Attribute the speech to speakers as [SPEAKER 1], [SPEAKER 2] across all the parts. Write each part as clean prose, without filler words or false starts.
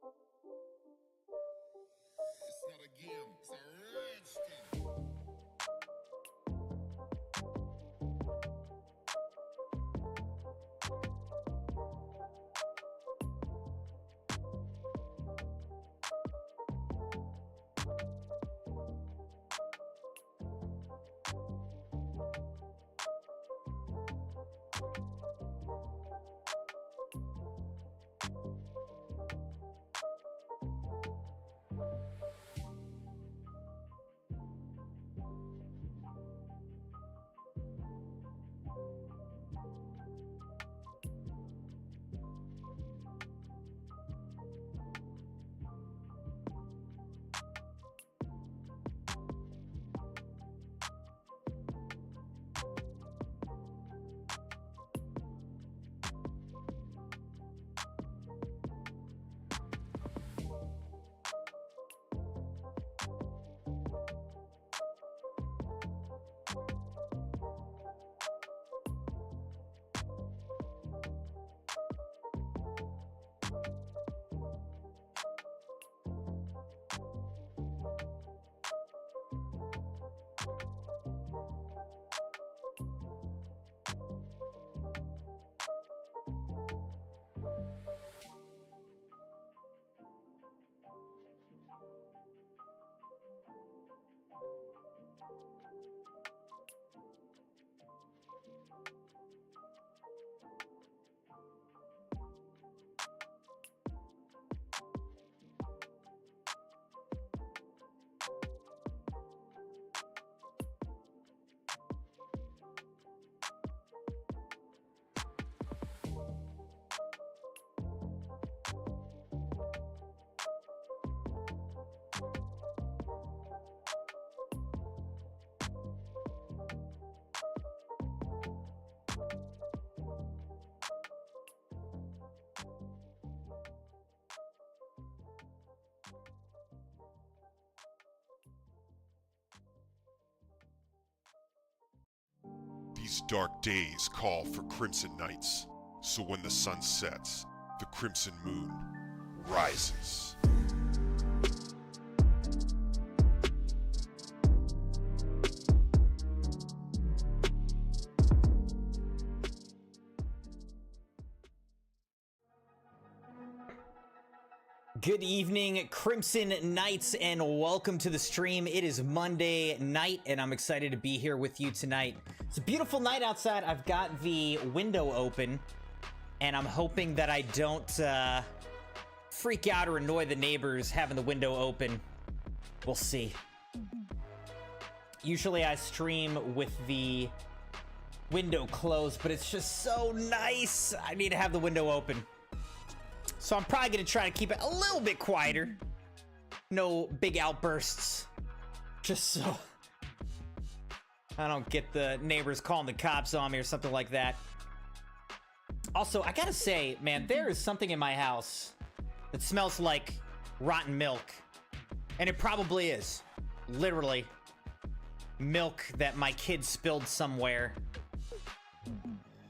[SPEAKER 1] It's not a game, it's a rich thing.
[SPEAKER 2] These dark days call for crimson nights, so when the sun sets, the crimson moon rises.
[SPEAKER 3] Good evening, Crimson Knights, and welcome to the stream. It is Monday night, and I'm excited to be here with you tonight. It's a beautiful night outside. I've got the window open, and I'm hoping that I don't freak out or annoy the neighbors having the window open. We'll see. Usually I stream with the window closed, but it's just so nice. I need to have the window open. So I'm probably going to try to keep it a little bit quieter. No big outbursts. Just so I don't get the neighbors calling the cops on me or something like that. Also, I gotta say, man, there is something in my house that smells like rotten milk. And it probably is. Literally. Milk that my kid spilled somewhere.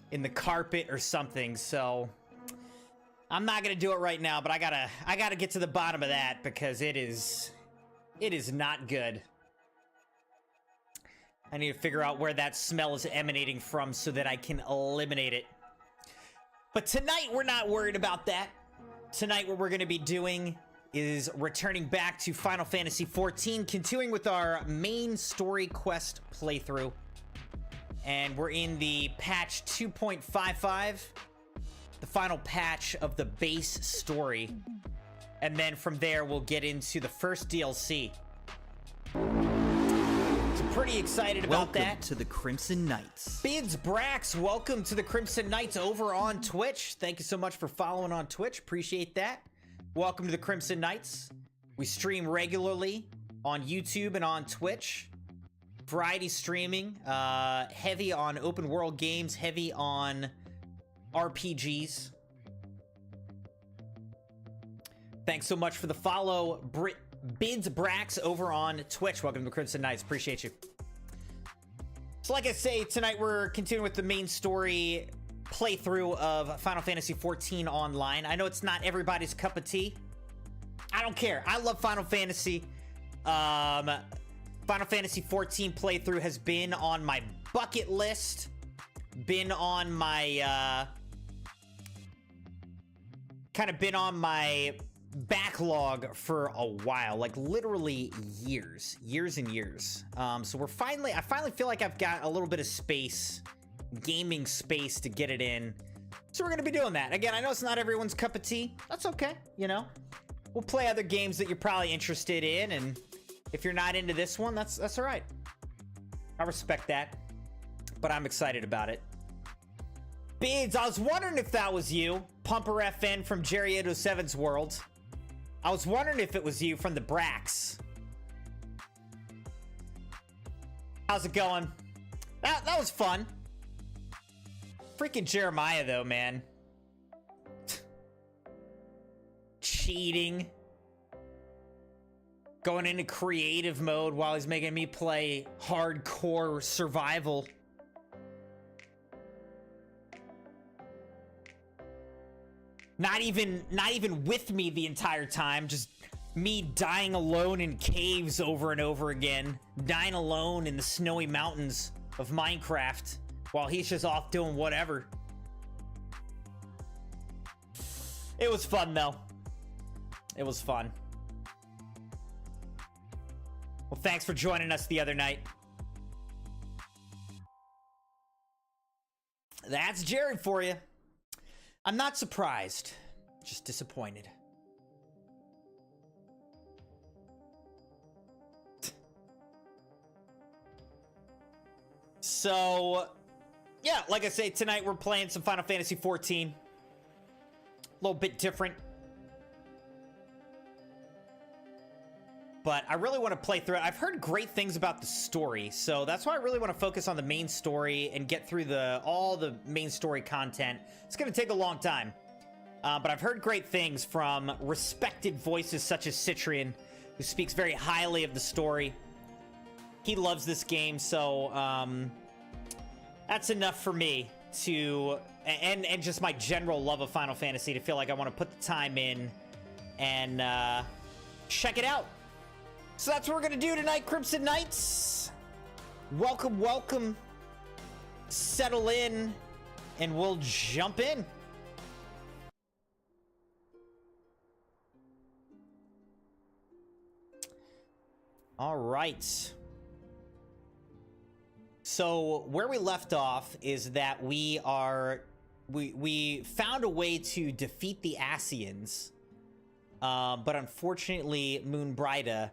[SPEAKER 3] In the carpet or something, so I'm not gonna do it right now, but I gotta get to the bottom of that because it is not good. I need to figure out where that smell is emanating from so that I can eliminate it. But tonight we're not worried about that. Tonight what we're gonna be doing is returning back to Final Fantasy XIV, continuing with our main story quest playthrough. And we're in the patch 2.55. The final patch of the base story, and then from there we'll get into the first DLC. So pretty excited about that.
[SPEAKER 4] Welcome to the Crimson Knights.
[SPEAKER 3] Bids Brax, welcome to the Crimson Knights over on Twitch. Thank you so much for following on Twitch. Appreciate that. Welcome to the Crimson Knights. We stream regularly on YouTube and on Twitch. Variety streaming, heavy on open world games, heavy on RPGs. Thanks so much for the follow, Bids Brax over on Twitch. Welcome to Crimson Knights. Appreciate you. So like I say, tonight we're continuing with the main story playthrough of Final Fantasy XIV Online. I know it's not everybody's cup of tea, I don't care. I love Final Fantasy. Final Fantasy 14 playthrough has been on my bucket list. Been on my, kind of been on my backlog for a while, like literally years and years. So I finally feel like I've got a little bit of space, gaming space to get it in. So we're gonna be doing that. Again, I know it's not everyone's cup of tea. That's okay, you know? We'll play other games that you're probably interested in, and if you're not into this one, that's all right. I respect that, but I'm excited about it. Beads, I was wondering if that was you. Pumper FN from Jerry 807's world. I was wondering if it was you from the Brax. How's it going? That was fun. Freaking Jeremiah, though, man. Cheating. Going into creative mode while he's making me play hardcore survival. Not even with me the entire time, just me dying alone in caves over and over again, dying alone in the snowy mountains of Minecraft while he's just off doing whatever. It was fun, though. It was fun. Well, thanks for joining us the other night. That's Jerry for you. I'm not surprised, just disappointed. So, yeah, like I say, tonight we're playing some Final Fantasy 14. A little bit different. But I really want to play through it. I've heard great things about the story, so that's why I really want to focus on the main story and get through all the main story content. It's going to take a long time. But I've heard great things from respected voices such as Citrian, who speaks very highly of the story. He loves this game, so that's enough for me to... And just my general love of Final Fantasy to feel like I want to put the time in and check it out. So that's what we're going to do tonight, Crimson Knights. Welcome, welcome. Settle in, and we'll jump in. All right. So where we left off is that we found a way to defeat the Ascians, but unfortunately, Moonbrida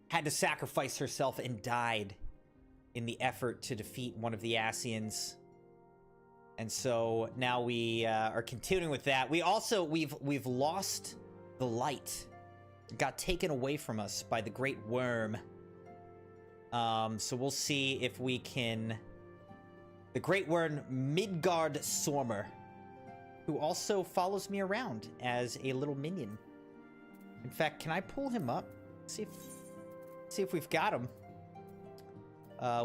[SPEAKER 3] had to sacrifice herself and died in the effort to defeat one of the Ascians. And so now we are continuing with that. We've lost the light. It got taken away from us by the Great Worm. So we'll see if we can... The Great Worm Midgard Sormer, who also follows me around as a little minion. In fact, can I pull him up? See if we've got him.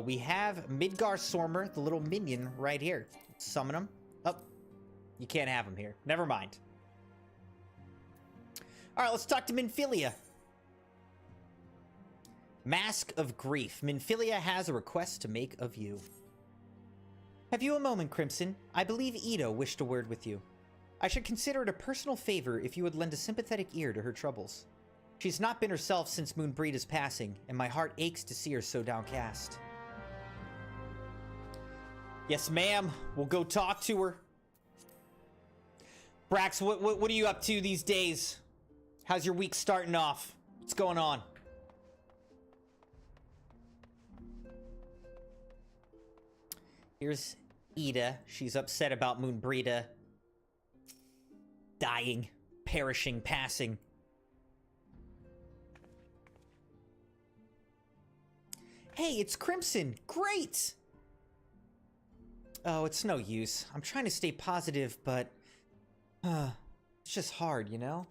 [SPEAKER 3] We have Midgard Sormer, the little minion, right here. Summon him. Oh, you can't have him here. Never mind. All right, let's talk to Minfilia. Mask of Grief. Minfilia has a request to make of you. Have you a moment, Crimson? I believe Ito wished a word with you. I should consider it a personal favor if you would lend a sympathetic ear to her troubles. She's not been herself since Moonbrida's passing, and my heart aches to see her so downcast. Yes, ma'am. We'll go talk to her. Brax, what are you up to these days? How's your week starting off? What's going on? Here's Ida. She's upset about Moonbrida dying, perishing, passing. Hey, it's Crimson. Great! Oh, it's no use. I'm trying to stay positive, but... it's just hard, you know?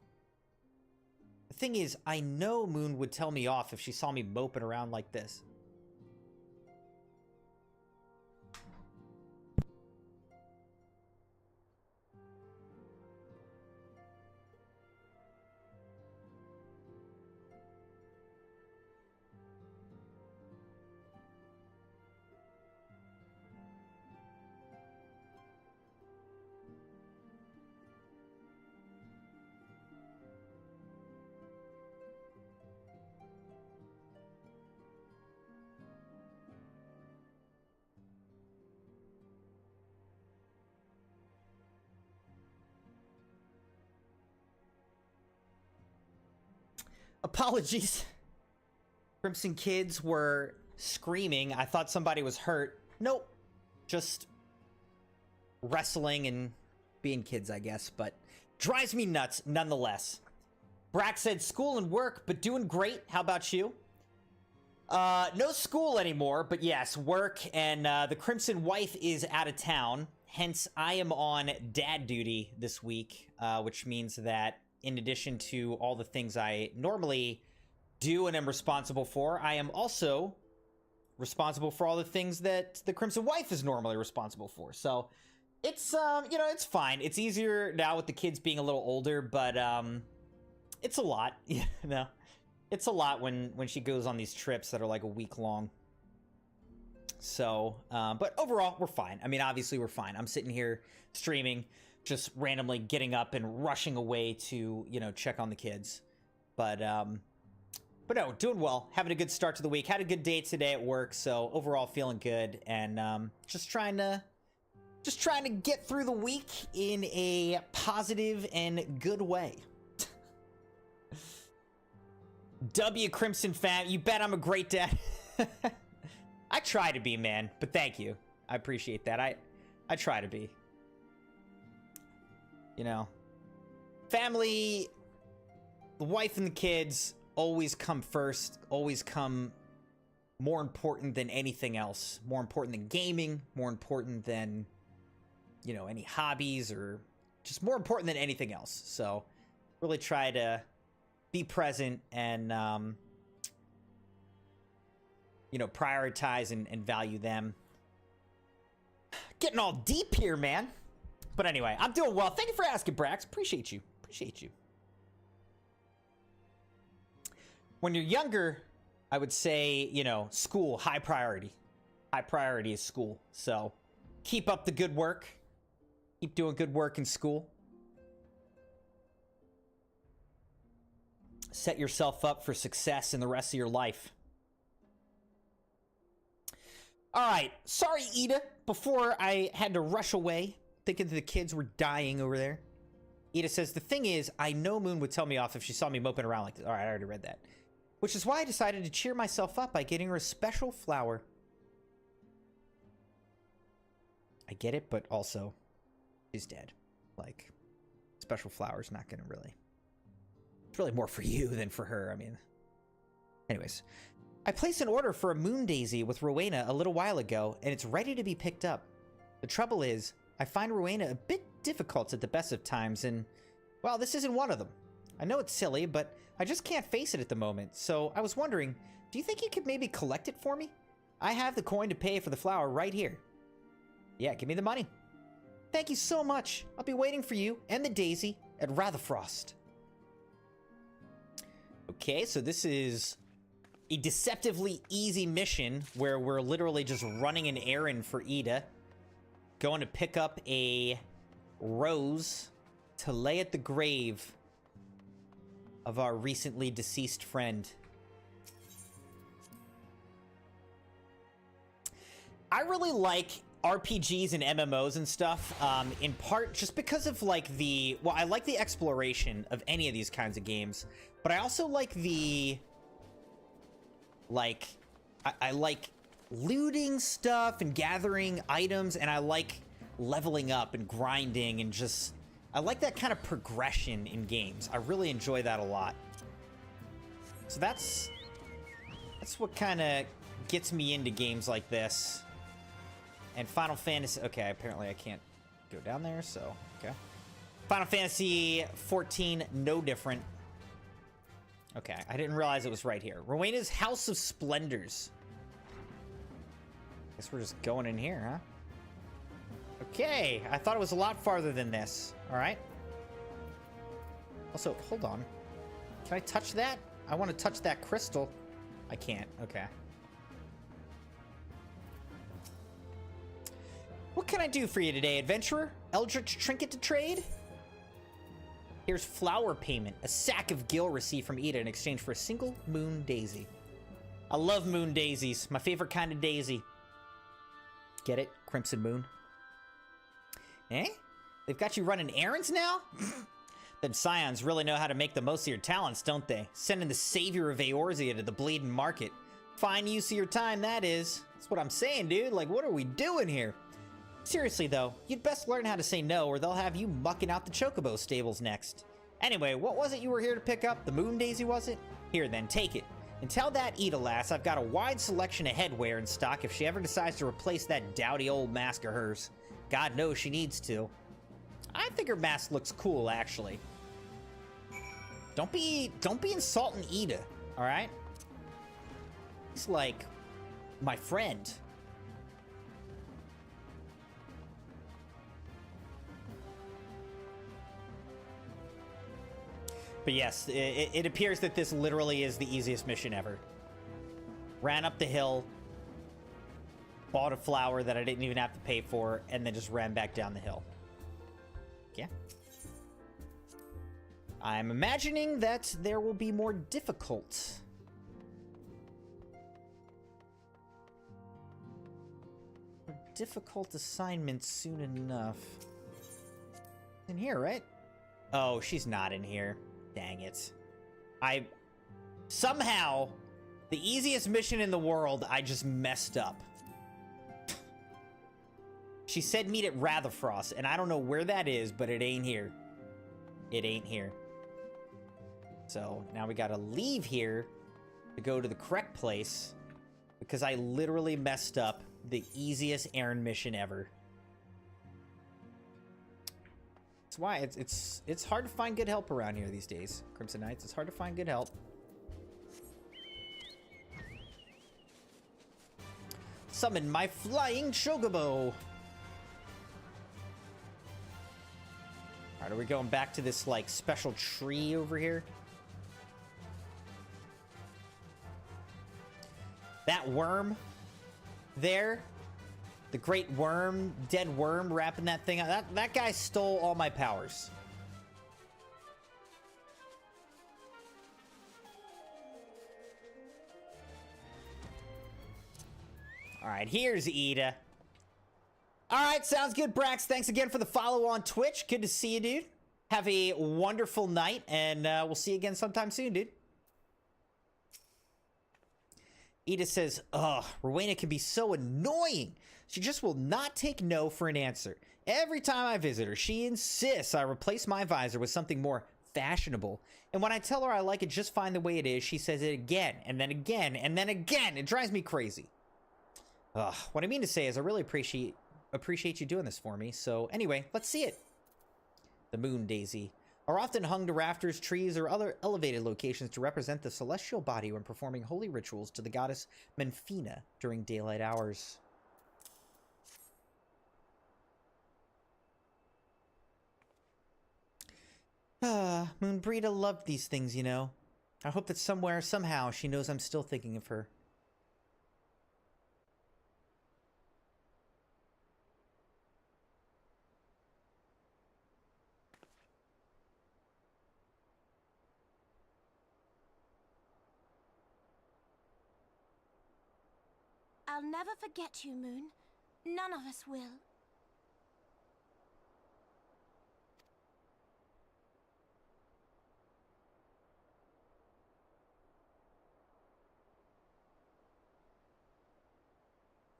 [SPEAKER 3] The thing is, I know Moon would tell me off if she saw me moping around like this. Apologies. Crimson kids were screaming. I thought somebody was hurt. Nope. Just wrestling and being kids, I guess, but drives me nuts nonetheless. Brack said school and work, but doing great. How about you? No school anymore, but yes, work, and the Crimson wife is out of town. Hence, I am on dad duty this week, which means that in addition to all the things I normally do and am responsible for, I am also responsible for all the things that the Crimson wife is normally responsible for. So it's, you know, it's fine. It's easier now with the kids being a little older, but it's a lot, you know. It's a lot when she goes on these trips that are like a week long. So, but overall, we're fine. I mean, obviously, we're fine. I'm sitting here streaming, just randomly getting up and rushing away to, you know, check on the kids. But no, doing well. Having a good start to the week. Had a good day today at work, so overall feeling good. And just trying to get through the week in a positive and good way. W Crimson fam, you bet I'm a great dad. I try to be, man, but thank you. I appreciate that. I try to be. You know, family, the wife and the kids always come first, always come more important than anything else. More important than gaming, more important than, you know, any hobbies, or just more important than anything else. So really try to be present and, you know, prioritize and value them. Getting all deep here, man. But anyway, I'm doing well. Thank you for asking, Brax. Appreciate you. Appreciate you. When you're younger, I would say, you know, school, high priority. High priority is school. So keep up the good work. Keep doing good work in school. Set yourself up for success in the rest of your life. All right. Sorry, Ida. Before I had to rush away, thinking the kids were dying over there. Ida says, the thing is, I know Moon would tell me off if she saw me moping around like this. All right, I already read that. Which is why I decided to cheer myself up by getting her a special flower. I get it, but also, she's dead. Like, special flower's not gonna really... It's really more for you than for her, I mean. Anyways. I placed an order for a moon daisy with Rowena a little while ago, and it's ready to be picked up. The trouble is, I find Rowena a bit difficult at the best of times, and, well, this isn't one of them. I know it's silly, but I just can't face it at the moment, so I was wondering, do you think you could maybe collect it for me? I have the coin to pay for the flower right here. Yeah, give me the money. Thank you so much. I'll be waiting for you and the daisy at Ratherfrost. Okay, so this is a deceptively easy mission where we're literally just running an errand for Ida. Going to pick up a rose to lay at the grave of our recently deceased friend. I really like RPGs and MMOs and stuff, in part just because of like the, well, I like the exploration of any of these kinds of games, but I also like the, like, I like looting stuff and gathering items, and I like leveling up and grinding and just, I like that kind of progression in games. I really enjoy that a lot. So that's what kind of gets me into games like this. And Final Fantasy... Okay, apparently I can't go down there, so... Okay. Final Fantasy 14, no different. Okay, I didn't realize it was right here. Rowena's House of Splendors. Guess we're just going in here, huh? Okay, I thought it was a lot farther than this. Alright. Also, hold on. Can I touch that? I want to touch that crystal. I can't. Okay. What can I do for you today, adventurer? Eldritch trinket to trade? Here's flower payment. A sack of gil received from Ida in exchange for a single moon daisy. I love moon daisies. My favorite kind of daisy. Get it? Crimson Moon. Eh? They've got you running errands now? Them Scions really know how to make the most of your talents, don't they? Sending the savior of Eorzea to the bleeding market. Fine use of your time, that is. That's what I'm saying, dude. Like, what are we doing here? Seriously, though, you'd best learn how to say no, or they'll have you mucking out the Chocobo stables next. Anyway, what was it you were here to pick up? The Moon Daisy, was it? Here, then, take it. And tell that Ida lass I've got a wide selection of headwear in stock if she ever decides to replace that dowdy old mask of hers. God knows she needs to. I think her mask looks cool, actually. Don't be insulting Ida, all right? He's like my friend. But yes, it appears that this literally is the easiest mission ever. Ran up the hill, bought a flower that I didn't even have to pay for, and then just ran back down the hill. Yeah. I'm imagining that there will be more difficult. Difficult assignments soon enough. In here, right? Oh, she's not in here. Dang it. Somehow, the easiest mission in the world, I just messed up. She said meet at Ratherfrost, and I don't know where that is, but it ain't here. It ain't here. So, now we gotta leave here to go to the correct place, because I literally messed up the easiest errand mission ever. That's why it's hard to find good help around here these days, Crimson Knights. It's hard to find good help. Summon my flying Chocobo. Alright, are we going back to this, like, special tree over here? That worm there, the great worm, dead worm wrapping that thing up, that guy stole all my powers. All right, here's Ida. All right, sounds good, Brax. Thanks again for the follow on Twitch. Good to see you, dude. Have a wonderful night, and we'll see you again sometime soon, dude. Ida says, ugh, Rowena can be so annoying. She just will not take no for an answer. Every time I visit her, she insists I replace my visor with something more fashionable. And when I tell her I like it just fine the way it is, she says it again, and then again, and then again. It drives me crazy. Ugh, what I mean to say is I really appreciate you doing this for me. So anyway, let's see it. The Moon Daisy are often hung to rafters, trees, or other elevated locations to represent the celestial body when performing holy rituals to the goddess Menfina during daylight hours. Moonbrita loved these things, you know. I hope that somewhere, somehow, she knows I'm still thinking of her.
[SPEAKER 5] I'll never forget you, Moon. None of us will.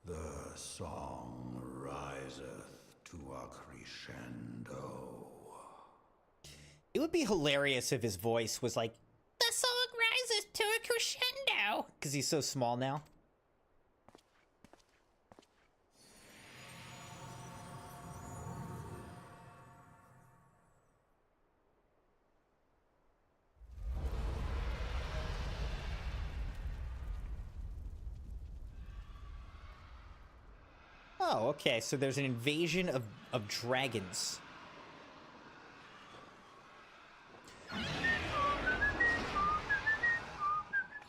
[SPEAKER 6] The song riseth to a crescendo.
[SPEAKER 3] It would be hilarious if his voice was like, the song rises to a crescendo, because he's so small now. Oh, okay, so there's an invasion of dragons.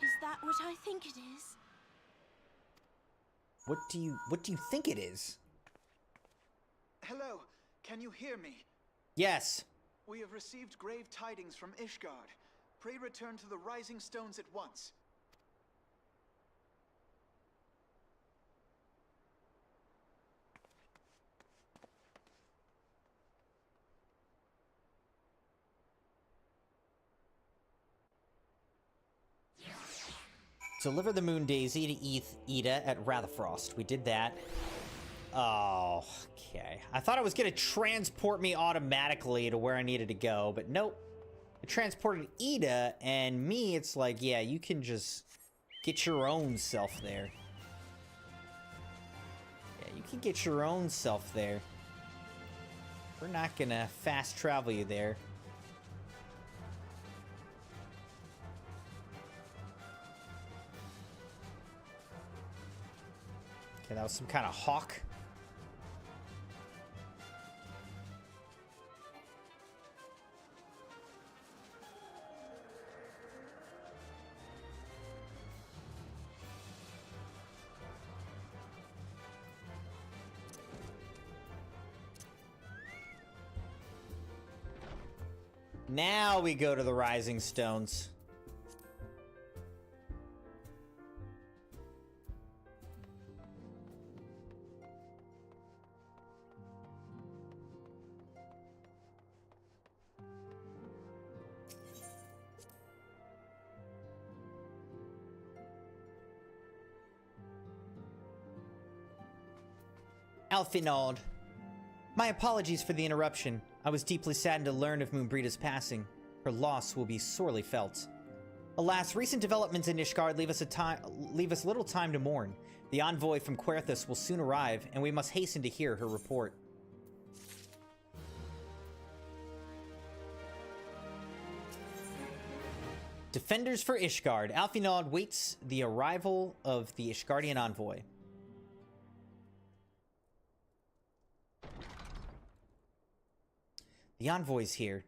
[SPEAKER 5] Is that what I think it is?
[SPEAKER 3] What do you think it is?
[SPEAKER 7] Hello, can you hear me?
[SPEAKER 3] Yes.
[SPEAKER 7] We have received grave tidings from Ishgard. Pray return to the Rising Stones at once.
[SPEAKER 3] Deliver the Moon Daisy to Ida at Ratherfrost. We did that. Oh, okay. I thought it was going to transport me automatically to where I needed to go, but nope. It transported Ida, and me, it's like, yeah, you can just get your own self there. Yeah, you can get your own self there. We're not going to fast travel you there. Okay, that was some kind of hawk. Now we go to the Rising Stones. Alfinald. My apologies for the interruption. I was deeply saddened to learn of Moonbreeda's passing. Her loss will be sorely felt. Alas, recent developments in Ishgard leave us little time to mourn. The envoy from Querthus will soon arrive, and we must hasten to hear her report. Defenders for Ishgard. Alfinald waits the arrival of the Ishgardian envoy. The envoy's here.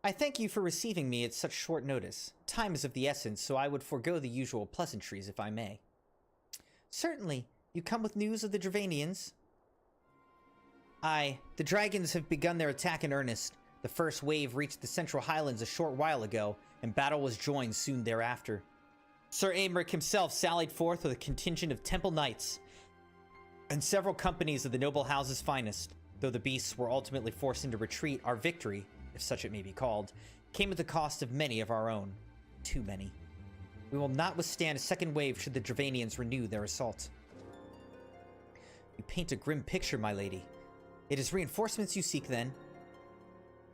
[SPEAKER 3] I thank you for receiving me at such short notice. Time is of the essence, so I would forego the usual pleasantries if I may. Certainly. You come with news of the Dravanians? Aye. The dragons have begun their attack in earnest. The first wave reached the Central Highlands a short while ago, and battle was joined soon thereafter. Sir Aymeric himself sallied forth with a contingent of Temple Knights and several companies of the noble house's finest. Though the beasts were ultimately forced into retreat, our victory, if such it may be called, came at the cost of many of our own. Too many. We will not withstand a second wave should the Dravanians renew their assault. You paint a grim picture, my lady. It is reinforcements you seek, then?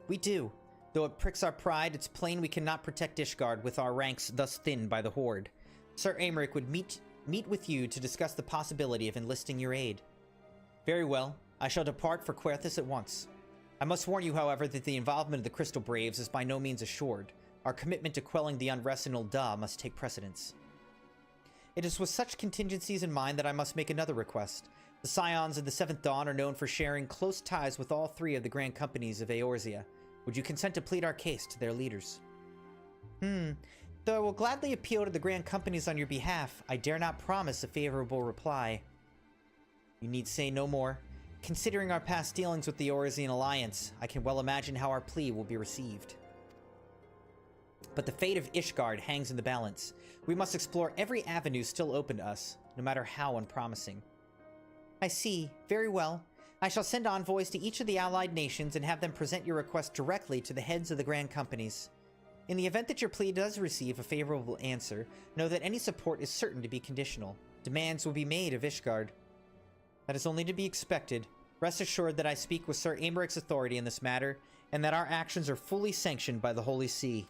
[SPEAKER 3] We do. Though it pricks our pride, it's plain we cannot protect Ishgard with our ranks thus thinned by the Horde. Sir Aymeric would meet with you to discuss the possibility of enlisting your aid. Very well. I shall depart for Querthus at once. I must warn you, however, that the involvement of the Crystal Braves is by no means assured. Our commitment to quelling the unrest in Ul'dah must take precedence. It is with such contingencies in mind that I must make another request. The Scions of the Seventh Dawn are known for sharing close ties with all three of the grand companies of Eorzea. Would you consent to plead our case to their leaders? Though I will gladly appeal to the grand companies on your behalf, I dare not promise a favorable reply. You need say no more. Considering our past dealings with the Eorzean Alliance, I can well imagine how our plea will be received. But the fate of Ishgard hangs in the balance. We must explore every avenue still open to us, no matter how unpromising. I see. Very well. I shall send envoys to each of the allied nations and have them present your request directly to the heads of the grand companies. In the event that your plea does receive a favorable answer, know that any support is certain to be conditional. Demands will be made of Ishgard. That is only to be expected. Rest assured that I speak with Sir Aymeric's authority in this matter, and that our actions are fully sanctioned by the Holy See.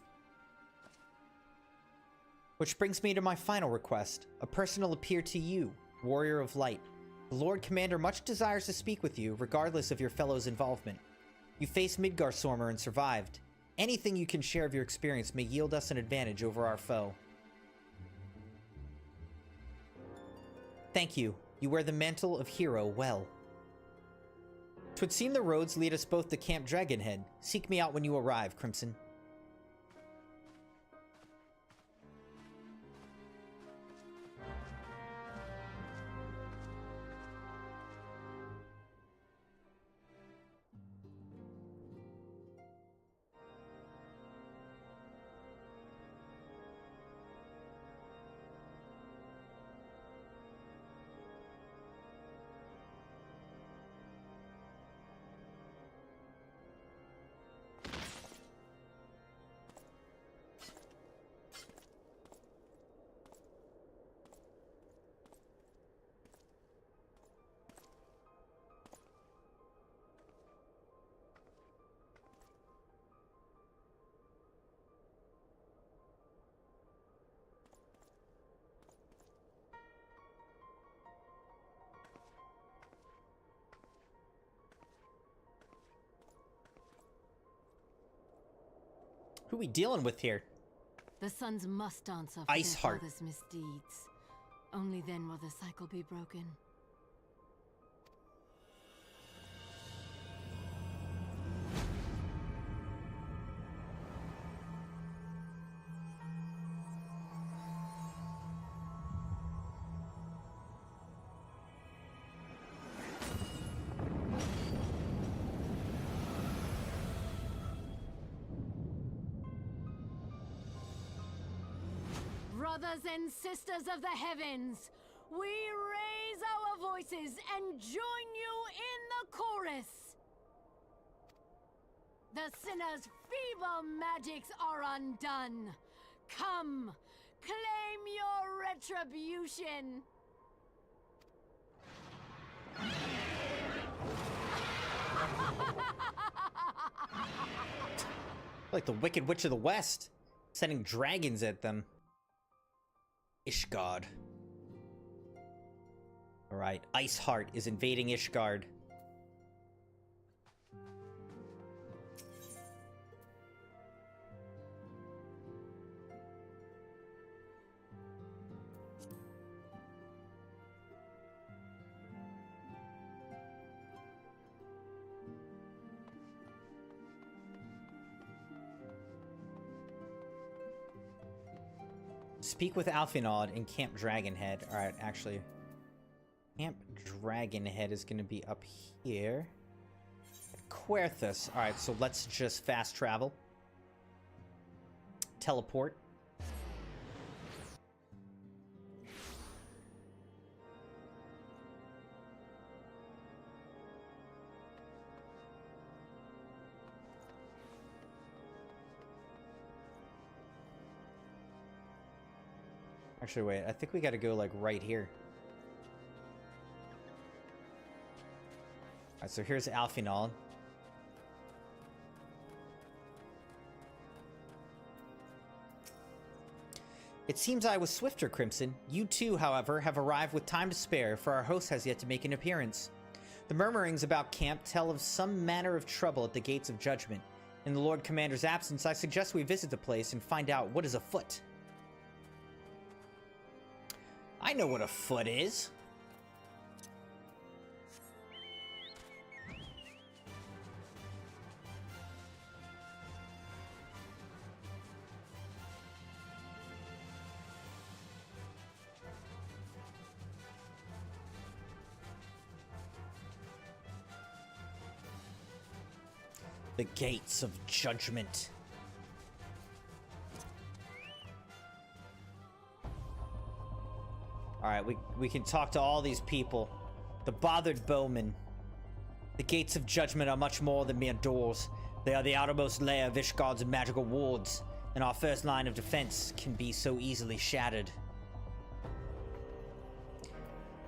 [SPEAKER 3] Which brings me to my final request, a personal appeal to you, Warrior of Light. The Lord Commander much desires to speak with you, regardless of your fellow's involvement. You faced Midgarstormer and survived. Anything you can share of your experience may yield us an advantage over our foe. Thank you. You wear the mantle of hero well. 'Twould seem the roads lead us both to Camp Dragonhead. Seek me out when you arrive, Crimson. Who we dealing with here?
[SPEAKER 8] The sons must answer for
[SPEAKER 3] Ice
[SPEAKER 8] their
[SPEAKER 3] Heart.
[SPEAKER 8] father's misdeeds. Only then will the cycle be broken. Brothers and sisters of the heavens, we raise our voices and join you in the chorus. The sinner's feeble magics are undone. Come, claim your retribution.
[SPEAKER 3] Like the Wicked Witch of the West, sending dragons at them. Ishgard. Alright, Ice Heart is invading Ishgard. Speak with Alphinaud in Camp Dragonhead. Alright, actually. Camp Dragonhead is going to be up here. Querthus. Alright, so let's just fast travel. Teleport. Actually, wait, I think we gotta go, like, right here. Alright, so here's Alphinaud. It seems I was swifter, Crimson. You too, however, have arrived with time to spare, for our host has yet to make an appearance. The murmurings about camp tell of some manner of trouble at the gates of judgment. In the Lord Commander's absence, I suggest we visit the place and find out what is afoot. I know what a foot is. The gates of judgment. Alright, we can talk to all these people. The bothered bowmen. The gates of judgment are much more than mere doors. They are the outermost layer of Ishgard's magical wards, and our first line of defense can be so easily shattered.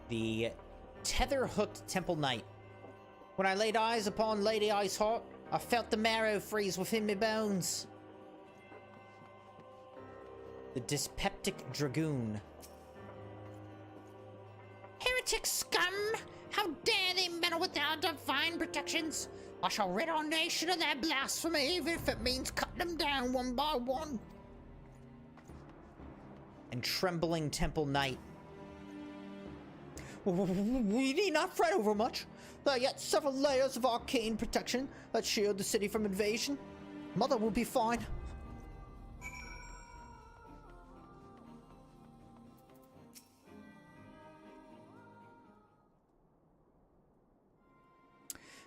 [SPEAKER 3] The tether-hooked Temple Knight. When I laid eyes upon Lady Iceheart, I felt the marrow freeze within me bones. The Dyspeptic Dragoon. Heretic scum! How dare they meddle with our divine protections? I shall rid our nation of their blasphemy, even if it means cutting them down one by one. And Trembling Temple Knight. We need not fret over much. There are yet several layers of arcane protection that shield the city from invasion. Mother will be fine.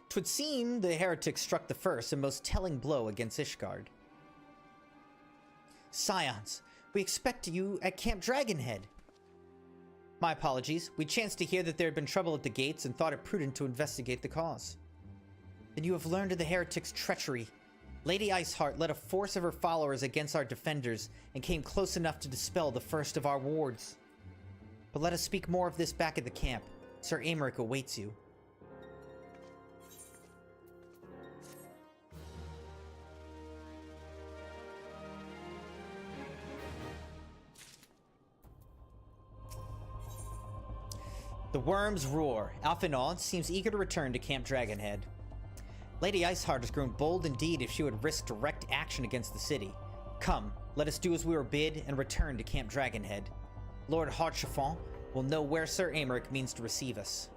[SPEAKER 3] Twould seem the heretic struck the first and most telling blow against Ishgard. Scions, we expect you at Camp Dragonhead. My apologies. We chanced to hear that there had been trouble at the gates and thought it prudent to investigate the cause. Then you have learned of the heretic's treachery. Lady Iceheart led a force of her followers against our defenders and came close enough to dispel the first of our wards. But let us speak more of this back at the camp. Sir Aymeric awaits you. The worms roar. Alphinaud seems eager to return to Camp Dragonhead. Lady Iceheart has grown bold indeed if she would risk direct action against the city. Come, let us do as we were bid and return to Camp Dragonhead. Lord Hartchiffon will know where Sir Aymeric means to receive us.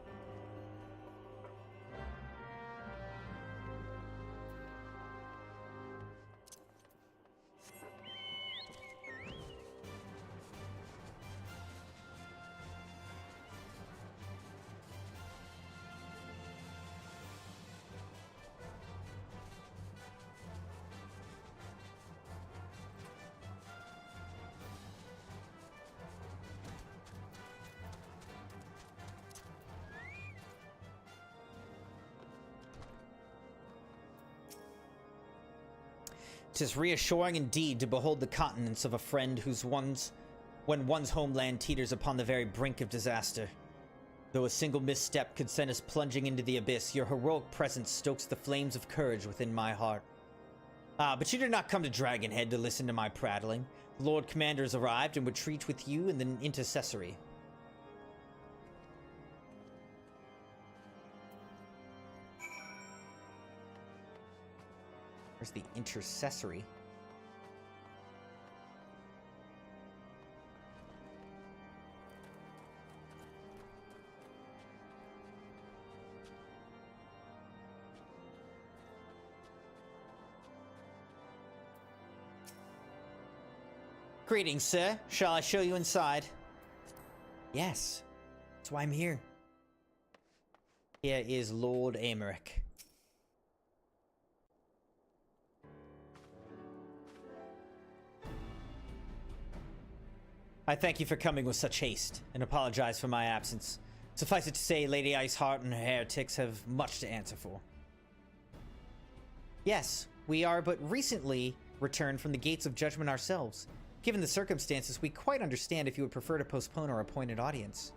[SPEAKER 3] "'Tis reassuring indeed to behold the countenance of a friend when one's homeland teeters upon the very brink of disaster. Though a single misstep could send us plunging into the abyss, your heroic presence stokes the flames of courage within my heart. Ah, but you did not come to Dragonhead to listen to my prattling. The Lord Commander has arrived and would treat with you in the intercessory." Where's the intercessory? Greetings, sir. Shall I show you inside? Yes. That's why I'm here. Here is Lord Aymeric. I thank you for coming with such haste, and apologize for my absence. Suffice it to say, Lady Iceheart and her heretics have much to answer for. Yes, we are but recently returned from the gates of judgment ourselves. Given the circumstances, we quite understand if you would prefer to postpone our appointed audience.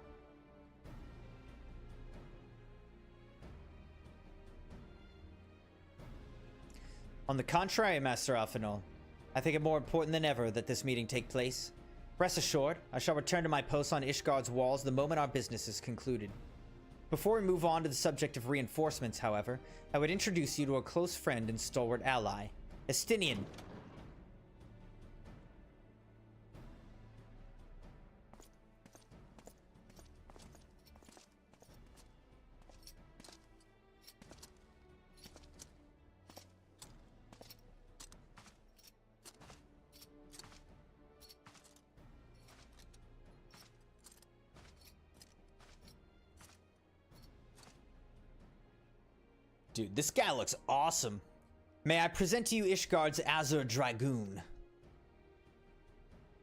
[SPEAKER 3] On the contrary, Master Alphanol, I think it more important than ever that this meeting take place. Rest assured, I shall return to my post on Ishgard's walls the moment our business is concluded. Before we move on to the subject of reinforcements, however, I would introduce you to a close friend and stalwart ally, Estinian. Dude, this guy looks awesome. May I present to you Ishgard's Azure Dragoon?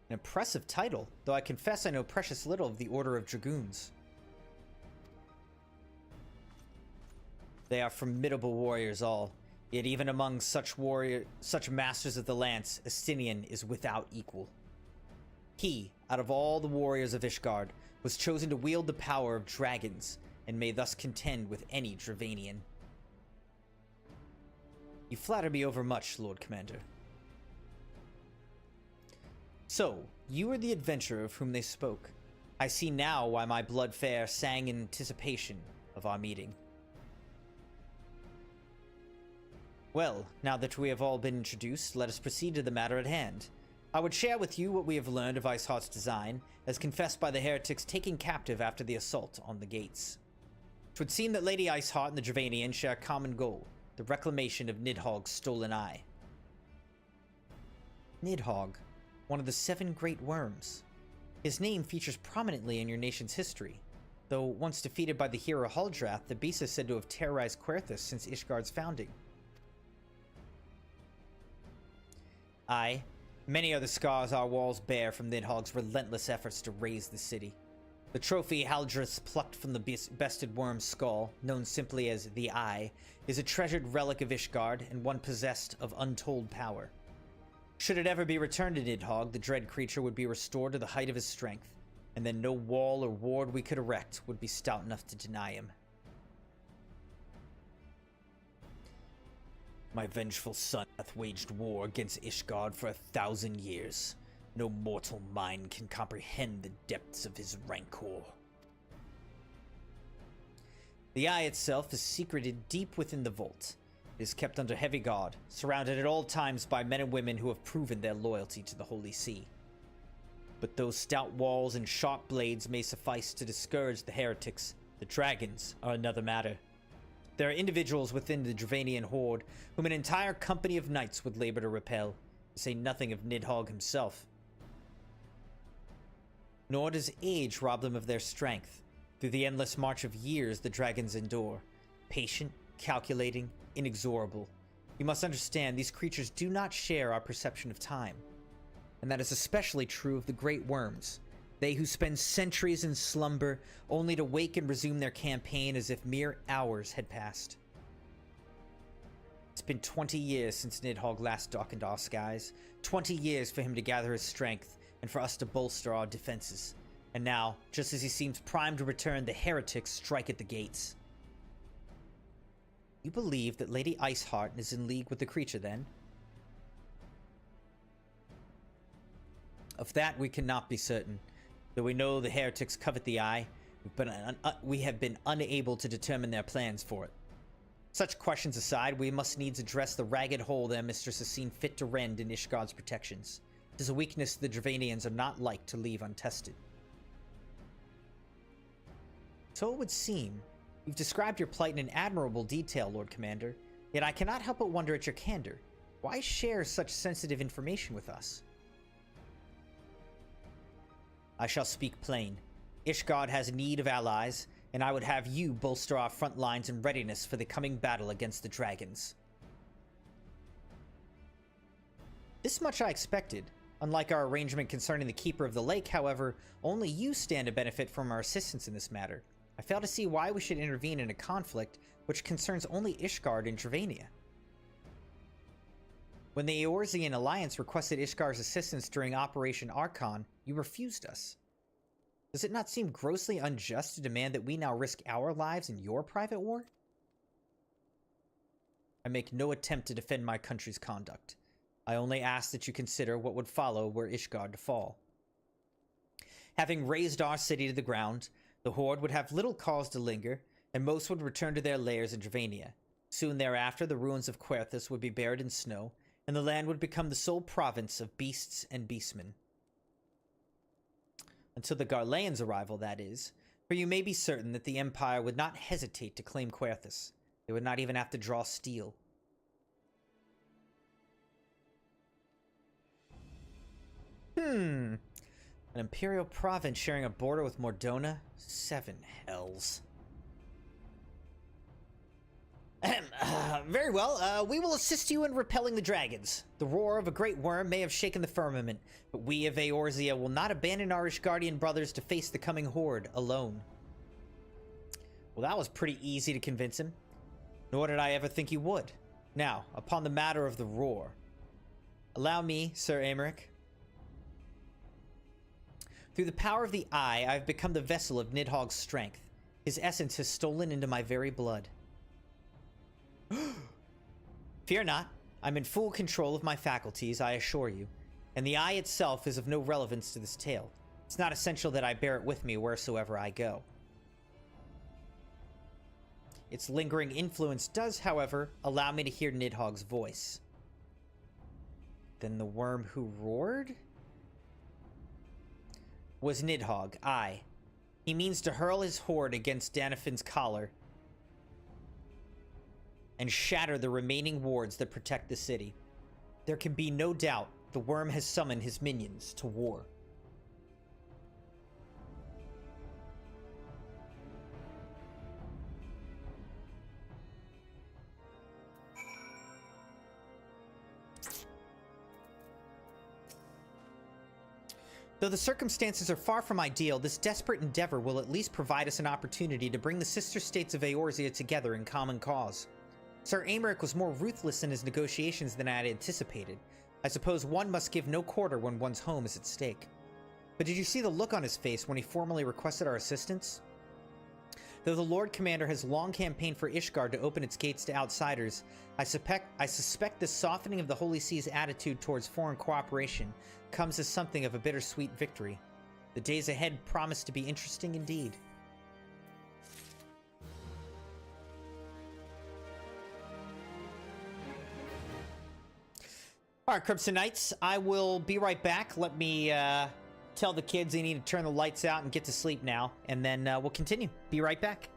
[SPEAKER 3] An impressive title, though I confess I know precious little of the Order of Dragoons. They are formidable warriors all, yet even among such masters of the lance, Estinian is without equal. He, out of all the warriors of Ishgard, was chosen to wield the power of dragons, and may thus contend with any Dravanian. You flatter me overmuch, Lord Commander. So, you are the adventurer of whom they spoke. I see now why my blood fair sang in anticipation of our meeting. Well, now that we have all been introduced, let us proceed to the matter at hand. I would share with you what we have learned of Iceheart's design, as confessed by the heretics taken captive after the assault on the gates. It would seem that Lady Iceheart and the Dravanian share a common goal, the reclamation of Nidhogg's stolen eye. Nidhogg, one of the 7 great worms. His name features prominently in your nation's history, though once defeated by the hero Haldrath, the beast is said to have terrorized Querthus since Ishgard's founding. Aye, many are the scars our walls bear from Nidhogg's relentless efforts to raze the city. The trophy Haldrath plucked from the bested worm's skull, known simply as the Eye, is a treasured relic of Ishgard and one possessed of untold power. Should it ever be returned to Nidhogg, the dread creature would be restored to the height of his strength, and then no wall or ward we could erect would be stout enough to deny him. My vengeful son hath waged war against Ishgard for 1,000 years. No mortal mind can comprehend the depths of his rancor. The eye itself is secreted deep within the vault. It is kept under heavy guard, surrounded at all times by men and women who have proven their loyalty to the Holy See. But those stout walls and sharp blades may suffice to discourage the heretics. The dragons are another matter. There are individuals within the Dravanian horde whom an entire company of knights would labor to repel, to say nothing of Nidhogg himself. Nor does age rob them of their strength. Through the endless march of years the dragons endure, patient, calculating, inexorable. You must understand, these creatures do not share our perception of time. And that is especially true of the great worms, they who spend centuries in slumber only to wake and resume their campaign as if mere hours had passed. It's been 20 years since Nidhogg last darkened our skies, 20 years for him to gather his strength and for us to bolster our defenses. And now, just as he seems primed to return, the heretics strike at the gates. You believe that Lady Iceheart is in league with the creature, then? Of that we cannot be certain. Though we know the heretics covet the eye, we have been unable to determine their plans for it. Such questions aside, we must needs address the ragged hole their mistress has seen fit to rend in Ishgard's protections. It is a weakness the Dravanians are not like to leave untested. So it would seem, you've described your plight in an admirable detail, Lord Commander, yet I cannot help but wonder at your candor. Why share such sensitive information with us? I shall speak plain. Ishgard has need of allies, and I would have you bolster our front lines in readiness for the coming battle against the dragons. This much I expected. Unlike our arrangement concerning the Keeper of the Lake, however, only you stand to benefit from our assistance in this matter. I fail to see why we should intervene in a conflict which concerns only Ishgard and Dravania. When the Eorzean Alliance requested Ishgard's assistance during Operation Archon, you refused us. Does it not seem grossly unjust to demand that we now risk our lives in your private war? I make no attempt to defend my country's conduct. I only ask that you consider what would follow were Ishgard to fall. Having razed our city to the ground, the Horde would have little cause to linger, and most would return to their lairs in Dravania. Soon thereafter, the ruins of Querthus would be buried in snow, and the land would become the sole province of beasts and beastmen. Until the Garleans' arrival, that is, for you may be certain that the Empire would not hesitate to claim Querthus. They would not even have to draw steel. An Imperial province sharing a border with Mordona? 7 hells. Very well, we will assist you in repelling the dragons. The roar of a great worm may have shaken the firmament, but we of Eorzea will not abandon our Ishgardian brothers to face the coming horde alone. Well, that was pretty easy to convince him. Nor did I ever think you would. Now, upon the matter of the roar. Allow me, Sir Aymeric. Through the power of the Eye, I have become the vessel of Nidhogg's strength. His essence has stolen into my very blood. Fear not. I'm in full control of my faculties, I assure you. And the Eye itself is of no relevance to this tale. It's not essential that I bear it with me wheresoever I go. Its lingering influence does, however, allow me to hear Nidhogg's voice. Then the worm who roared? Was Nidhogg, aye. He means to hurl his horde against Danafin's collar and shatter the remaining wards that protect the city. There can be no doubt the worm has summoned his minions to war. Though the circumstances are far from ideal, this desperate endeavor will at least provide us an opportunity to bring the sister states of Eorzea together in common cause. Sir Aymeric was more ruthless in his negotiations than I had anticipated. I suppose one must give no quarter when one's home is at stake. But did you see the look on his face when he formally requested our assistance? Though the Lord Commander has long campaigned for Ishgard to open its gates to outsiders, I suspect this softening of the Holy See's attitude towards foreign cooperation comes as something of a bittersweet victory. The days ahead promise to be interesting indeed. All right, Crimson Knights, I will be right back. Let me tell the kids they need to turn the lights out and get to sleep now, and then we'll continue. Be right back.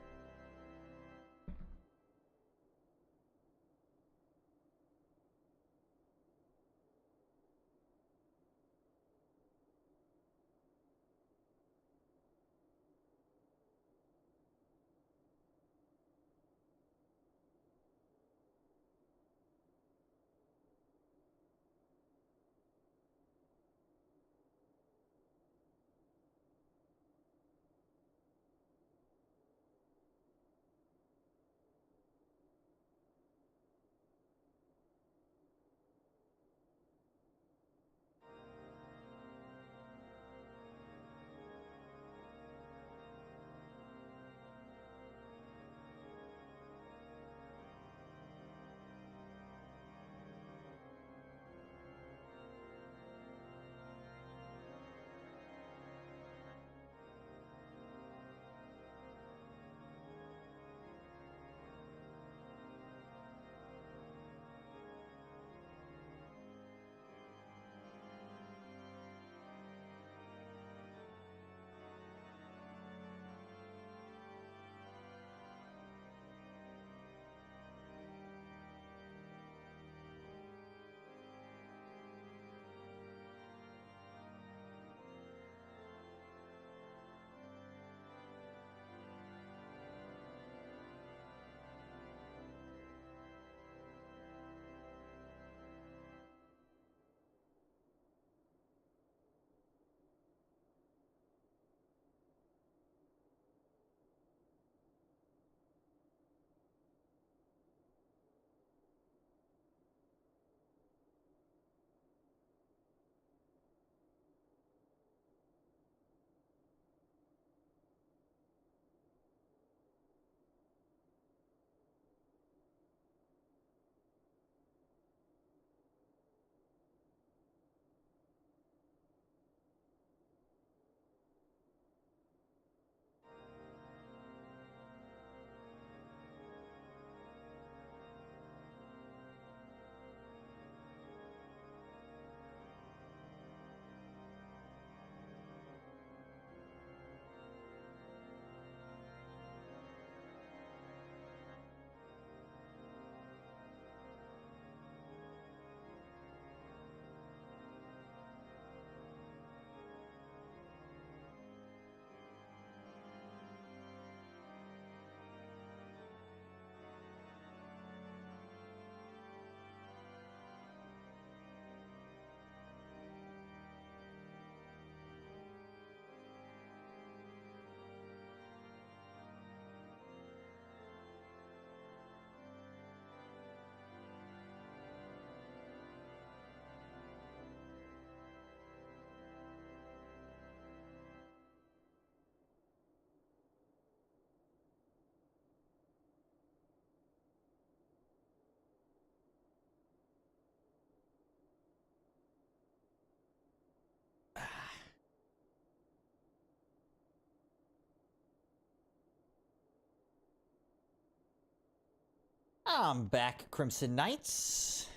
[SPEAKER 3] I'm back, Crimson Knights.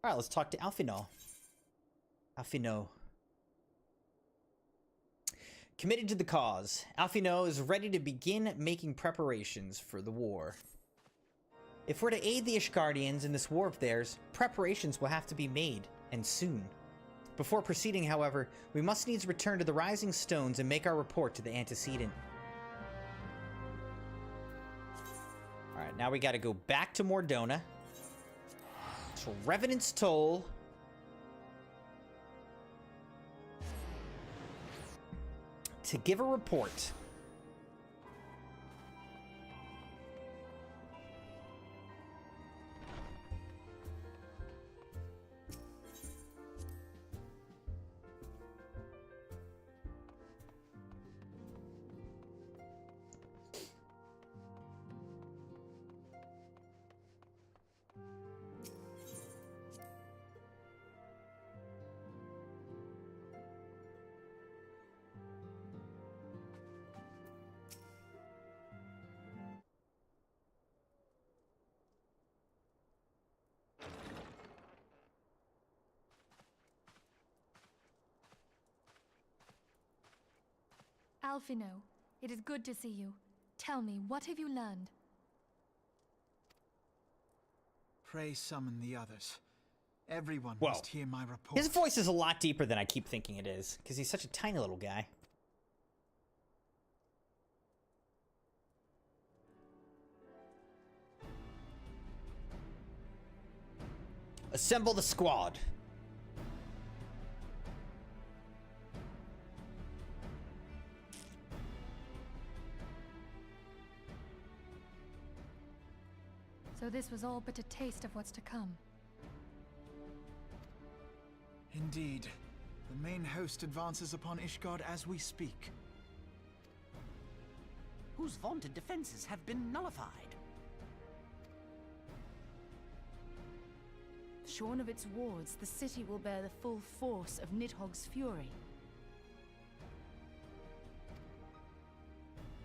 [SPEAKER 3] All right, let's talk to Alphino. Alphino. Committed to the cause, Alphino is ready to begin making preparations for the war. If we're to aid the Ishgardians in this war of theirs, preparations will have to be made, and soon. Before proceeding, however, we must needs return to the Rising Stones and make our report to the Antecedent. Alright, now we gotta go back to Mordona. So, Revenant's Toll. To give a report.
[SPEAKER 9] Alphino, it is good to see you. Tell me, what have you learned?
[SPEAKER 7] Pray summon the others. Everyone
[SPEAKER 3] Whoa.
[SPEAKER 7] must hear my report.
[SPEAKER 3] His voice is a lot deeper than I keep thinking it is, because he's such a tiny little guy. Assemble the squad.
[SPEAKER 9] So this was all but a taste of what's to come.
[SPEAKER 7] Indeed. The main host advances upon Ishgard as we speak.
[SPEAKER 10] Whose vaunted defenses have been nullified.
[SPEAKER 11] Shorn of its wards, the city will bear the full force of Nidhogg's fury.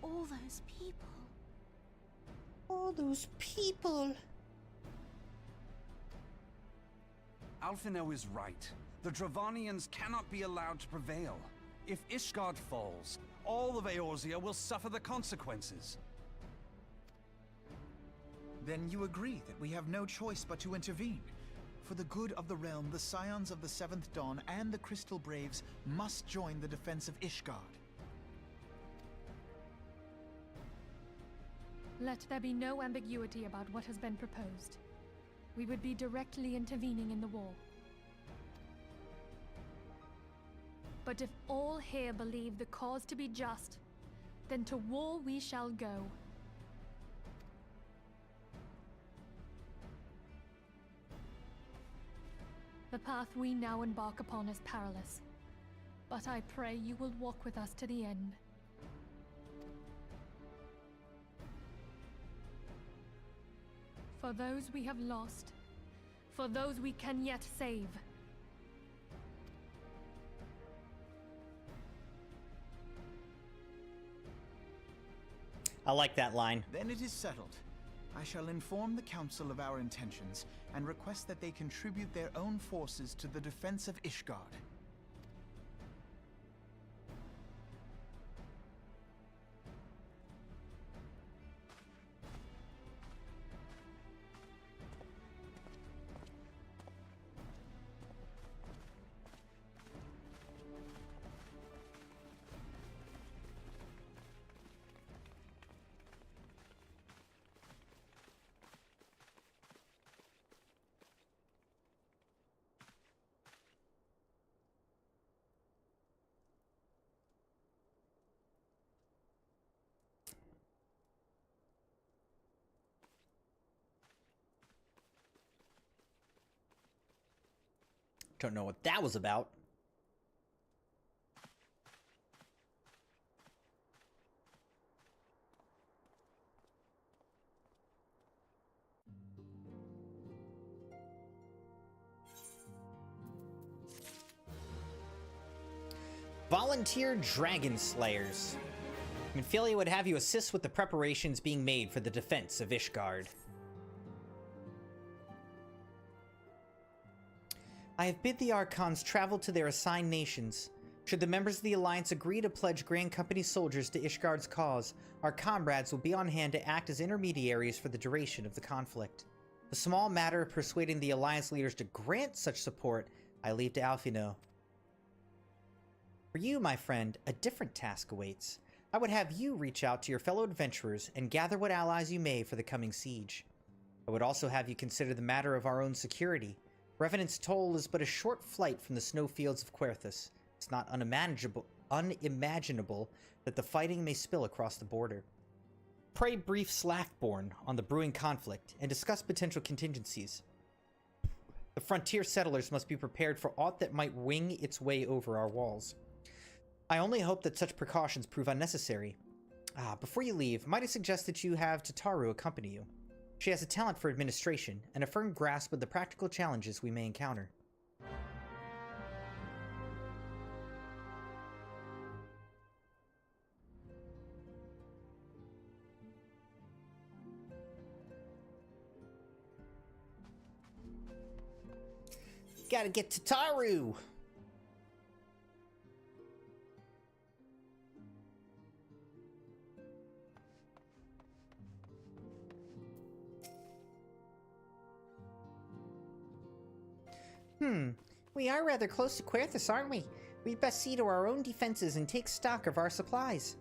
[SPEAKER 5] All those people.
[SPEAKER 3] All those people.
[SPEAKER 12] Alphino is right. The Dravanians cannot be allowed to prevail. If Ishgard falls, all of Eorzea will suffer the consequences.
[SPEAKER 7] Then you agree that we have no choice but to intervene. For the good of the realm, the Scions of the Seventh Dawn and the Crystal Braves must join the defense of Ishgard.
[SPEAKER 9] Let there be no ambiguity about what has been proposed. We would be directly intervening in the war. But if all here believe the cause to be just, then to war we shall go. The path we now embark upon is perilous, but I pray you will walk with us to the end. For those we have lost, for those we can yet save.
[SPEAKER 3] I like that line.
[SPEAKER 7] Then it is settled. I shall inform the Council of our intentions and request that they contribute their own forces to the defense of Ishgard.
[SPEAKER 3] Don't know what that was about. Volunteer Dragon Slayers. Minfilia would have you assist with the preparations being made for the defense of Ishgard. I have bid the Archons travel to their assigned nations. Should the members of the Alliance agree to pledge Grand Company soldiers to Ishgard's cause, our comrades will be on hand to act as intermediaries for the duration of the conflict. The small matter of persuading the Alliance leaders to grant such support, I leave to Alphino. For you, my friend, a different task awaits. I would have you reach out to your fellow adventurers and gather what allies you may for the coming siege. I would also have you consider the matter of our own security. Revenant's Toll is but a short flight from the snowfields of Querthus. It's not unimaginable that the fighting may spill across the border. Pray brief Slackborn on the brewing conflict and discuss potential contingencies. The frontier settlers must be prepared for aught that might wing its way over our walls. I only hope that such precautions prove unnecessary. Before you leave, might I suggest that you have Tataru accompany you? She has a talent for administration and a firm grasp of the practical challenges we may encounter. Gotta get Tataru! We are rather close to Querthus, aren't we? We'd best see to our own defenses and take stock of our supplies.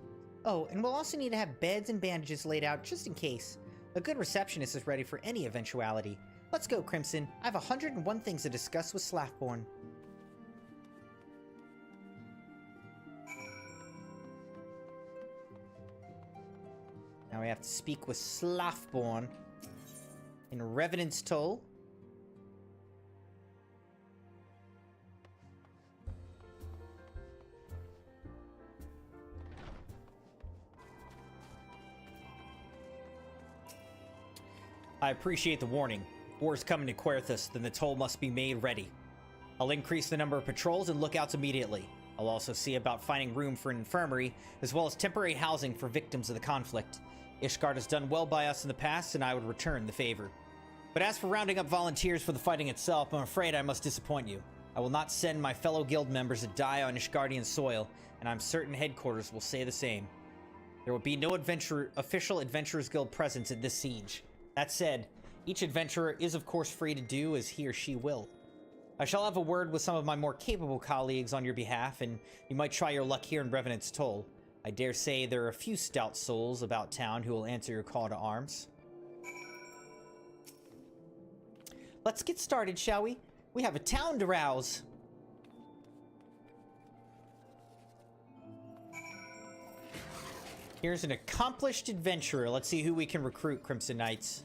[SPEAKER 3] Oh, and we'll also need to have beds and bandages laid out just in case. A good receptionist is ready for any eventuality. Let's go, Crimson. I have 101 things to discuss with Slathborn. Now we have to speak with Slathborn in Revenant's Toll. I appreciate the warning. War's coming to Querthus, then the toll must be made ready. I'll increase the number of patrols and lookouts immediately. I'll also see about finding room for an infirmary, as well as temporary housing for victims of the conflict. Ishgard has done well by us in the past, and I would return the favor. But as for rounding up volunteers for the fighting itself, I'm afraid I must disappoint you. I will not send my fellow guild members to die on Ishgardian soil, and I'm certain headquarters will say the same. There will be no official Adventurers Guild presence at this siege. That said, each adventurer is of course free to do as he or she will. I shall have a word with some of my more capable colleagues on your behalf, and you might try your luck here in Revenant's Toll. I dare say there are a few stout souls about town who will answer your call to arms. Let's get started, shall we? We have a town to rouse. Here's an accomplished adventurer. Let's see who we can recruit, Crimson Knights.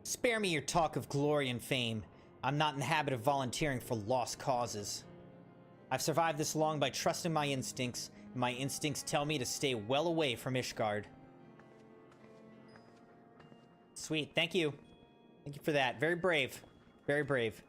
[SPEAKER 3] Spare me your talk of glory and fame. I'm not in the habit of volunteering for lost causes. I've survived this long by trusting my instincts, and my instincts tell me to stay well away from Ishgard. Sweet, thank you. Thank you for that. Very brave. Very brave.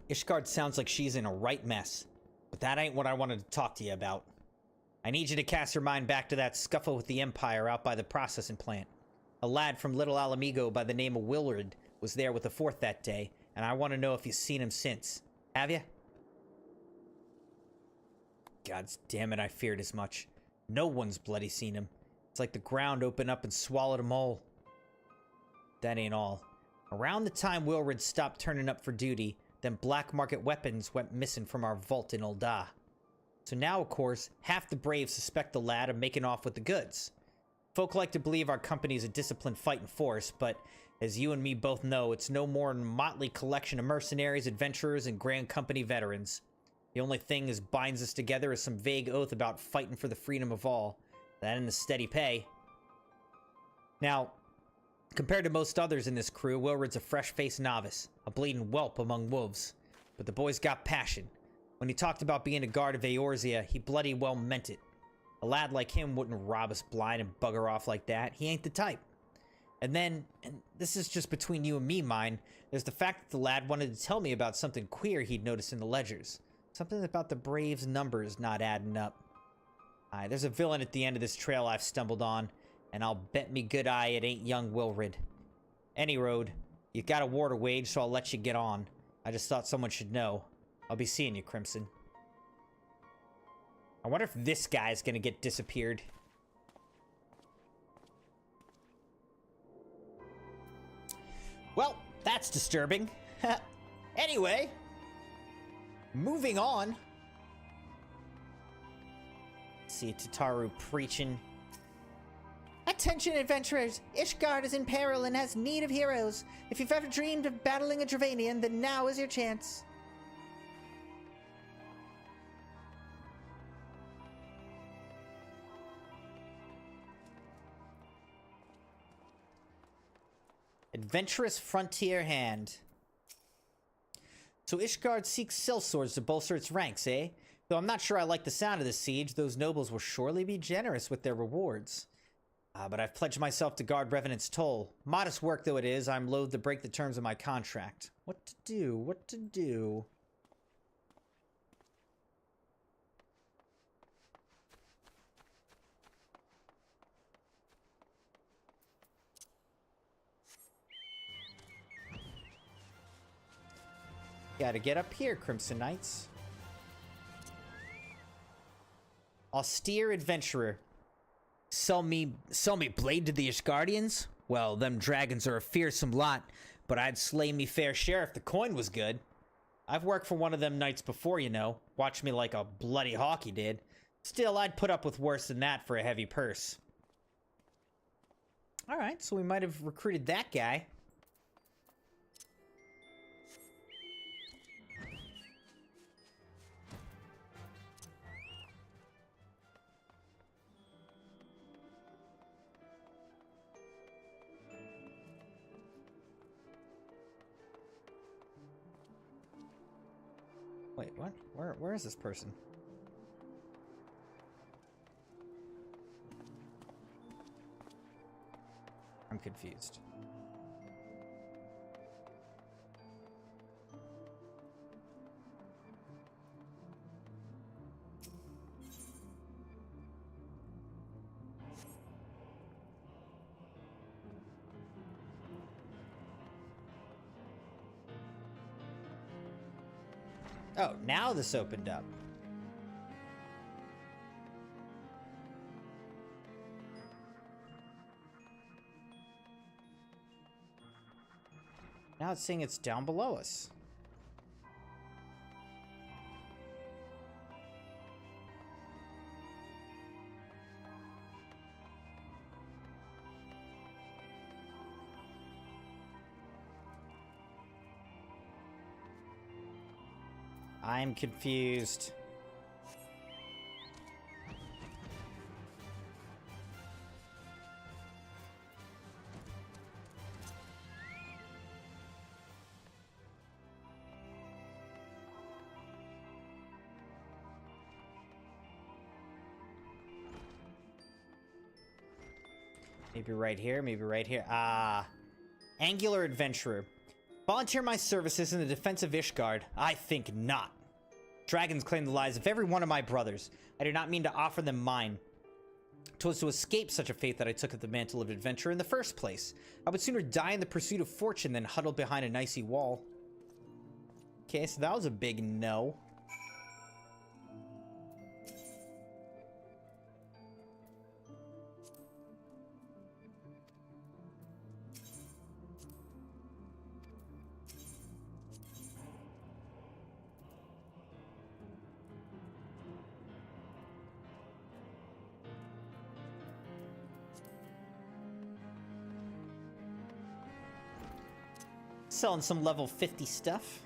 [SPEAKER 3] Ishgard sounds like she's in a right mess, but that ain't what I wanted to talk to you about. I need you to cast your mind back to that scuffle with the Empire out by the processing plant. A lad from Little Alamigo by the name of Willard was there with the Fourth that day, and I want to know if you've seen him since. Have you? God damn it, I feared as much. No one's bloody seen him. It's like the ground opened up and swallowed them all. That ain't all. Around the time Willard stopped turning up for duty, then black market weapons went missing from our vault in Ul'dah. So now, of course, half the Braves suspect the lad of making off with the goods. Folk like to believe our company is a disciplined fighting force, but as you and me both know, it's no more than a motley collection of mercenaries, adventurers, and Grand Company veterans. The only thing that binds us together is some vague oath about fighting for the freedom of all. That and the steady pay. Now, compared to most others in this crew, Wilred's a fresh-faced novice, a bleeding whelp among wolves. But the boy's got passion. When he talked about being a guard of Eorzea, he bloody well meant it. A lad like him wouldn't rob us blind and bugger off like that. He ain't the type. And then, and this is just between you and me, mine, there's the fact that the lad wanted to tell me about something queer he'd noticed in the ledgers. Something about the Braves' numbers not adding up. Aye, there's a villain at the end of this trail I've stumbled on, and I'll bet me good eye it ain't young Wilred. Any road, you got a war to wage, so I'll let you get on. I just thought someone should know. I'll be seeing you, Crimson. I wonder if this guy's gonna get disappeared. Well, that's disturbing. Anyway, moving on. Let's see Tataru preaching. Attention, adventurers! Ishgard is in peril and has need of heroes. If you've ever dreamed of battling a Dravanian, then now is your chance. Adventurous Frontier Hand. So Ishgard seeks sellswords to bolster its ranks, eh? Though I'm not sure I like the sound of this siege, those nobles will surely be generous with their rewards. But I've pledged myself to guard Revenant's Toll. Modest work though it is, I'm loath to break the terms of my contract. What to do? What to do? Gotta get up here, Crimson Knights. Austere adventurer. Sell me blade to the Ishgardians? Well, them dragons are a fearsome lot, but I'd slay me fair share if the coin was good. I've worked for one of them knights before, you know. Watched me like a bloody hawk, he did. Still, I'd put up with worse than that for a heavy purse. Alright, so we might have recruited that guy. Wait, what? Where is this person? I'm confused. Oh, now this opened up. Now it's saying it's down below us. I'm confused. Maybe right here, maybe right here. Ah. Angular Adventurer. Volunteer my services in the defense of Ishgard. I think not. Dragons claim the lives of every one of my brothers. I do not mean to offer them mine. 'Twas to escape such a fate that I took up the mantle of adventure in the first place. I would sooner die in the pursuit of fortune than huddle behind an icy wall. Okay, so that was a big no. Selling some level 50 stuff.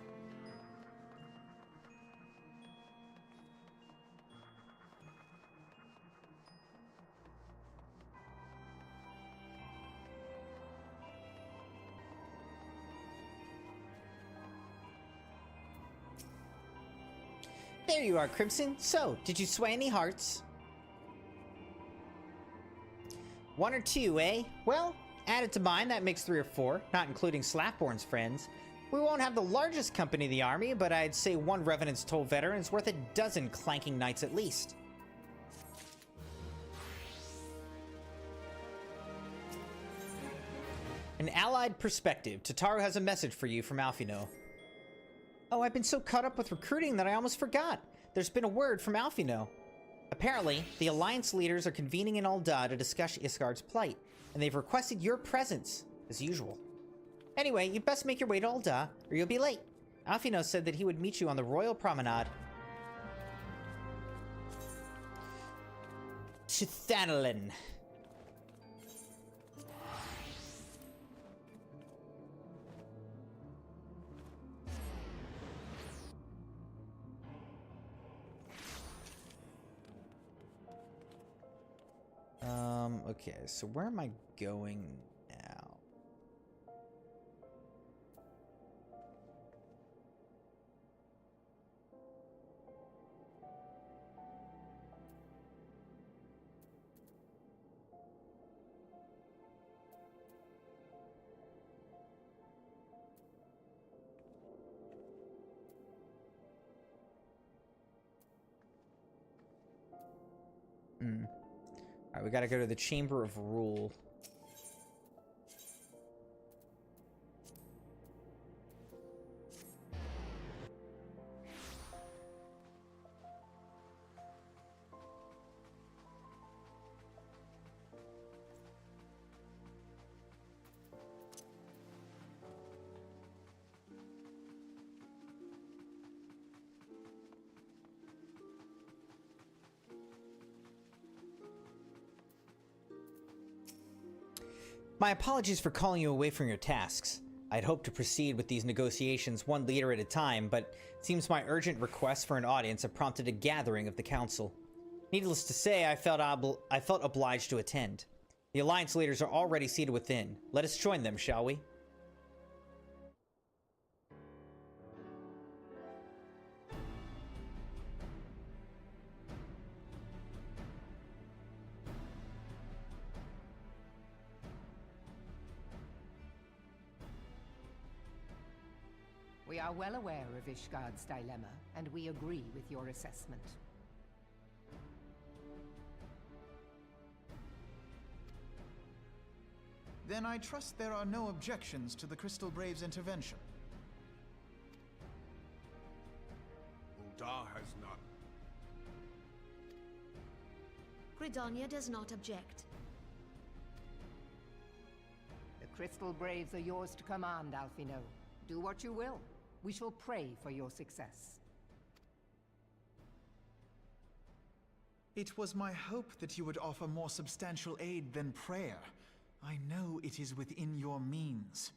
[SPEAKER 3] There you are, Crimson. So, did you sway any hearts? One or two, eh? Well, added to mine, that makes 3 or 4, not including Slapborn's friends. We won't have the largest company in the army, but I'd say one Revenant's Toll veteran is worth a dozen clanking knights at least. An allied perspective. Tataru has a message for you from Alfino. Oh, I've been so caught up with recruiting that I almost forgot. There's been a word from Alfino. Apparently, the Alliance leaders are convening in Ul'dah to discuss Ishgard's plight, and they've requested your presence, as usual. Anyway, you best make your way to Ul'dah, or you'll be late. Alfino said that he would meet you on the Royal Promenade. Chithanalin. Okay, so where am I going now? Alright, we gotta go to the Chamber of Rule. My apologies for calling you away from your tasks. I'd hoped to proceed with these negotiations one leader at a time, but it seems my urgent requests for an audience have prompted a gathering of the council. Needless to say, I felt obliged to attend. The alliance leaders are already seated within. Let us join them, shall we?
[SPEAKER 13] We are well aware of Ishgard's dilemma, and we agree with your assessment.
[SPEAKER 7] Then I trust there are no objections to the Crystal Braves' intervention.
[SPEAKER 1] Uldar has none.
[SPEAKER 14] Gridania does not object.
[SPEAKER 13] The Crystal Braves are yours to command, Alphino. Do what you will. We shall pray for your success.
[SPEAKER 7] It was my hope that you would offer more substantial aid than prayer. I know it is within your means.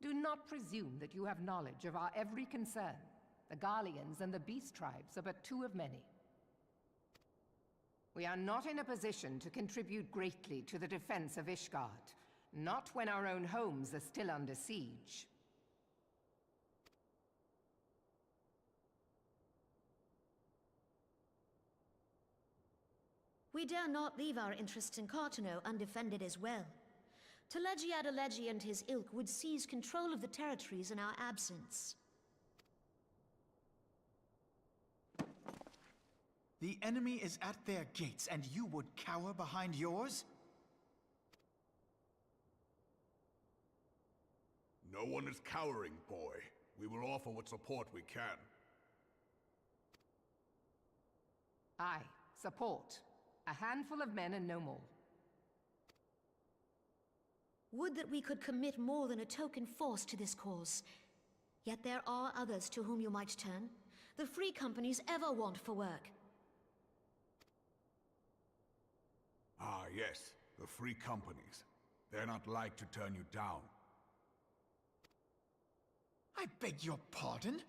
[SPEAKER 13] Do not presume that you have knowledge of our every concern. The Garleans and the Beast Tribes are but two of many. We are not in a position to contribute greatly to the defense of Ishgard, not when our own homes are still under siege.
[SPEAKER 14] We dare not leave our interests in Cartano undefended as well. Telegi Adalegi and his ilk would seize control of the territories in our absence.
[SPEAKER 7] The enemy is at their gates, and you would cower behind yours?
[SPEAKER 1] No one is cowering, boy. We will offer what support we can.
[SPEAKER 13] Aye, support. A handful of men and no more.
[SPEAKER 14] Would that we could commit more than a token force to this cause. Yet there are others to whom you might turn. The free companies ever want for work.
[SPEAKER 1] Ah, yes. The free companies. They're not like to turn you down.
[SPEAKER 7] I beg your pardon?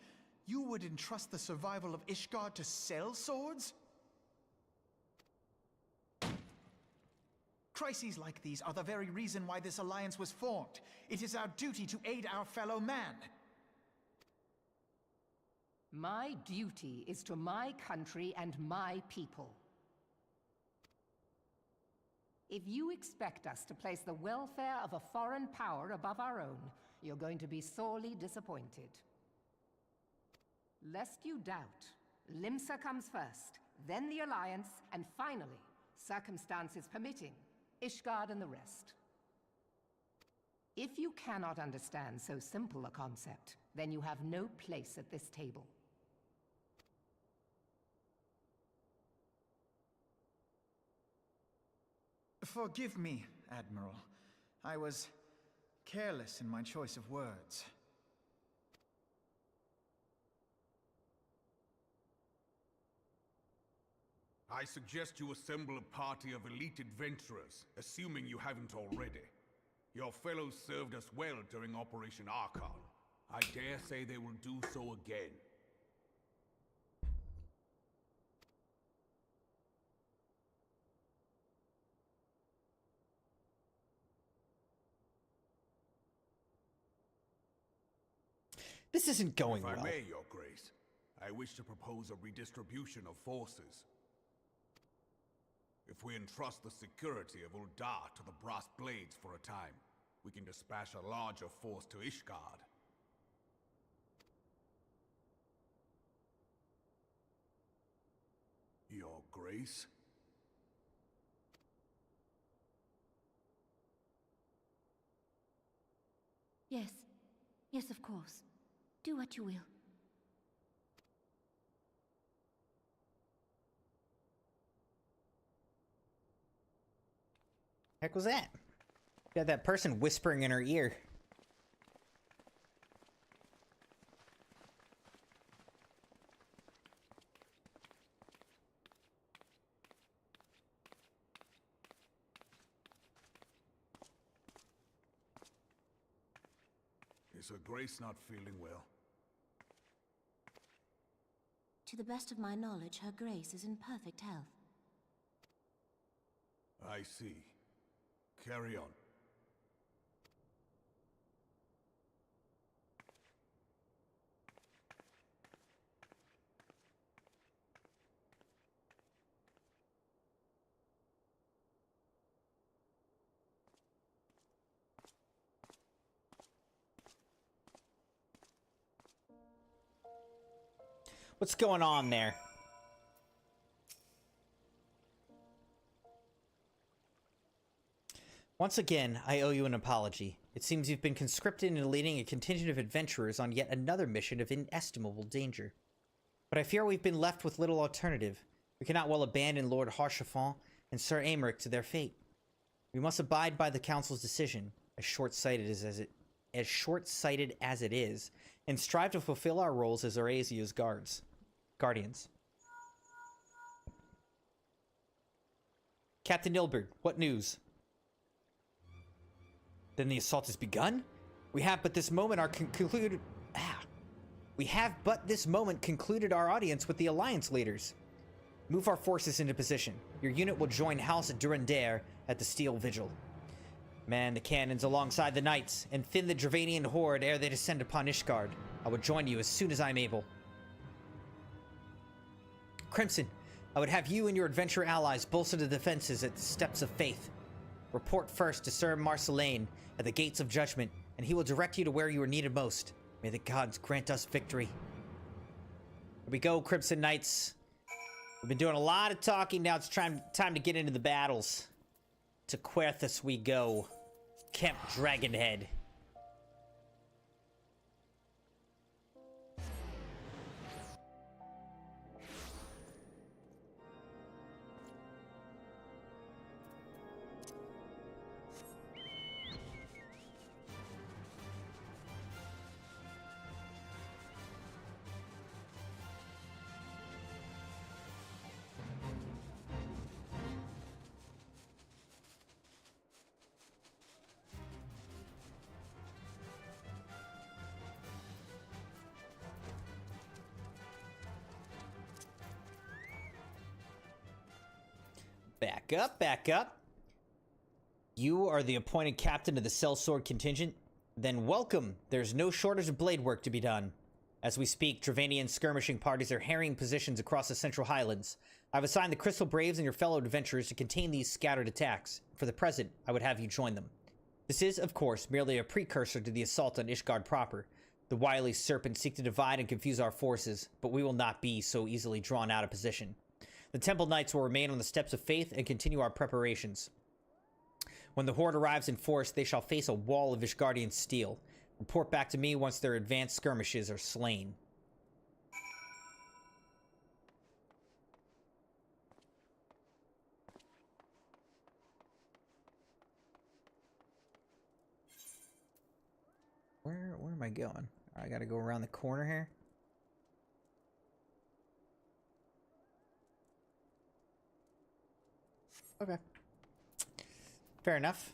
[SPEAKER 7] You would entrust the survival of Ishgard to sell swords? Crises like these are the very reason why this alliance was formed. It is our duty to aid our fellow man.
[SPEAKER 13] My duty is to my country and my people. If you expect us to place the welfare of a foreign power above our own, you're going to be sorely disappointed. Lest you doubt, Limsa comes first, then the Alliance, and finally, circumstances permitting, Ishgard and the rest. If you cannot understand so simple a concept, then you have no place at this table.
[SPEAKER 7] Forgive me, Admiral. I was careless in my choice of words.
[SPEAKER 1] I suggest you assemble a party of elite adventurers, assuming you haven't already. Your fellows served us well during Operation Archon. I dare say they will do so again.
[SPEAKER 3] This isn't going well.
[SPEAKER 1] If I may, Your Grace, I wish to propose a redistribution of forces. If we entrust the security of Uldar to the Brass Blades for a time, we can dispatch a larger force to Ishgard. Your Grace?
[SPEAKER 5] Yes. Yes, of course. Do what you will.
[SPEAKER 3] Heck was that? Got that person whispering in her ear.
[SPEAKER 1] Is Her Grace not feeling well?
[SPEAKER 5] To the best of my knowledge, Her Grace is in perfect health.
[SPEAKER 1] I see. Carry on.
[SPEAKER 3] What's going on there? Once again, I owe you an apology. It seems you've been conscripted into leading a contingent of adventurers on yet another mission of inestimable danger. But I fear we've been left with little alternative. We cannot well abandon Lord Harchefort and Sir Aymeric to their fate. We must abide by the Council's decision, as short-sighted as it is, and strive to fulfill our roles as Eorzea guardians. Captain Nilberg, what news? Then the assault has begun? We have but this moment concluded our audience with the Alliance leaders. Move our forces into position. Your unit will join House Durandare at the Steel Vigil. Man the cannons alongside the knights, and thin the Dravanian horde ere they descend upon Ishgard. I will join you as soon as I am able. Crimson, I would have you and your adventurer allies bolster the defenses at the Steps of Faith. Report first to Sir Marceline at the Gates of Judgment, and he will direct you to where you are needed most. May the gods grant us victory. Here we go, Crimson Knights. We've been doing a lot of talking, now it's time to get into the battles. To Querthus we go. Camp Dragonhead. Back up. You are the appointed captain of the Sellsword contingent? Then welcome. There's no shortage of blade work to be done. As we speak, Dravanian skirmishing parties are harrying positions across the Central Highlands. I've assigned the Crystal Braves and your fellow adventurers to contain these scattered attacks. For the present, I would have you join them. This is, of course, merely a precursor to the assault on Ishgard proper. The wily serpents seek to divide and confuse our forces, but we will not be so easily drawn out of position. The Temple Knights will remain on the Steps of Faith and continue our preparations. When the Horde arrives in force, they shall face a wall of Ishgardian steel. Report back to me once their advanced skirmishes are slain. Where am I going? I gotta go around the corner here. Okay. Fair enough.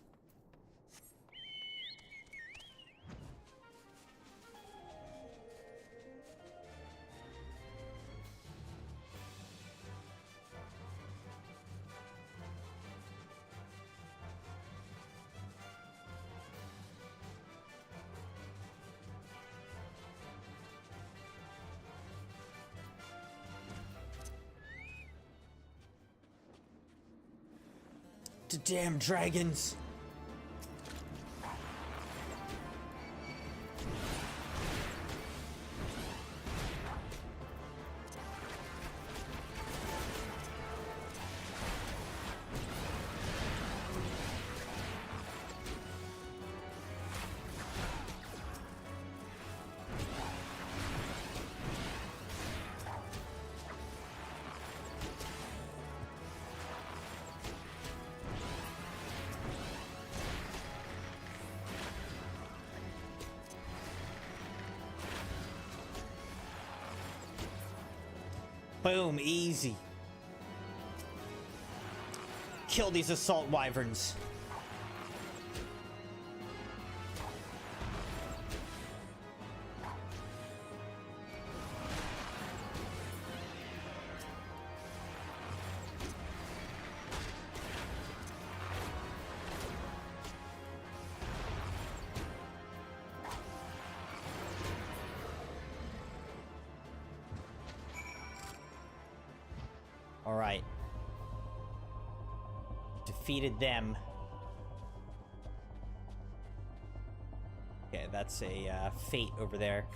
[SPEAKER 3] The damn dragons. Boom, easy. Kill these assault wyverns. Alright. Defeated them. Okay, that's a fate over there.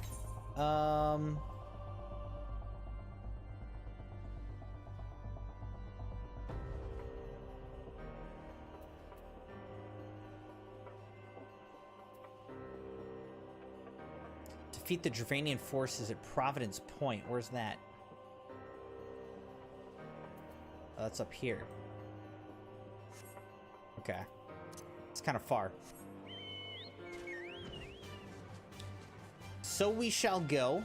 [SPEAKER 3] Defeat the Dravanian forces at Providence Point. Where's that? Oh, that's up here. Okay. It's kind of far. So we shall go.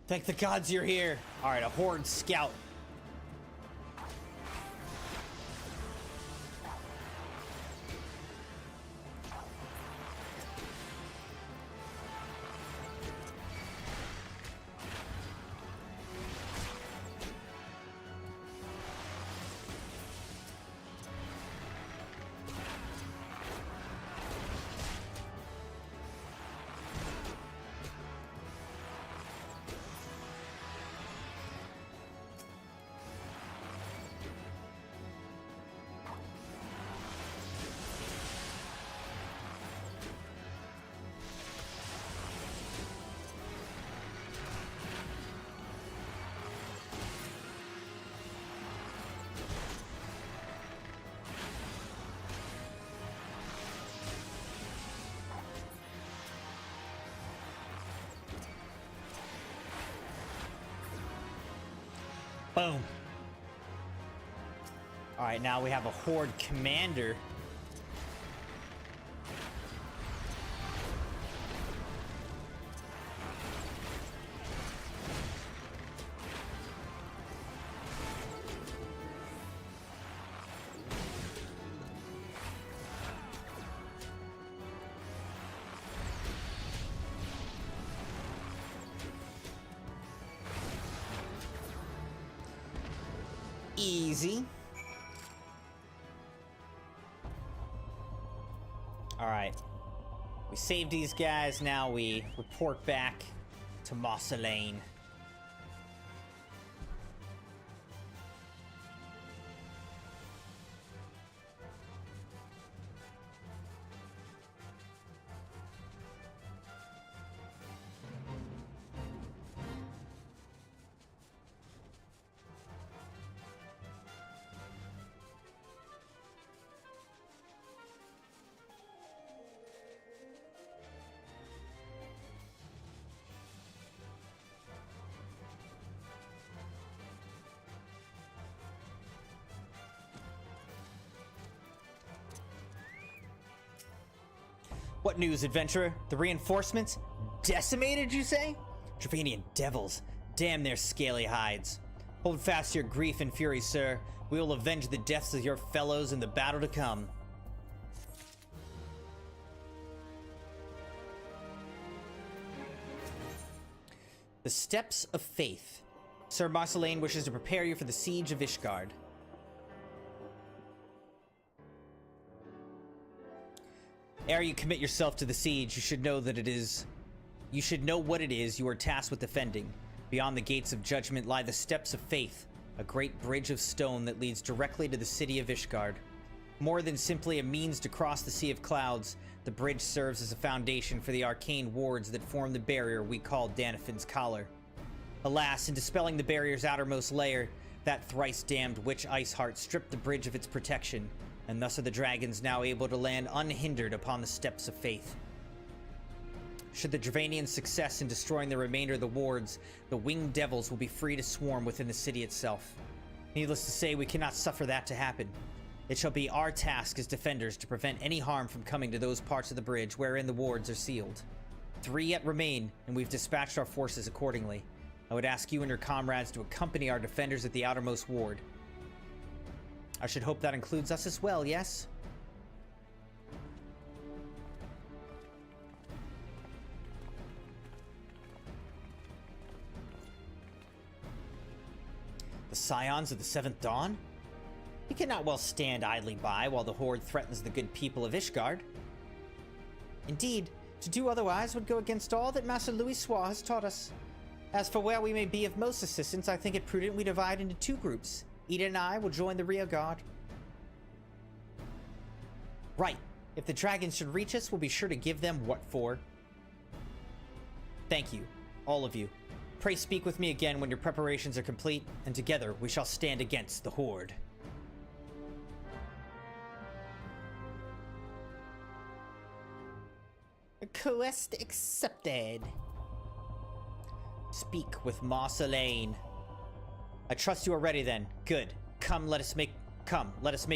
[SPEAKER 3] Thank the gods you're here. All right, a horde scout. Boom. All right, now we have a horde commander. Easy. All right. We saved these guys. Now we report back to Marceline. What news, adventurer? The reinforcements? Decimated, you say? Dravanian devils. Damn their scaly hides. Hold fast your grief and fury, sir. We will avenge the deaths of your fellows in the battle to come. The Steps of Faith. Sir Marceline wishes to prepare you for the siege of Ishgard. Ere you commit yourself to the siege, you should know what it is you are tasked with defending. Beyond the gates of judgment lie the Steps of Faith, a great bridge of stone that leads directly to the city of Ishgard. More than simply a means to cross the Sea of Clouds, the bridge serves as a foundation for the arcane wards that form the barrier we call Danafin's Collar. Alas, in dispelling the barrier's outermost layer, that thrice-damned witch Iceheart stripped the bridge of its protection, and thus are the dragons now able to land unhindered upon the Steps of Faith. Should the Dravanians' success in destroying the remainder of the wards, the winged devils will be free to swarm within the city itself. Needless to say, we cannot suffer that to happen. It shall be our task as defenders to prevent any harm from coming to those parts of the bridge wherein the wards are sealed. 3 yet remain, and we've dispatched our forces accordingly. I would ask you and your comrades to accompany our defenders at the outermost ward. I should hope that includes us as well, yes? The scions of the 7th Dawn? We cannot well stand idly by while the Horde threatens the good people of Ishgard. Indeed, to do otherwise would go against all that Master Louis Soir has taught us. As for where we may be of most assistance, I think it prudent we divide into 2 groups. Eda and I will join the rear guard. Right. If the dragons should reach us, we'll be sure to give them what for. Thank you, all of you. Pray speak with me again when your preparations are complete, and together we shall stand against the Horde. Quest accepted. Speak with Marceline. I trust you are ready then. Good. Come, let us make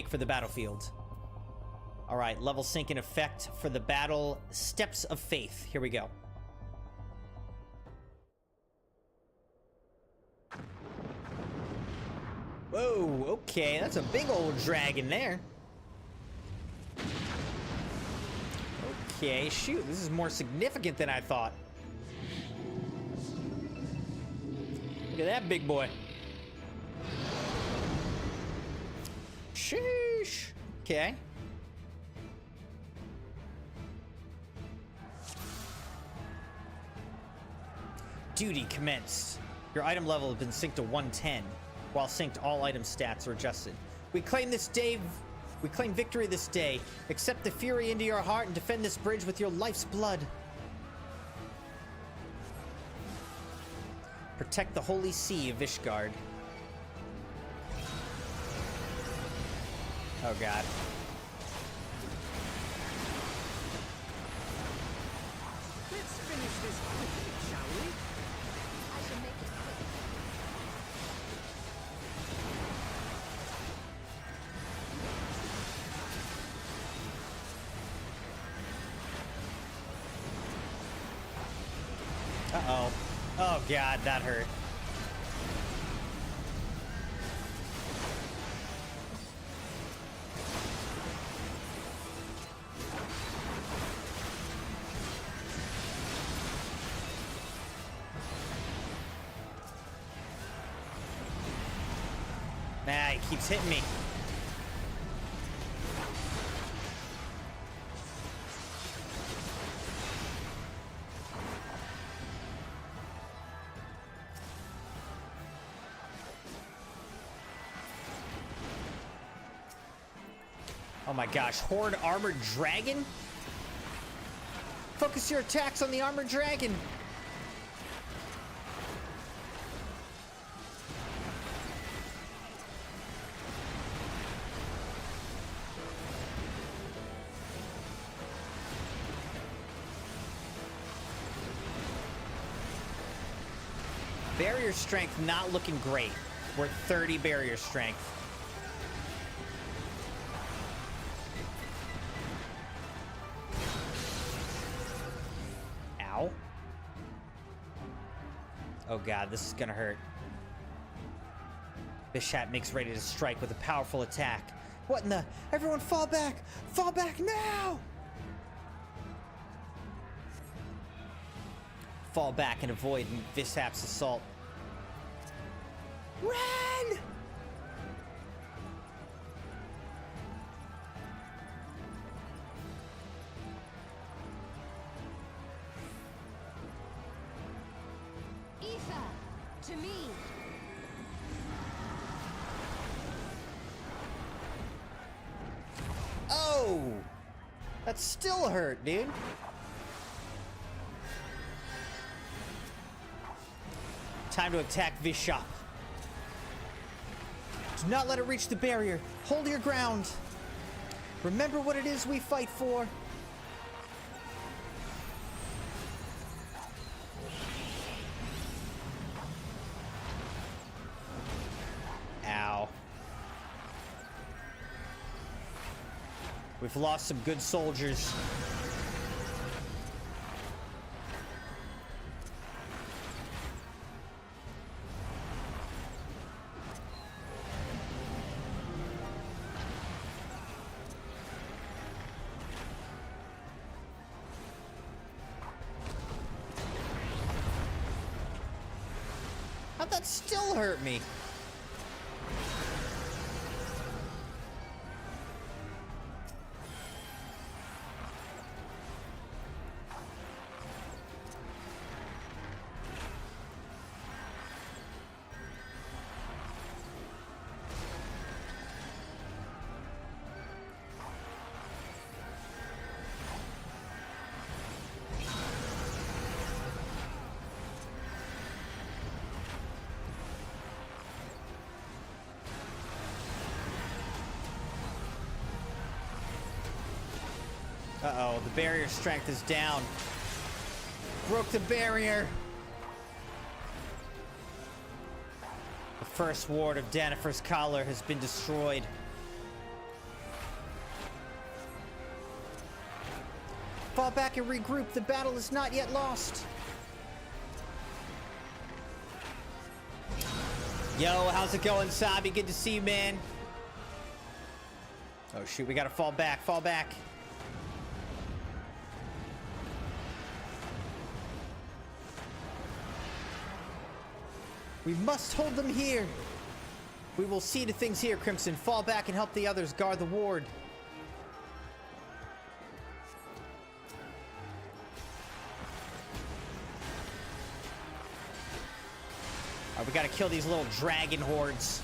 [SPEAKER 3] for the battlefield. Alright, level sync in effect for the battle. Steps of Faith. Here we go. Whoa, okay, that's a big old dragon there. Okay, shoot, this is more significant than I thought. Look at that big boy. Sheesh. Okay. Duty commenced. Your item level has been synced to 110. While synced, all item stats are adjusted. We claim victory this day. Accept the fury into your heart and defend this bridge with your life's blood. Protect the holy sea of Ishgard. Oh god.
[SPEAKER 10] Let's finish this quickly, shall we?
[SPEAKER 8] I should make it quick.
[SPEAKER 3] Uh-oh. Oh god, that hurt. Nah, he keeps hitting me. Oh my gosh, Horde Armored Dragon? Focus your attacks on the Armored Dragon. Barrier strength not looking great. We're at 30 barrier strength. Ow. Oh god, this is gonna hurt. Bishat makes ready to strike with a powerful attack. What in the? Everyone fall back! Fall back now! Fall back and avoid Vishap's assault. Run!
[SPEAKER 8] Ether, to me.
[SPEAKER 3] Oh! That still hurt, dude. Time to attack Vishap. Do not let it reach the barrier. Hold your ground. Remember what it is we fight for. Ow. We've lost some good soldiers. How'd that still hurt me? Uh-oh, the barrier strength is down. Broke the barrier. The first ward of Danifer's collar has been destroyed. Fall back and regroup. The battle is not yet lost. Yo, how's it going, Sabi? Good to see you, man. Oh, shoot, we gotta fall back, fall back. We must hold them here. We will see to things here, Crimson. Fall back and help the others guard the ward. Alright, we gotta kill these little dragon hordes.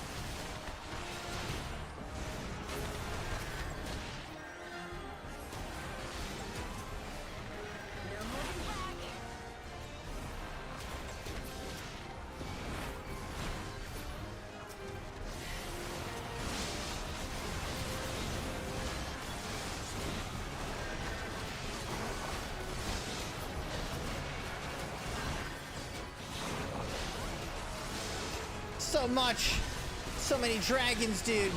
[SPEAKER 3] So much. So many dragons, dude.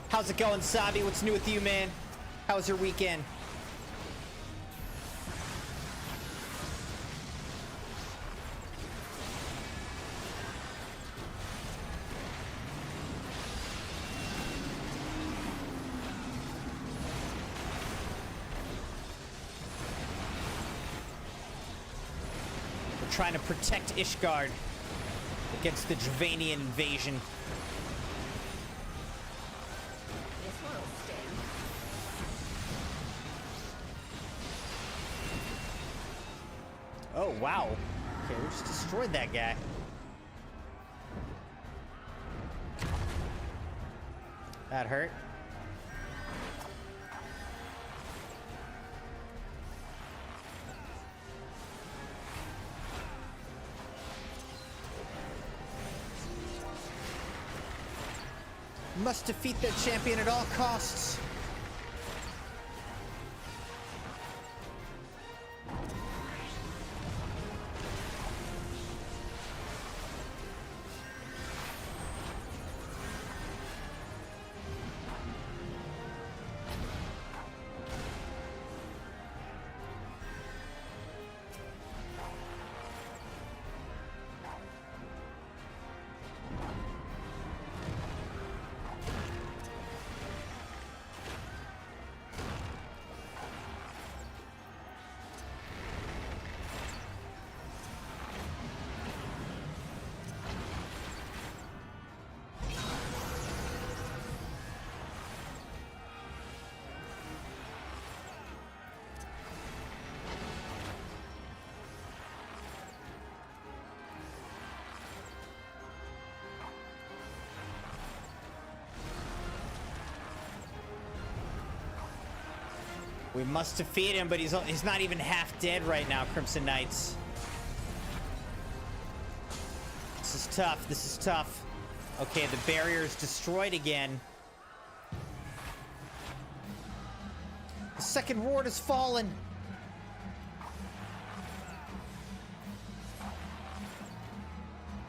[SPEAKER 3] How's it going, Sabi? What's new with you, man? How was your weekend? Trying to protect Ishgard against the Dravanian invasion.
[SPEAKER 13] This one'll sting.
[SPEAKER 3] Oh, wow. Okay, we just destroyed that guy. That hurt. Must defeat that champion at all costs. We must defeat him, but he's not even half dead right now, Crimson Knights. This is tough. This is tough. Okay, the barrier is destroyed again. The second ward has fallen.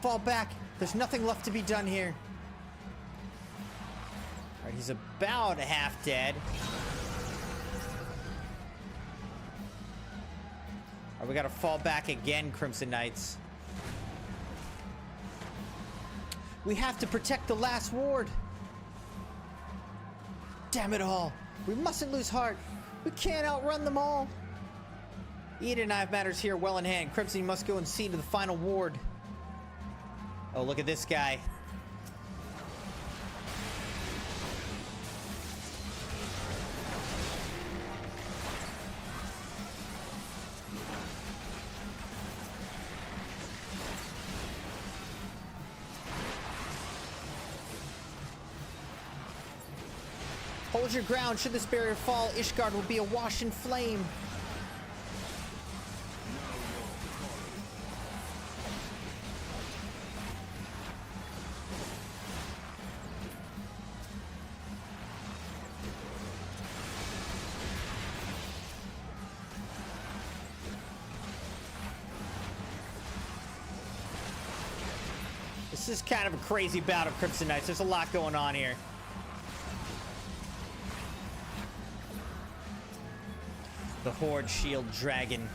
[SPEAKER 3] Fall back. There's nothing left to be done here. All right, he's about half dead. All right, we gotta fall back again, Crimson Knights. We have to protect the last ward. Damn it all. We mustn't lose heart. We can't outrun them all. Eden and I have matters here well in hand. Crimson, you must go and see to the final ward. Oh, look at this guy. Hold your ground. Should this barrier fall, Ishgard will be awash in flame. This is kind of a crazy bout of Crimson Knights. There's a lot going on here. The Horde Shield Dragon.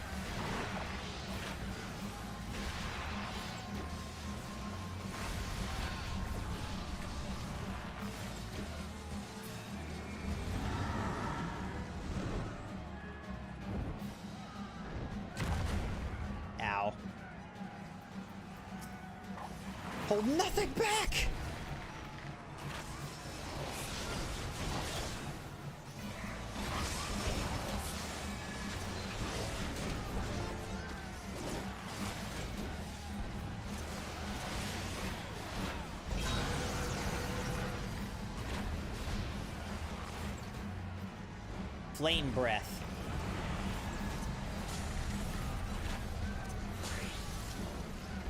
[SPEAKER 3] Ow. Hold nothing back! Flame breath.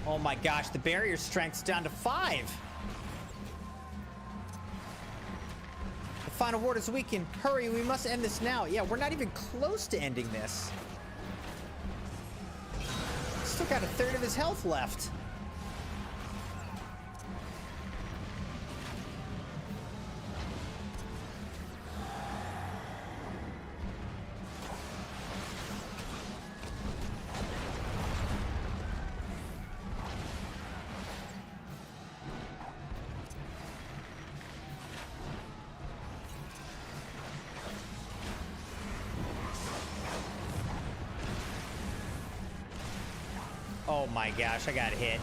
[SPEAKER 3] Oh my gosh, the barrier strength's down to 5. The final ward is weakened. Hurry, we must end this now. Yeah, we're not even close to ending this. Still got a third of his health left. Oh my gosh, I got hit.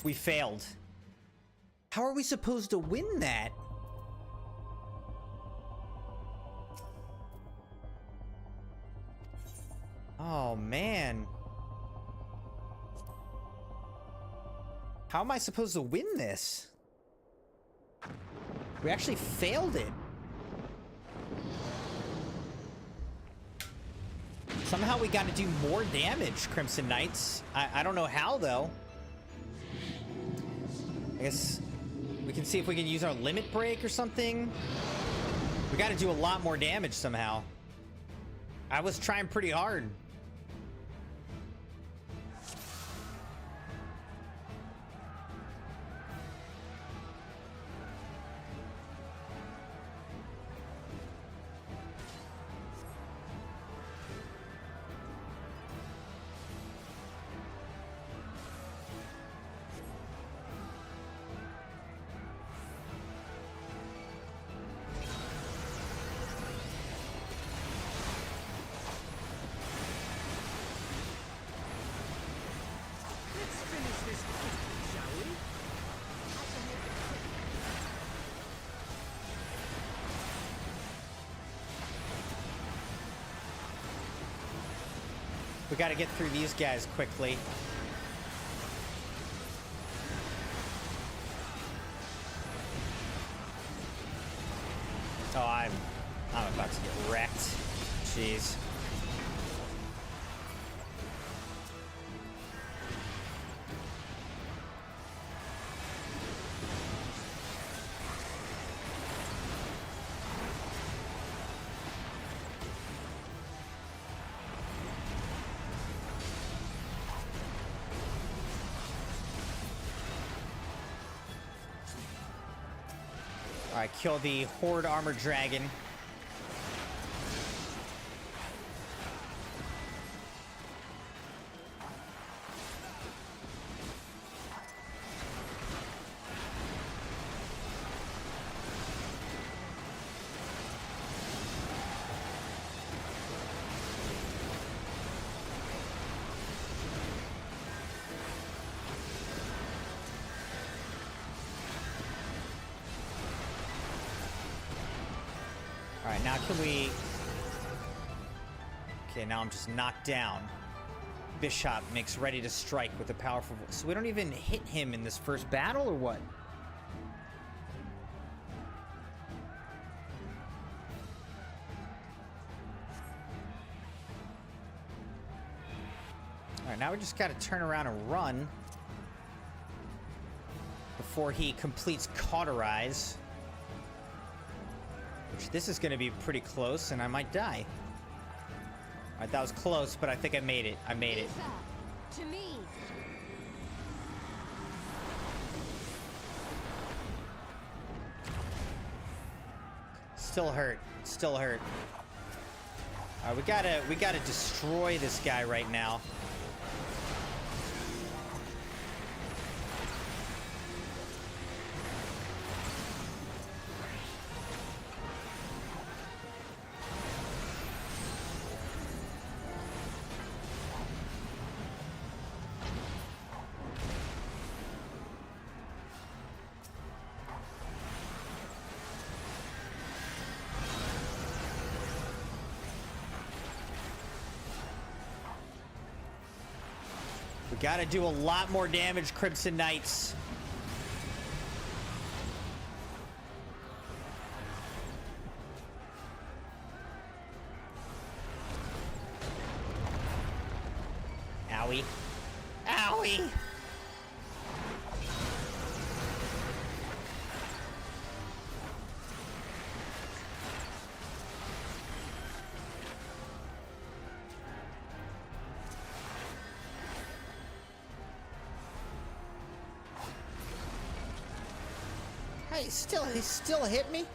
[SPEAKER 3] We failed. How are we supposed to win that? Oh man. How am I supposed to win this? We actually failed it. Somehow we got to do more damage, Crimson Knights. I don't know how, though. I guess we can see if we can use our limit break or something. We got to do a lot more damage somehow. I was trying pretty hard. We got to get through these guys quickly. Oh, I'm about to get wrecked. Jeez. Alright, kill the Horde Armored Dragon. Alright, now can we... Okay, now I'm just knocked down. Bishop makes ready to strike with a powerful... So we don't even hit him in this first battle, or what? Alright, now we just gotta turn around and run before he completes Cauterize. Which this is gonna be pretty close, and I might die. Alright, that was close, but I think I made it. I made it.
[SPEAKER 8] To me.
[SPEAKER 3] Still hurt. Still hurt. Alright, we gotta destroy this guy right now. We gotta do a lot more damage, Crimson Knights. Owie. Owie! Hey, he still hit me?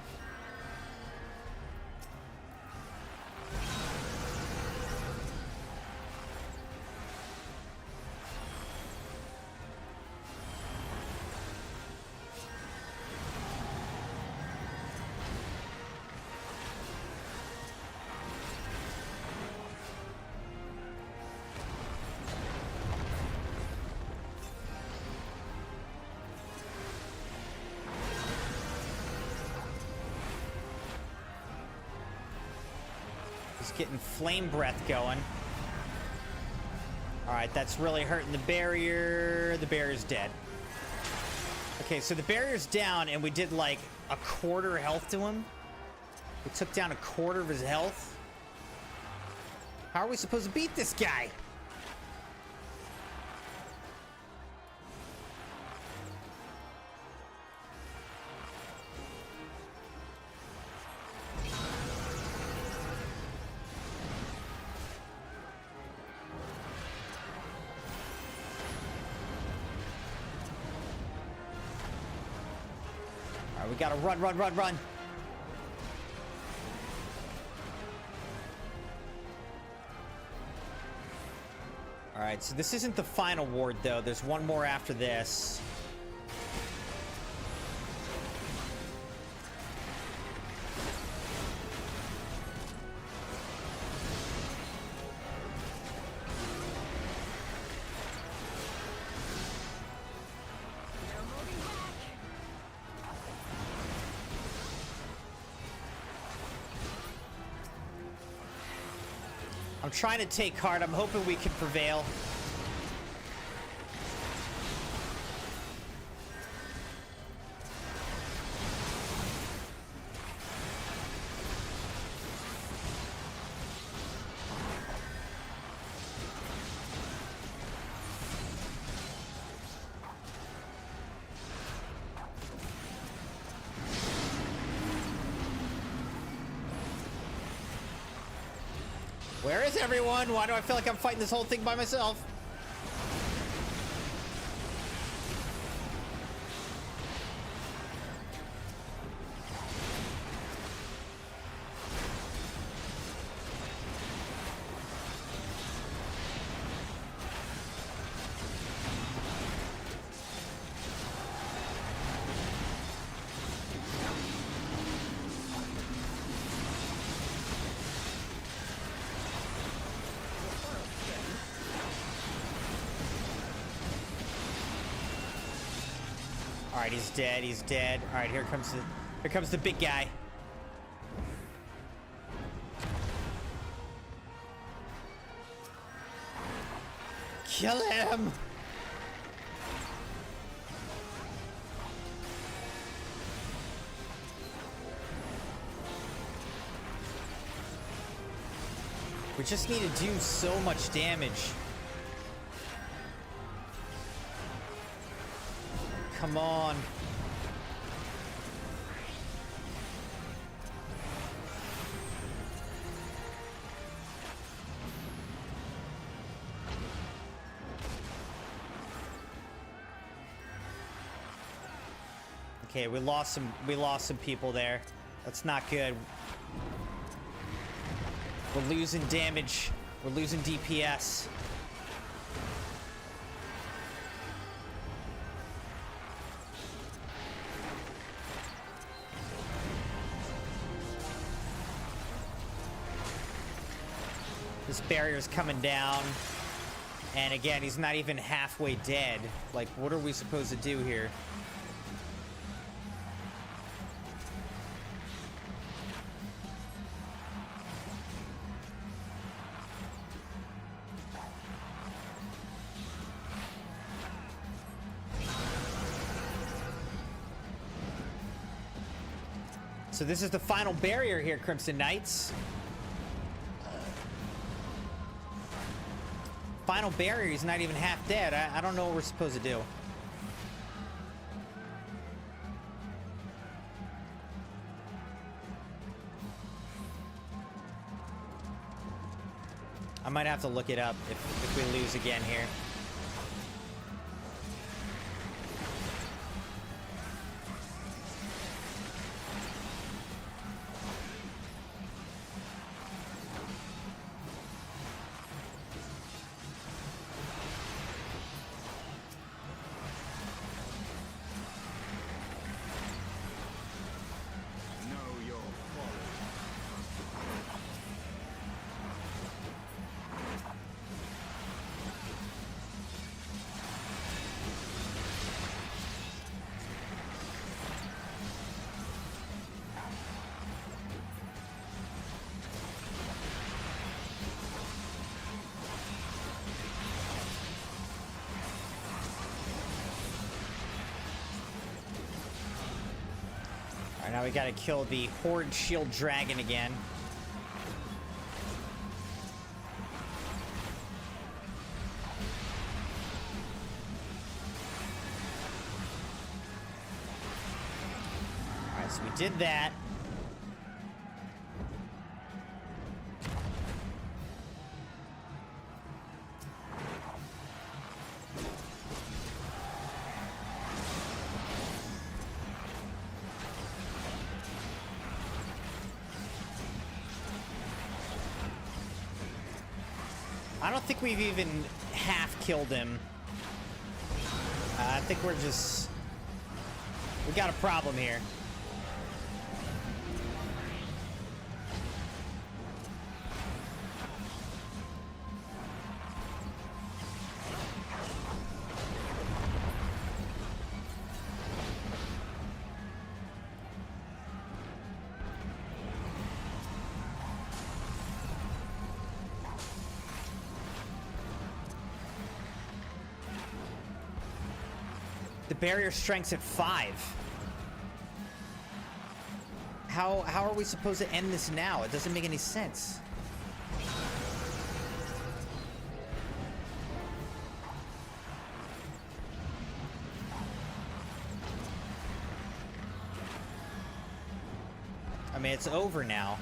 [SPEAKER 3] He's getting flame breath going. Alright, that's really hurting the barrier. The barrier's dead. Okay, so the barrier's down, and we did like a quarter health to him. We took down a quarter of his health. How are we supposed to beat this guy? We gotta run, run, run, run. All right, so this isn't the final ward, though. There's one more after this. I'm trying to take heart. I'm hoping we can prevail. Where is everyone? Why do I feel like I'm fighting this whole thing by myself? right, he's dead. He's dead. All right, here comes the big guy. Kill him! We just need to do so much damage. Come on. Okay, we lost some people there. That's not good. We're losing damage. We're losing DPS. This barrier's coming down. And again, he's not even halfway dead. Like, what are we supposed to do here? So this is the final barrier here, Crimson Knights. Final barrier, he's not even half dead. I don't know what we're supposed to do. I might have to look it up if we lose again here. Now we gotta kill the Horde Shield Dragon again. Alright, so we did that. I don't think we've even half killed him. I think we got a problem here. The barrier strength's at 5. How are we supposed to end this now? It doesn't make any sense. I mean, it's over now.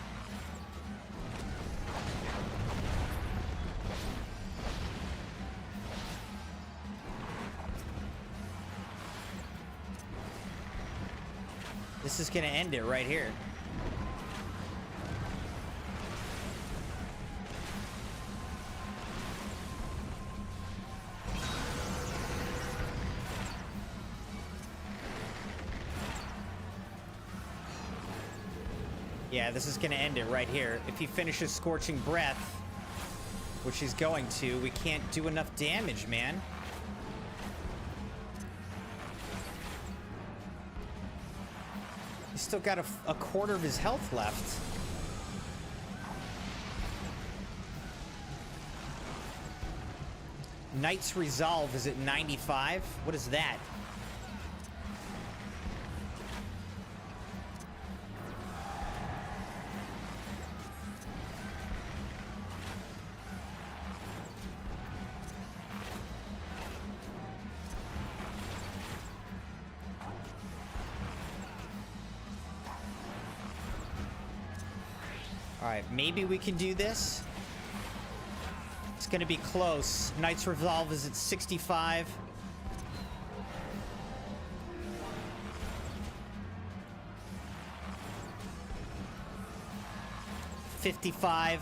[SPEAKER 3] This is gonna end it right here. Yeah, this is gonna end it right here. If he finishes Scorching Breath, which he's going to, we can't do enough damage, man. still got a quarter of his health left. Knight's Resolve is at 95. What is that? All right, maybe we can do this. It's gonna be close. Knight's Resolve is at 65. $55.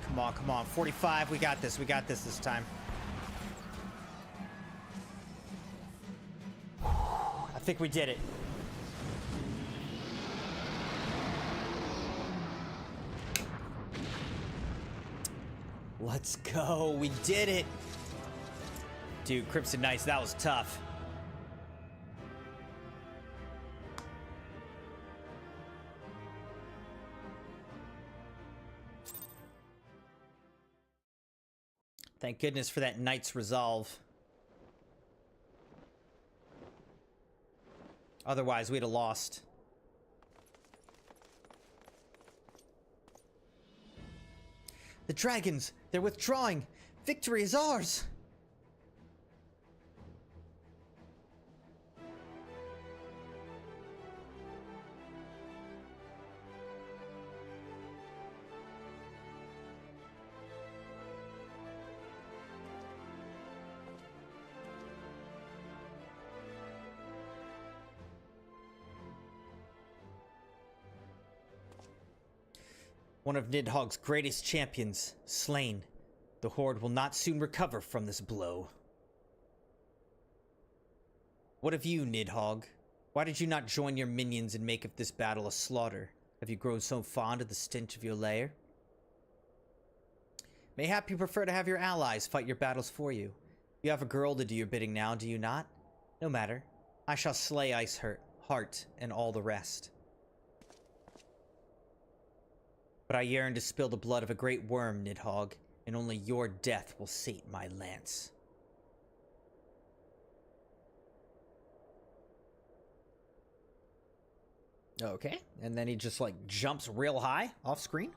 [SPEAKER 3] Come on, come on. 45. We got this. We got this time. I think we did it. Let's go. We did it. Dude, Crimson Knights, that was tough. Thank goodness for that Knight's Resolve. Otherwise, we'd have lost. The dragons, they're withdrawing. Victory is ours. One of Nidhogg's greatest champions, slain. The Horde will not soon recover from this blow. What of you, Nidhogg? Why did you not join your minions and make of this battle a slaughter? Have you grown so fond of the stench of your lair? Mayhap you prefer to have your allies fight your battles for you. You have a girl to do your bidding now, do you not? No matter. I shall slay Iceheart and all the rest. But I yearn to spill the blood of a great worm, Nidhogg, and only your death will sate my lance. Okay, and then he just, like, jumps real high off screen.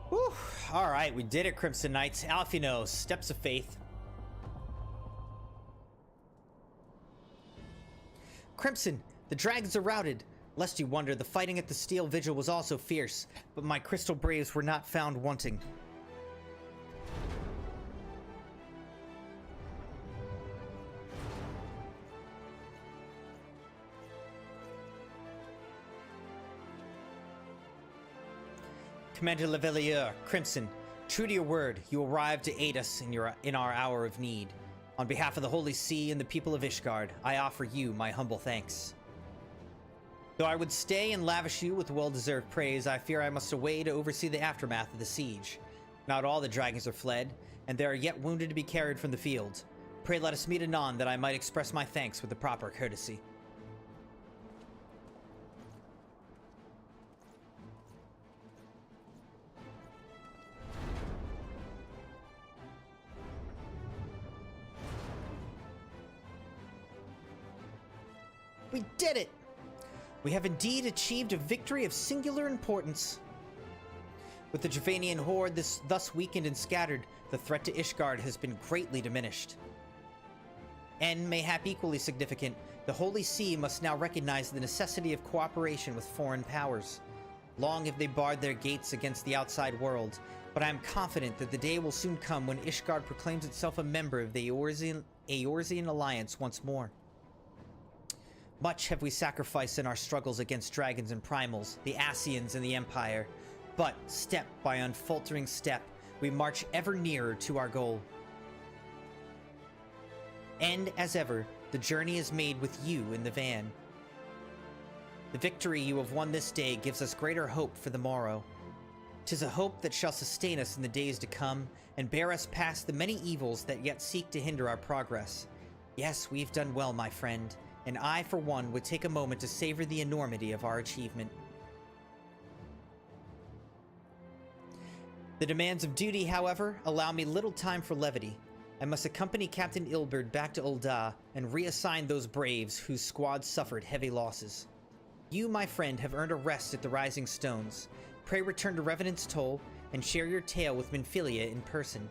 [SPEAKER 3] Whew, alright, we did it, Crimson Knights. Alphinaud, Steps of Faith. Crimson, the dragons are routed. Lest you wonder, the fighting at the Steel Vigil was also fierce, but my Crystal Braves were not found wanting. Commander Leveilleur, Crimson, true to your word, you arrived to aid us in our hour of need. On behalf of the Holy See and the people of Ishgard, I offer you my humble thanks. Though I would stay and lavish you with well-deserved praise, I fear I must away to oversee the aftermath of the siege. Not all the dragons are fled, and there are yet wounded to be carried from the field. Pray let us meet anon that I might express my thanks with the proper courtesy. We did it! We have indeed achieved a victory of singular importance. With the Javanian horde thus weakened and scattered, the threat to Ishgard has been greatly diminished. And, mayhap equally significant, the Holy See must now recognize the necessity of cooperation with foreign powers. Long have they barred their gates against the outside world, but I am confident that the day will soon come when Ishgard proclaims itself a member of the Eorzean Alliance once more. Much have we sacrificed in our struggles against dragons and primals, the Ascians and the Empire, but step by unfaltering step, we march ever nearer to our goal. And, as ever, the journey is made with you in the van. The victory you have won this day gives us greater hope for the morrow. 'Tis a hope that shall sustain us in the days to come, and bear us past the many evils that yet seek to hinder our progress. Yes, we've done well, my friend, and I, for one, would take a moment to savor the enormity of our achievement. The demands of duty, however, allow me little time for levity. I must accompany Captain Ilberd back to Ul'dah and reassign those braves whose squad suffered heavy losses. You, my friend, have earned a rest at the Rising Stones. Pray return to Revenant's Toll and share your tale with Minfilia in person.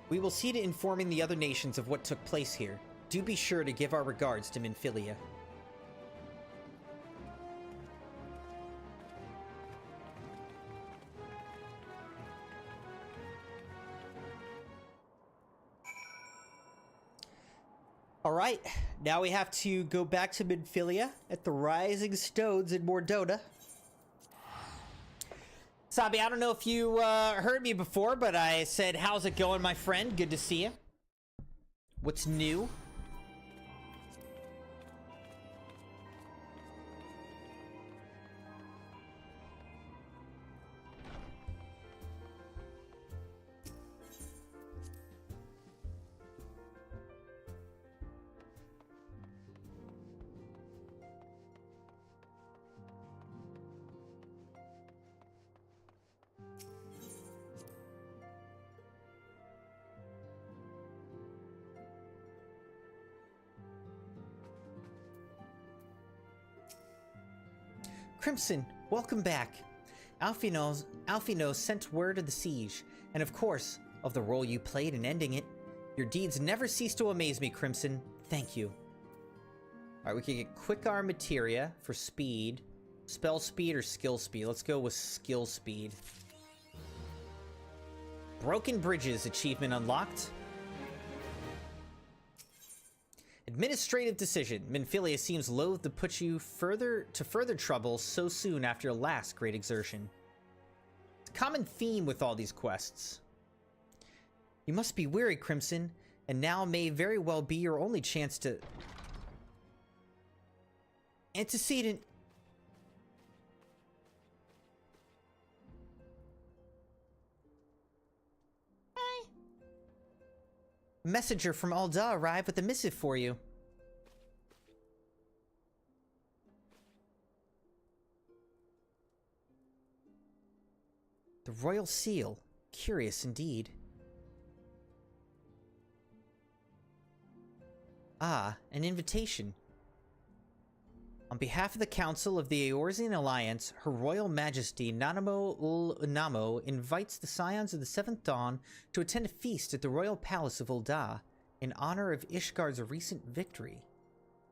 [SPEAKER 3] We will see to informing the other nations of what took place here. Do be sure to give our regards to Minfilia. Alright, now we have to go back to Minfilia at the Rising Stones in Mordona. Sabi, I don't know if you heard me before, but I said, how's it going, my friend? Good to see you. What's new? Crimson, welcome back. Alphino sent word of the siege, and of course, of the role you played in ending it. Your deeds never cease to amaze me, Crimson. Thank you. Alright, we can get Quick Arm Materia for speed. Spell speed or skill speed? Let's go with skill speed. Broken Bridges achievement unlocked. Administrative decision. Minfilia seems loath to put you further trouble so soon after your last great exertion. It's a common theme with all these quests. You must be weary, Crimson, and now may very well be your only chance to... Antecedent. Messenger from Ul'dah arrived with a missive for you. The Royal Seal. Curious indeed. Ah, an invitation. On behalf of the Council of the Eorzean Alliance, Her Royal Majesty Nanamo Ul-Namo invites the Scions of the Seventh Dawn to attend a feast at the Royal Palace of Ul'dah in honor of Ishgard's recent victory.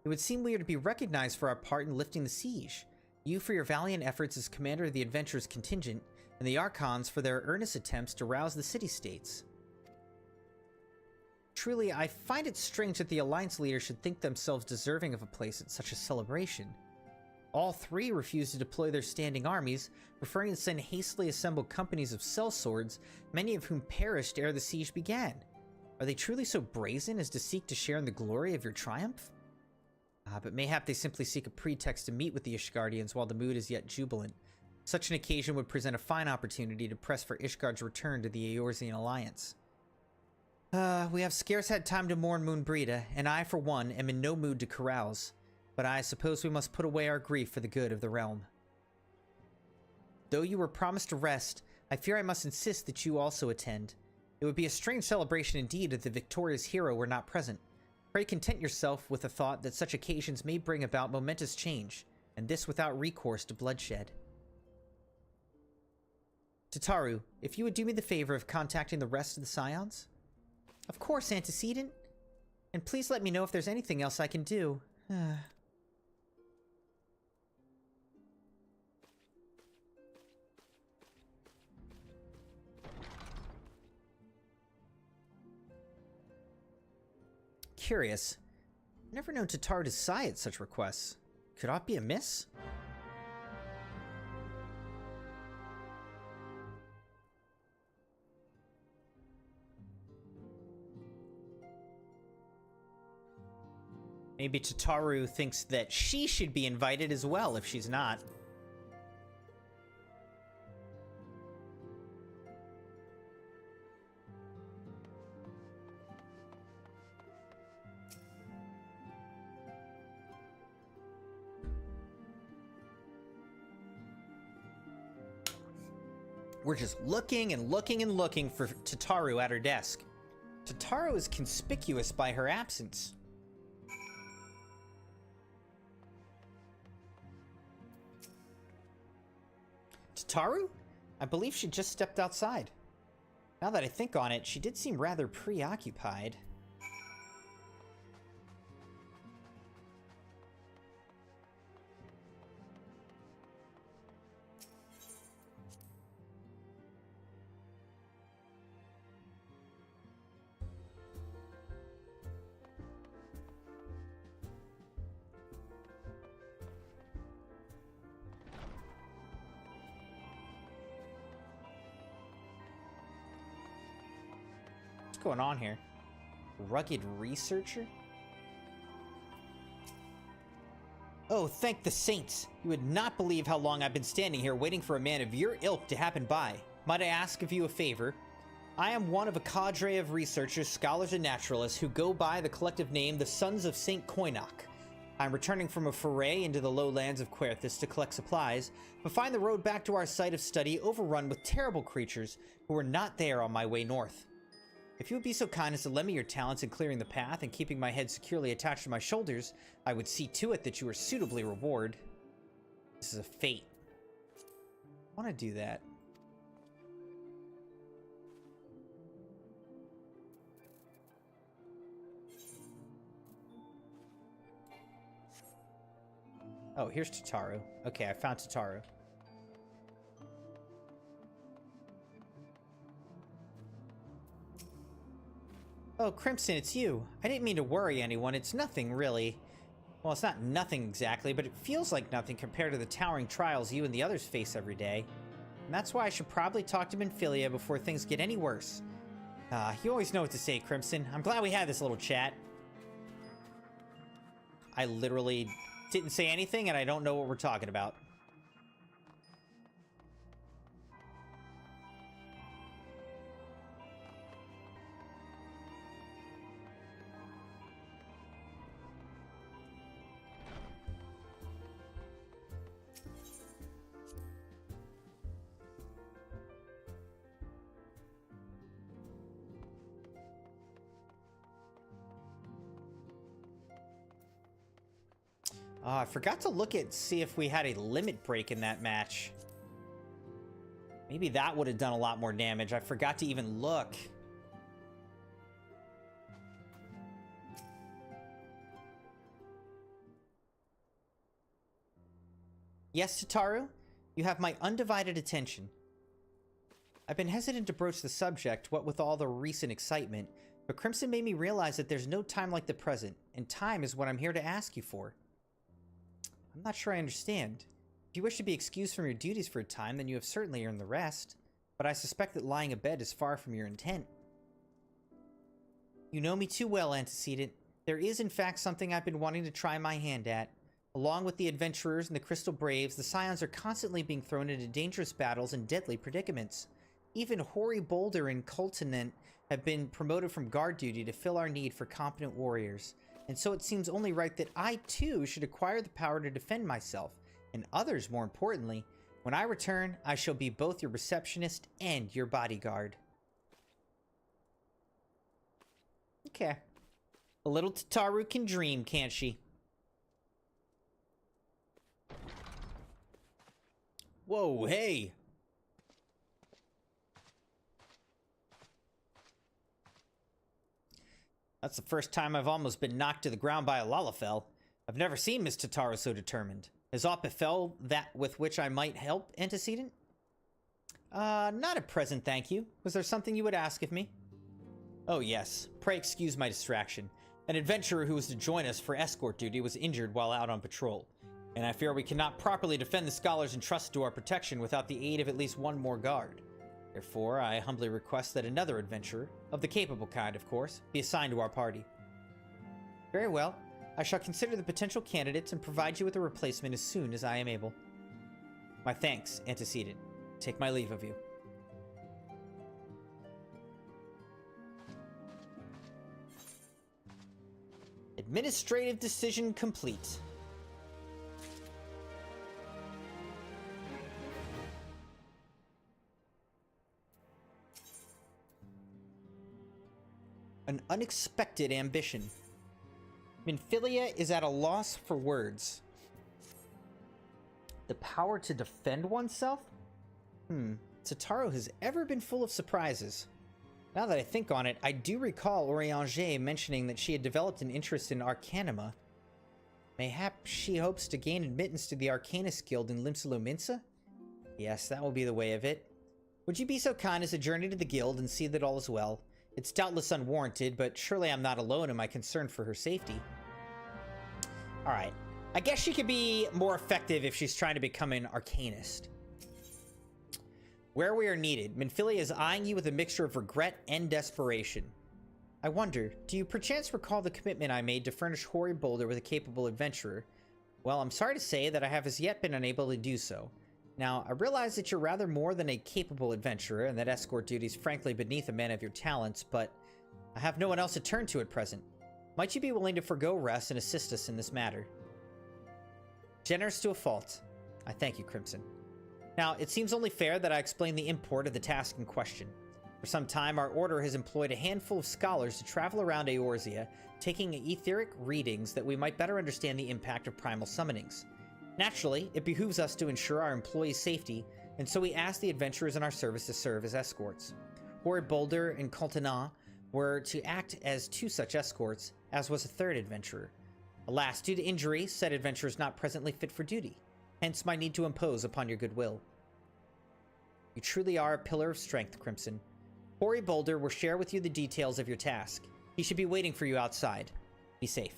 [SPEAKER 3] It would seem weird to be recognized for our part in lifting the siege, you for your valiant efforts as commander of the adventurers contingent, and the Archons for their earnest attempts to rouse the city-states. Truly, I find it strange that the Alliance leaders should think themselves deserving of a place at such a celebration. All three refused to deploy their standing armies, preferring to send hastily assembled companies of sellswords, many of whom perished ere the siege began. Are they truly so brazen as to seek to share in the glory of your triumph? But mayhap they simply seek a pretext to meet with the Ishgardians while the mood is yet jubilant. Such an occasion would present a fine opportunity to press for Ishgard's return to the Eorzean Alliance. We have scarce had time to mourn Moonbreda, and I, for one, am in no mood to carouse. But I suppose we must put away our grief for the good of the realm. Though you were promised a rest, I fear I must insist that you also attend. It would be a strange celebration indeed if the victorious hero were not present. Pray content yourself with the thought that such occasions may bring about momentous change, and this without recourse to bloodshed. Tataru, if you would do me the favor of contacting the rest of the Scions? Of course, Antecedent. And please let me know if there's anything else I can do. Curious. Never known Tataru to sigh at such requests. Could aught be amiss? Maybe Tataru thinks that she should be invited as well if she's not. We're just looking and looking and looking for Tataru at her desk. Tataru is conspicuous by her absence. Tataru? I believe she just stepped outside. Now that I think on it, she did seem rather preoccupied. What's going on here? Rugged researcher? Oh, thank the saints! You would not believe how long I've been standing here waiting for a man of your ilk to happen by. Might I ask of you a favor? I am one of a cadre of researchers, scholars, and naturalists who go by the collective name the Sons of St. Koinok. I'm returning from a foray into the lowlands of Querthus to collect supplies, but find the road back to our site of study overrun with terrible creatures who were not there on my way north. If you would be so kind as to lend me your talents in clearing the path and keeping my head securely attached to my shoulders, I would see to it that you are suitably rewarded. This is a fate. I want to do that. Oh, here's Tataru. Okay, I found Tataru. Oh, Crimson, it's you. I didn't mean to worry anyone. It's nothing, really. Well, it's not nothing exactly, but it feels like nothing compared to the towering trials you and the others face every day. And that's why I should probably talk to Minfilia before things get any worse. You always know what to say, Crimson. I'm glad we had this little chat. I literally didn't say anything, and I don't know what we're talking about. I forgot to look at, see if we had a limit break in that match. Maybe that would have done a lot more damage. I forgot to even look. Yes, Tataru? You have my undivided attention. I've been hesitant to broach the subject, what with all the recent excitement, but Crimson made me realize that there's no time like the present, and time is what I'm here to ask you for. I'm not sure I understand. If you wish to be excused from your duties for a time, then you have certainly earned the rest. But I suspect that lying abed is far from your intent. You know me too well, Antecedent. There is in fact something I've been wanting to try my hand at. Along with the adventurers and the Crystal Braves, the Scions are constantly being thrown into dangerous battles and deadly predicaments. Even Hoary Boulder and Coltonent have been promoted from guard duty to fill our need for competent warriors. And so it seems only right that I, too, should acquire the power to defend myself, and others, more importantly. When I return, I shall be both your receptionist and your bodyguard. Okay. A little Tataru can dream, can't she? Whoa, hey! That's the first time I've almost been knocked to the ground by a Lalafell. I've never seen Miss Tataru so determined. Has aught befell that with which I might help, Antecedent? Not at present, thank you. Was there something you would ask of me? Oh yes, pray excuse my distraction. An adventurer who was to join us for escort duty was injured while out on patrol, and I fear we cannot properly defend the scholars entrusted to our protection without the aid of at least one more guard. Therefore, I humbly request that another adventurer, of the capable kind, of course, be assigned to our party. Very well. I shall consider the potential candidates and provide you with a replacement as soon as I am able. My thanks, antecedent. Take my leave of you. Administrative decision complete. An unexpected ambition. Minfilia is at a loss for words. The power to defend oneself? Tataru has ever been full of surprises. Now that I think on it, I do recall Orianger mentioning that she had developed an interest in Arcanima. Mayhap she hopes to gain admittance to the Arcanist Guild in Limsa? Yes, that will be the way of it. Would you be so kind as to journey to the guild and see that all is well? It's doubtless unwarranted, but surely I'm not alone in my concern for her safety. Alright. I guess she could be more effective if she's trying to become an Arcanist. Where we are needed, Minfilia is eyeing you with a mixture of regret and desperation. I wonder, do you perchance recall the commitment I made to furnish Hoary Boulder with a capable adventurer? Well, I'm sorry to say that I have as yet been unable to do so. Now, I realize that you're rather more than a capable adventurer, and that escort duty is frankly beneath a man of your talents, but I have no one else to turn to at present. Might you be willing to forgo rest and assist us in this matter? Generous to a fault. I thank you, Crimson. Now, it seems only fair that I explain the import of the task in question. For some time, our order has employed a handful of scholars to travel around Eorzea, taking etheric readings that we might better understand the impact of primal summonings. Naturally, it behooves us to ensure our employees' safety, and so we asked the adventurers in our service to serve as escorts. Hoary Boulder and Coltana were to act as two such escorts, as was a third adventurer. Alas, due to injury, said adventurer is not presently fit for duty. Hence my need to impose upon your goodwill. You truly are a pillar of strength, Crimson. Hoary Boulder will share with you the details of your task. He should be waiting for you outside. Be safe.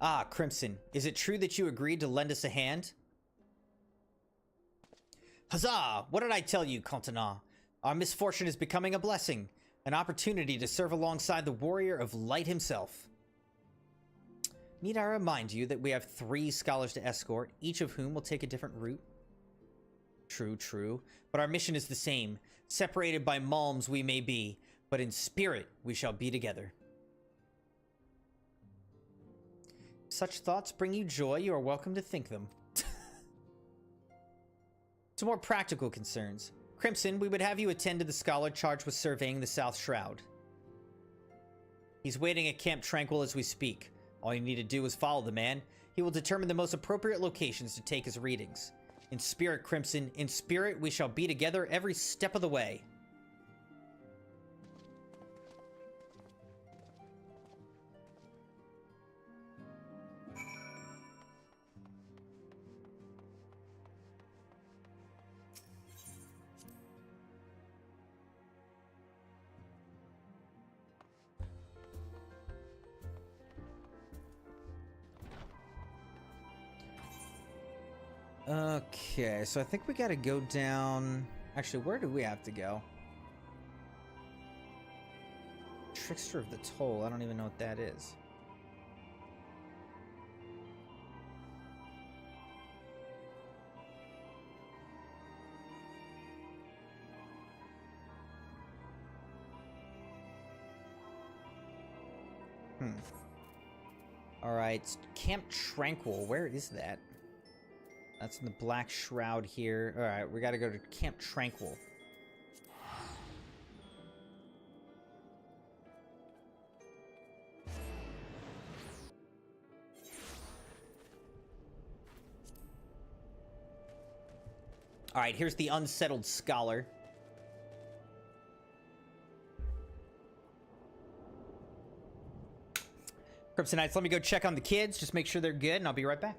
[SPEAKER 3] Ah, Crimson, is it true that you agreed to lend us a hand? Huzzah! What did I tell you, Coltana? Our misfortune is becoming a blessing, an opportunity to serve alongside the warrior of light himself. Need I remind you that we have 3 scholars to escort, each of whom will take a different route? True, true, but our mission is the same. Separated by malms we may be, but in spirit we shall be together. Such thoughts bring you joy, you are welcome to think them. To more practical concerns. Crimson, we would have you attend to the scholar charged with surveying the South Shroud. He's waiting at Camp Tranquil as we speak. All you need to do is follow the man. He will determine the most appropriate locations to take his readings. In spirit, Crimson, in spirit we shall be together every step of the way. Okay, so I think we gotta go down... Actually, where do we have to go? Trickster of the Toll. I don't even know what that is. Alright, Camp Tranquil. Where is that? That's in the Black Shroud here. Alright, we gotta go to Camp Tranquil. Alright, here's the Unsettled Scholar. Crimsonites, let me go check on the kids, just make sure they're good, and I'll be right back.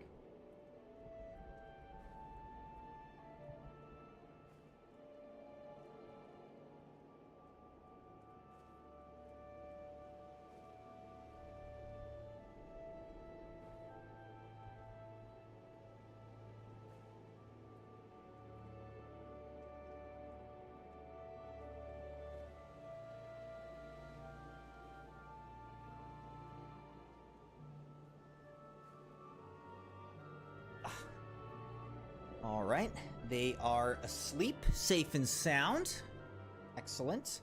[SPEAKER 3] All right. They are asleep, safe and sound. Excellent.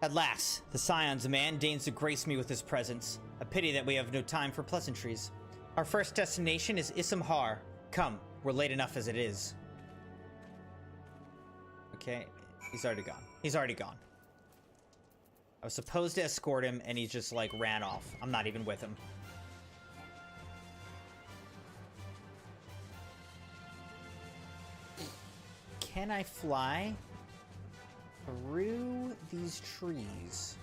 [SPEAKER 3] At last, the Scion's man deigns to grace me with his presence. A pity that we have no time for pleasantries. Our first destination is Issamhar. Come, we're late enough as it is. Okay, he's already gone. He's already gone. I was supposed to escort him, and he just, like, ran off. I'm not even with him. Can I fly through these trees?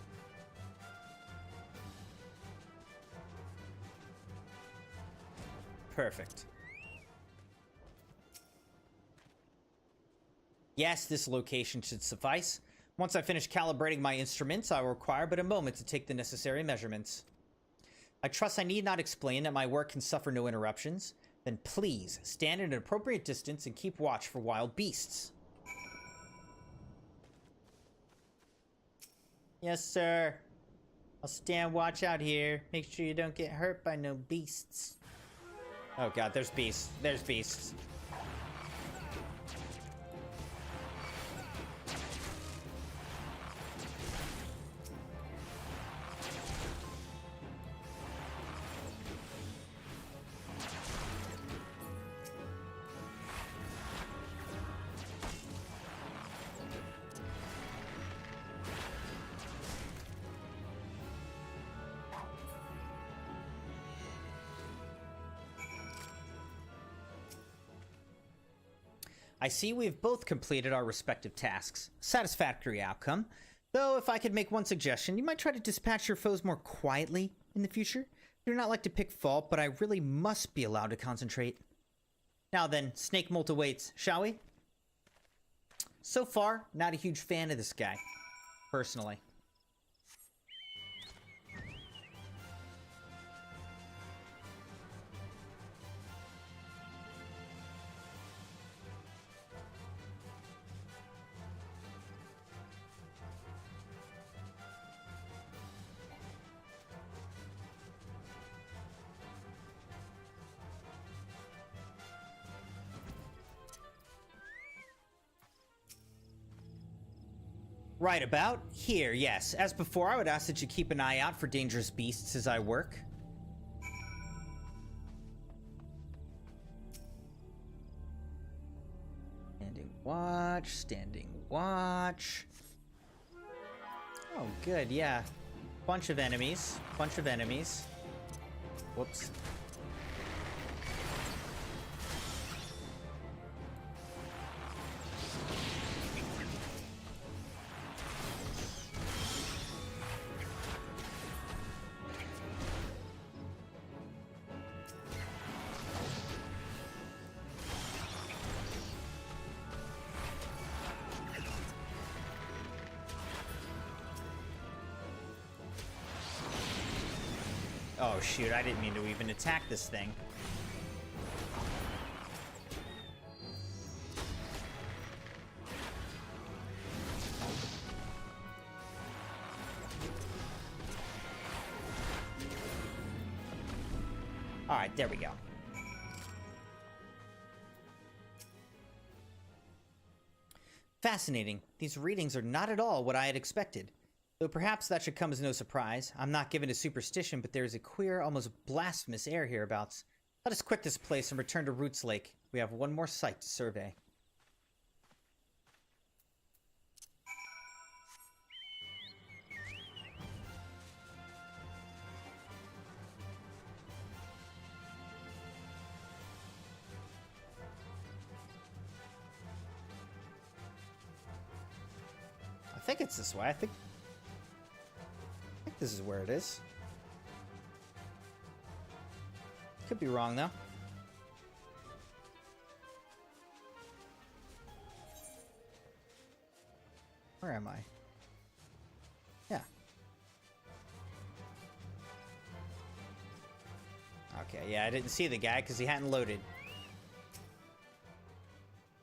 [SPEAKER 3] Perfect. Yes, this location should suffice. Once I finish calibrating my instruments, I will require but a moment to take the necessary measurements. I trust I need not explain that my work can suffer no interruptions. Then please, stand at an appropriate distance and keep watch for wild beasts. Yes, sir. I'll stand watch out here. Make sure you don't get hurt by no beasts. Oh god, there's beasts. There's beasts. I see we've both completed our respective tasks. Satisfactory outcome. Though, if I could make one suggestion, you might try to dispatch your foes more quietly in the future. I do not like to pick fault, but I really must be allowed to concentrate. Now then, Snake Molt awaits, shall we? So far, not a huge fan of this guy, personally. Right about here, yes. As before, I would ask that you keep an eye out for dangerous beasts as I work. Standing watch, standing watch. Oh, good, yeah. Bunch of enemies, bunch of enemies. Whoops. Oh shoot, I didn't mean to even attack this thing. Alright, there we go. Fascinating. These readings are not at all what I had expected. Though perhaps that should come as no surprise. I'm not given to superstition, but there is a queer, almost blasphemous air hereabouts. Let us quit this place and return to Roots Lake. We have one more site to survey. I think it's this way. I think this is where it is. Could be wrong, though. Where am I? Yeah. Okay, yeah, I didn't see the guy because he hadn't loaded.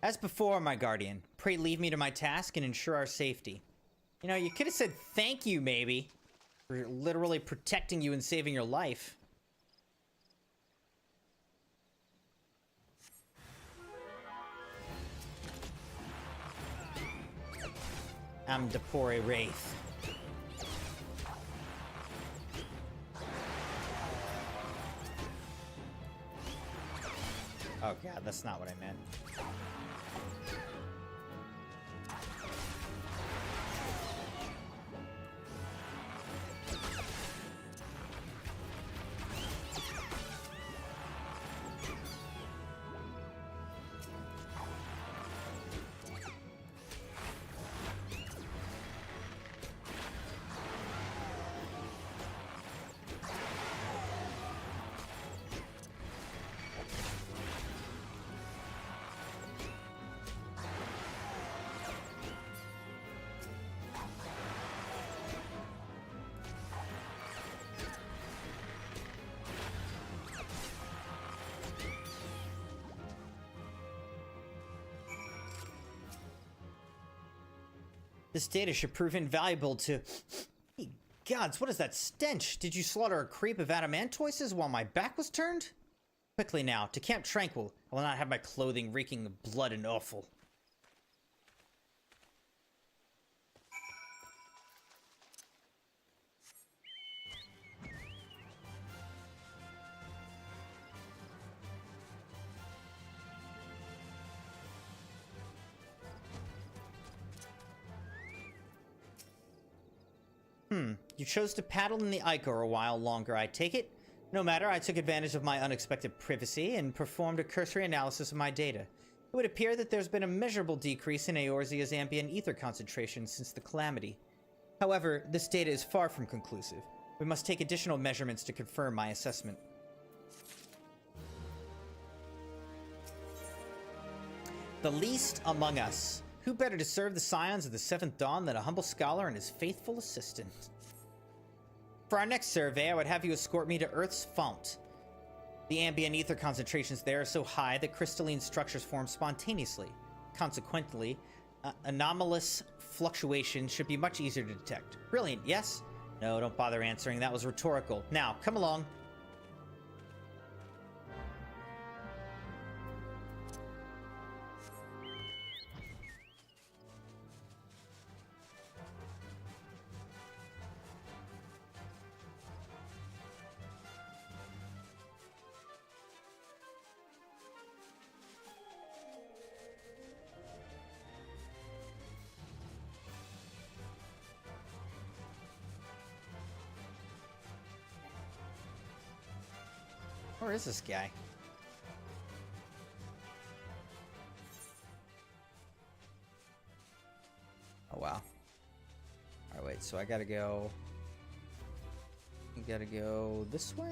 [SPEAKER 3] As before, my guardian, pray leave me to my task and ensure our safety. You know, you could have said thank you, maybe. For literally protecting you and saving your life. Amdapore Wraith. Oh god, that's not what I meant. This data should prove invaluable to... Hey, gods, what is that stench? Did you slaughter a creep of adamantoises while my back was turned? Quickly now, to Camp Tranquil. I will not have my clothing reeking of blood and offal. You chose to paddle in the Ichor a while longer, I take it? No matter, I took advantage of my unexpected privacy and performed a cursory analysis of my data. It would appear that there's been a measurable decrease in Eorzea's ambient ether concentration since the calamity. However, this data is far from conclusive. We must take additional measurements to confirm my assessment. The least among us. Who better to serve the scions of the Seventh Dawn than a humble scholar and his faithful assistant? For our next survey, I would have you escort me to Earth's fount. The ambient ether concentrations there are so high that crystalline structures form spontaneously. Consequently, anomalous fluctuations should be much easier to detect. Brilliant, yes? No, don't bother answering. That was rhetorical. Now, come along. Where is this guy? Oh, wow. Alright, wait, so I gotta go... You gotta go this way?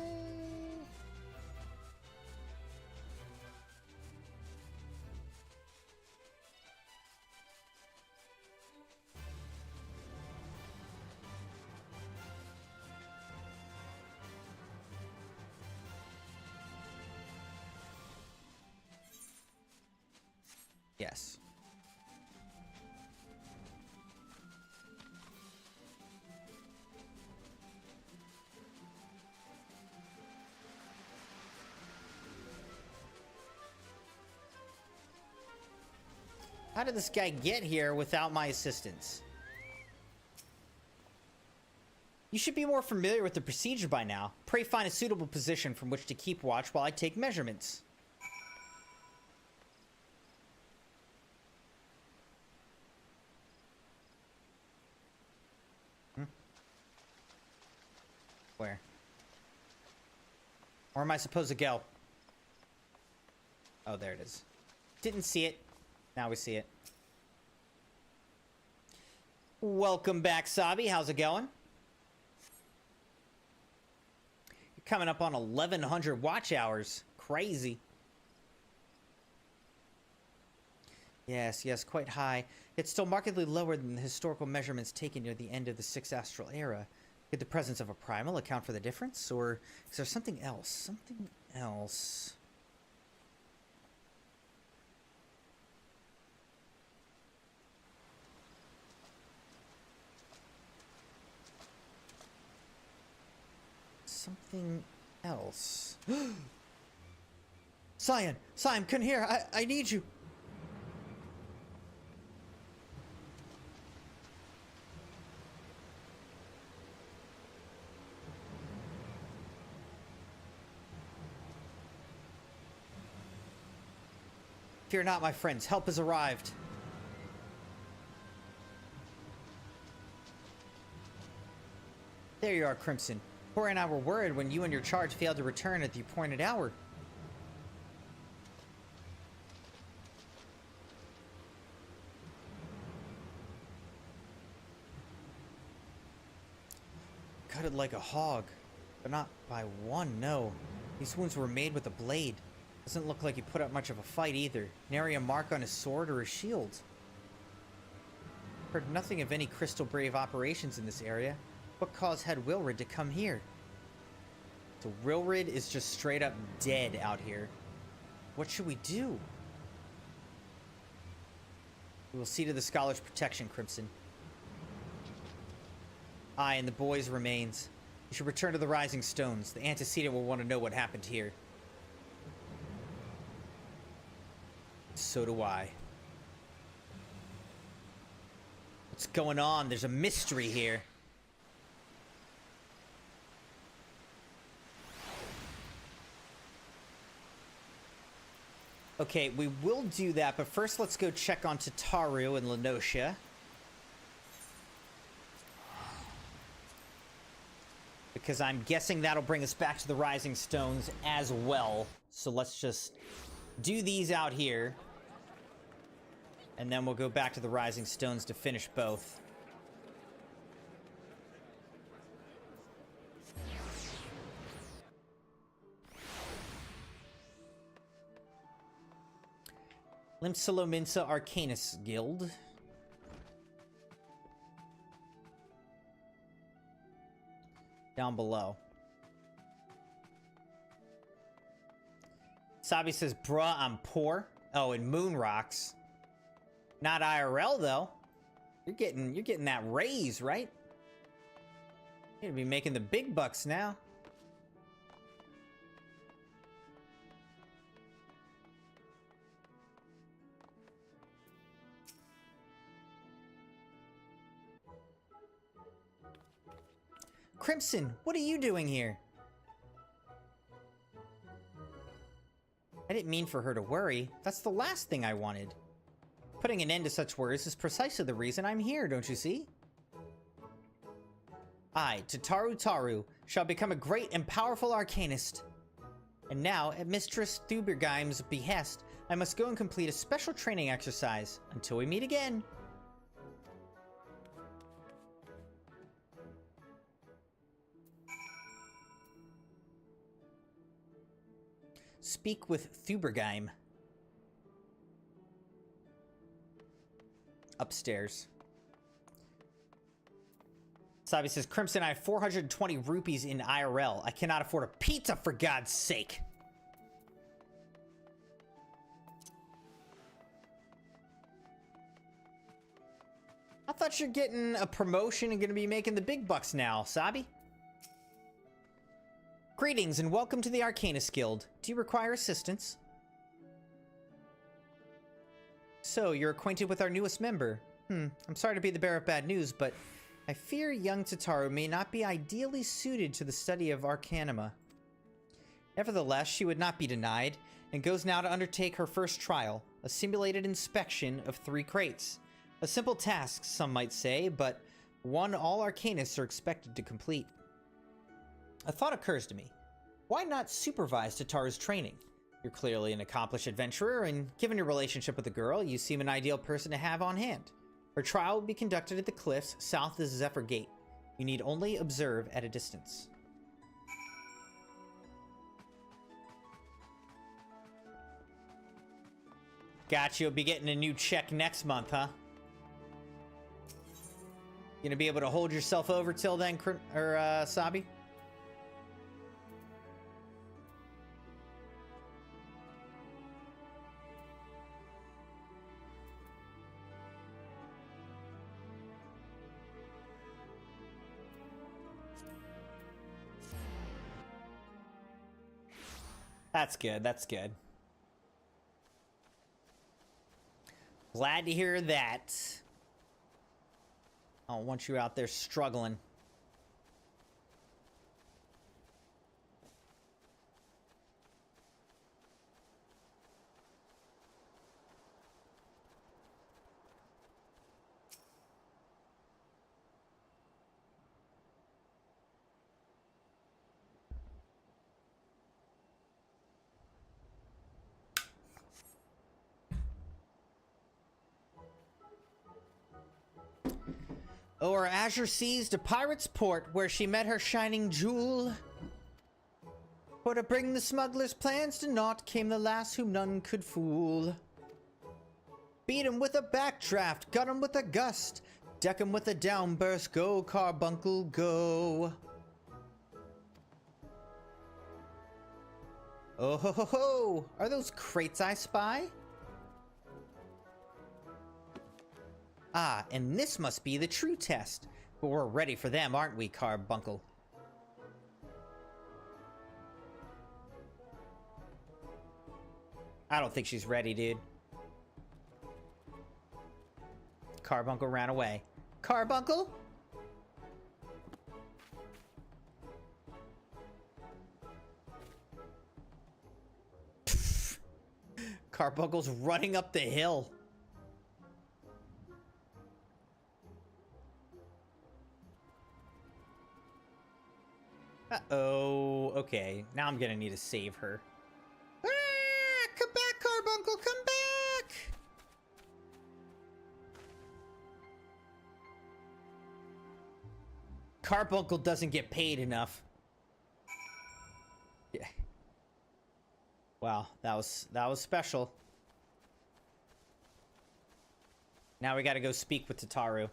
[SPEAKER 3] Yes. How did this guy get here without my assistance? You should be more familiar with the procedure by now. Pray find a suitable position from which to keep watch while I take measurements. Where? Where am I supposed to go? Oh, there it is. Didn't see it. Now we see it. Welcome back, Sabi. How's it going? You're coming up on 1,100 watch hours. Crazy. Yes, yes, quite high. It's still markedly lower than the historical measurements taken near the end of the Sixth Astral Era. Could the presence of a primal account for the difference? Or is there something else? Something else? Something else. Scion! Scion, come here! I need you! Fear not, my friends. Help has arrived. There you are, Crimson. Tori and I were worried when you and your charge failed to return at the appointed hour. Gutted like a hog. But not by one, no. These wounds were made with a blade. Doesn't look like he put up much of a fight either. Nary a mark on his sword or his shield. Heard nothing of any Crystal Brave operations in this area. What caused Head Wilrid to come here? So Wilrid is just straight up dead out here. What should we do? We will see to the Scholar's protection, Crimson. I and the boys remains. You should return to the Rising Stones. The antecedent will want to know what happened here. So do I. What's going on? There's a mystery here. Okay, we will do that, but first let's go check on Tataru and Lenosha. Because I'm guessing that'll bring us back to the Rising Stones as well. So let's just do these out here. And then we'll go back to the Rising Stones to finish both. Limsalominsa Arcanus Guild. Down below. Sabi says, bruh, I'm poor. Oh, and Moon Rocks. Not IRL, though. You're getting that raise, right? You're gonna be making the big bucks now. Crimson, what are you doing here? I didn't mean for her to worry. That's the last thing I wanted. Putting an end to such worries is precisely the reason I'm here, don't you see? I, Tataru Taru, shall become a great and powerful arcanist. And now, at Mistress Thubergeim's behest, I must go and complete a special training exercise. Until we meet again. Speak with Thubergeim. Upstairs. Sabi says, Crimson, I have 420 rupees in IRL. I cannot afford a pizza, for God's sake. I thought you're getting a promotion and gonna be making the big bucks now, Sabi. Greetings and welcome to the Arcanist Guild. Do you require assistance? So, you're acquainted with our newest member. I'm sorry to be the bearer of bad news, but I fear young Tataru may not be ideally suited to the study of Arcanima. Nevertheless, she would not be denied, and goes now to undertake her first trial, a simulated inspection of 3 crates. A simple task, some might say, but one all Arcanists are expected to complete. A thought occurs to me. Why not supervise Tataru's training? You're clearly an accomplished adventurer, and given your relationship with the girl, you seem an ideal person to have on hand. Her trial will be conducted at the cliffs south of the Zephyr Gate. You need only observe at a distance. Gotcha, you'll be getting a new check next month, huh? Gonna be able to hold yourself over till then, Sabi? That's good, that's good. Glad to hear that. I don't want you out there struggling. O'er azure seas to pirate's port, where she met her shining jewel. For to bring the smuggler's plans to naught came the lass whom none could fool. Beat 'em with a backdraft, gut 'em with a gust, deck 'em with a downburst, go carbuncle, go. Oh ho ho ho! Are those crates I spy? Ah, and this must be the true test. But we're ready for them, aren't we, Carbuncle? I don't think she's ready, dude. Carbuncle ran away. Carbuncle? Carbuncle's running up the hill. Uh-oh. Okay, now I'm gonna need to save her. Ah, come back, Carbuncle, come back! Carbuncle doesn't get paid enough. Yeah. Wow, that was special. Now we gotta go speak with Tataru.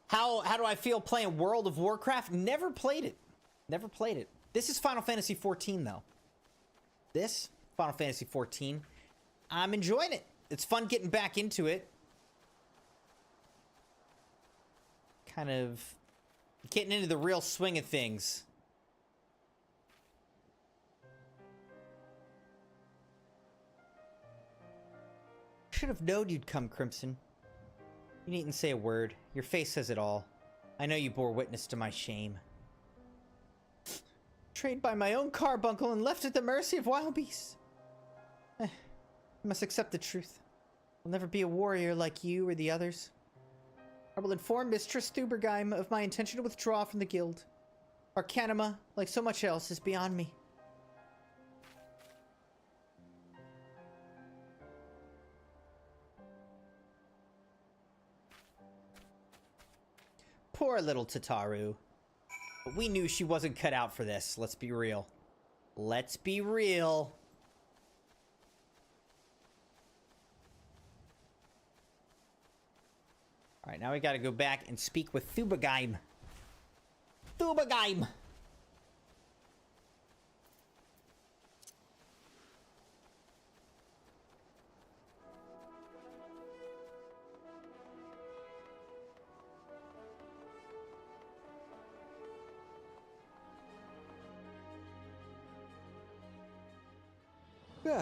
[SPEAKER 3] How do I feel playing World of Warcraft? Never played it. Never played it. This is Final Fantasy XIV, though. This, Final Fantasy XIV, I'm enjoying it. It's fun getting back into it. Kind of getting into the real swing of things. Should have known you'd come, Crimson. You needn't say a word. Your face says it all. I know you bore witness to my shame. Betrayed by my own carbuncle and left at the mercy of wild beasts. I must accept the truth. I'll never be a warrior like you or the others. I will inform Mistress Thubergeim of my intention to withdraw from the guild. Arcanima, like so much else, is beyond me. Poor little Tataru. But we knew she wasn't cut out for this. Let's be real. Let's be real. Alright, now we gotta go back and speak with Thubergeim. Thubergeim!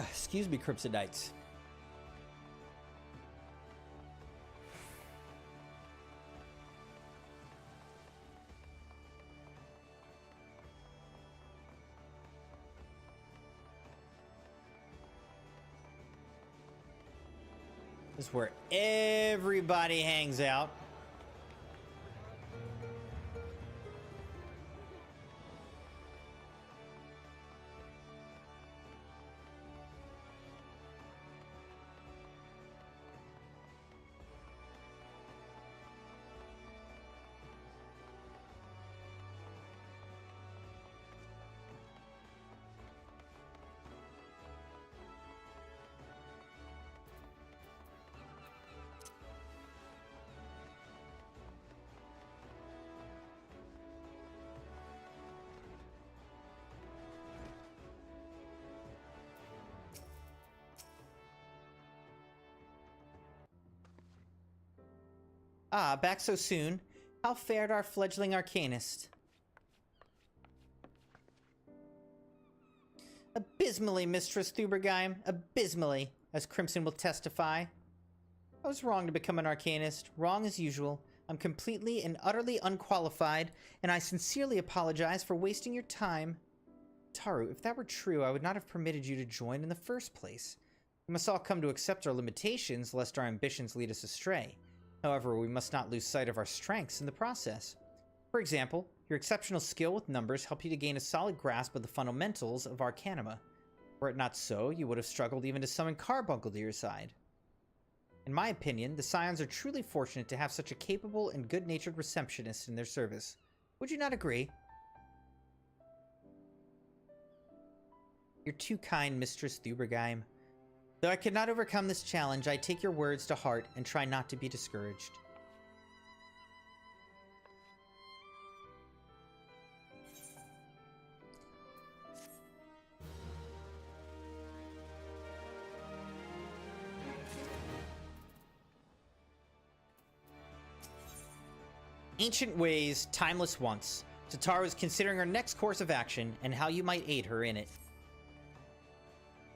[SPEAKER 3] Excuse me, Crimson Knights. This is where everybody hangs out. Ah, back so soon. How fared our fledgling arcanist? Abysmally, Mistress Thubergeim. Abysmally, as Crimson will testify. I was wrong to become an arcanist. Wrong as usual. I'm completely and utterly unqualified, and I sincerely apologize for wasting your time. Taru, if that were true, I would not have permitted you to join in the first place. We must all come to accept our limitations, lest our ambitions lead us astray. However, we must not lose sight of our strengths in the process. For example, your exceptional skill with numbers helped you to gain a solid grasp of the fundamentals of Arcanima. Were it not so, you would have struggled even to summon Carbuncle to your side. In my opinion, the Scions are truly fortunate to have such a capable and good-natured receptionist in their service. Would you not agree? You're too kind, Mistress Thubergeim. Though I could not overcome this challenge, I take your words to heart and try not to be discouraged. Ancient ways, timeless once. Tataru is considering her next course of action and how you might aid her in it.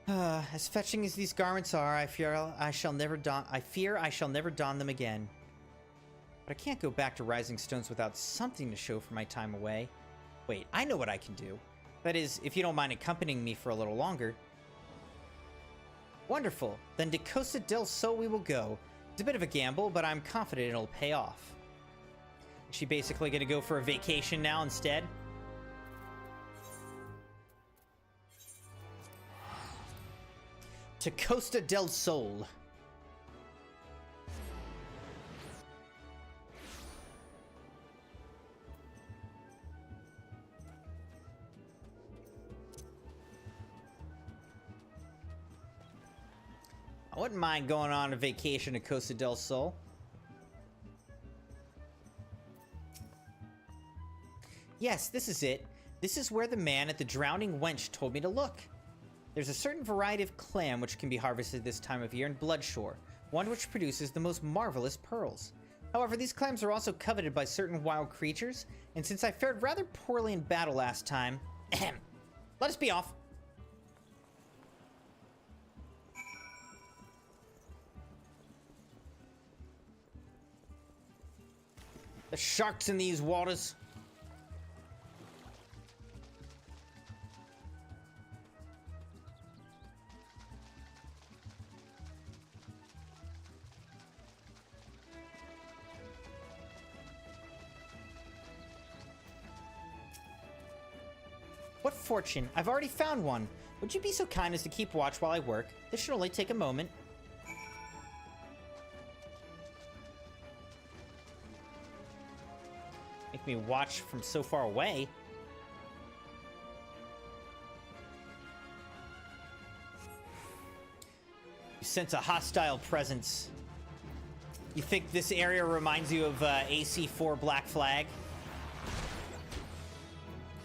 [SPEAKER 3] As fetching as these garments are, I fear I shall never don them again. But I can't go back to Rising Stones without something to show for my time away. Wait, I know what I can do. That is, if you don't mind accompanying me for a little longer. Wonderful. Then to Costa del Sol we will go. It's a bit of a gamble, but I'm confident it'll pay off. Is she basically gonna go for a vacation now instead? To Costa del Sol. I wouldn't mind going on a vacation to Costa del Sol. Yes, this is it. This is where the man at the Drowning Wench told me to look. There's a certain variety of clam which can be harvested this time of year in Bloodshore, one which produces the most marvelous pearls. However, these clams are also coveted by certain wild creatures, and since I fared rather poorly in battle last time, let us be off. The sharks in these waters. What fortune! I've already found one. Would you be so kind as to keep watch while I work? This should only take a moment. Make me watch from so far away. You sense a hostile presence. You think this area reminds you of AC4 Black Flag?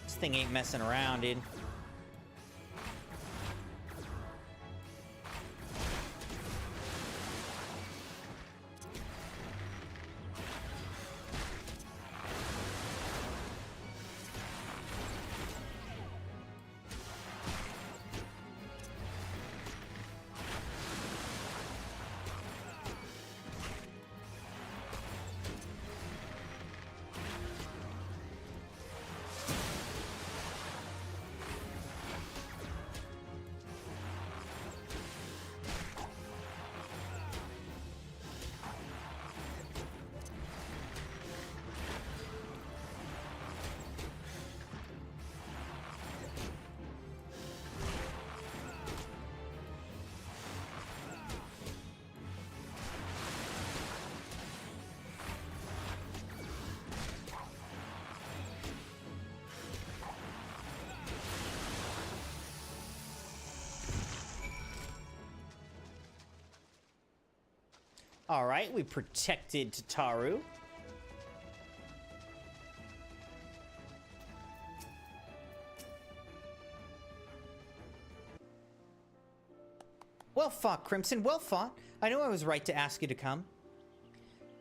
[SPEAKER 3] This thing ain't messing around, dude. Alright, we protected Tataru. Well fought, Crimson, well fought. I know I was right to ask you to come.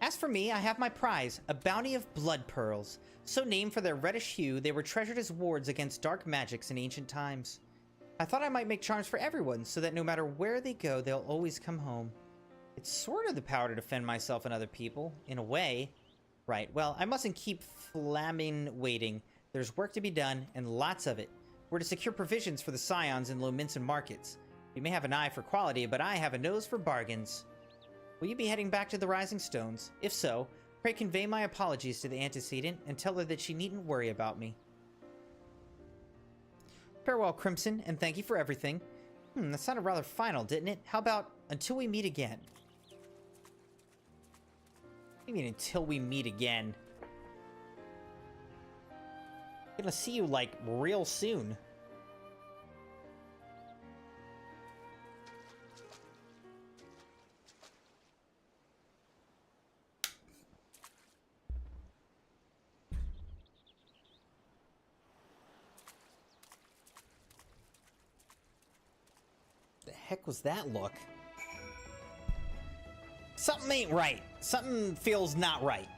[SPEAKER 3] As for me, I have my prize, a bounty of blood pearls. So named for their reddish hue, they were treasured as wards against dark magics in ancient times. I thought I might make charms for everyone, so that no matter where they go, they'll always come home. It's sort of the power to defend myself and other people, in a way. Right, well, I mustn't keep flamming waiting. There's work to be done, and lots of it. We're to secure provisions for the Scions in Lominson markets. You may have an eye for quality, but I have a nose for bargains. Will you be heading back to the Rising Stones? If so, pray convey my apologies to the antecedent, and tell her that she needn't worry about me. Farewell, Crimson, and thank you for everything. That sounded rather final, didn't it? How about, until we meet again? I mean, until we meet again. Gonna see you, like, real soon. The heck was that look? Something ain't right. Something feels not right.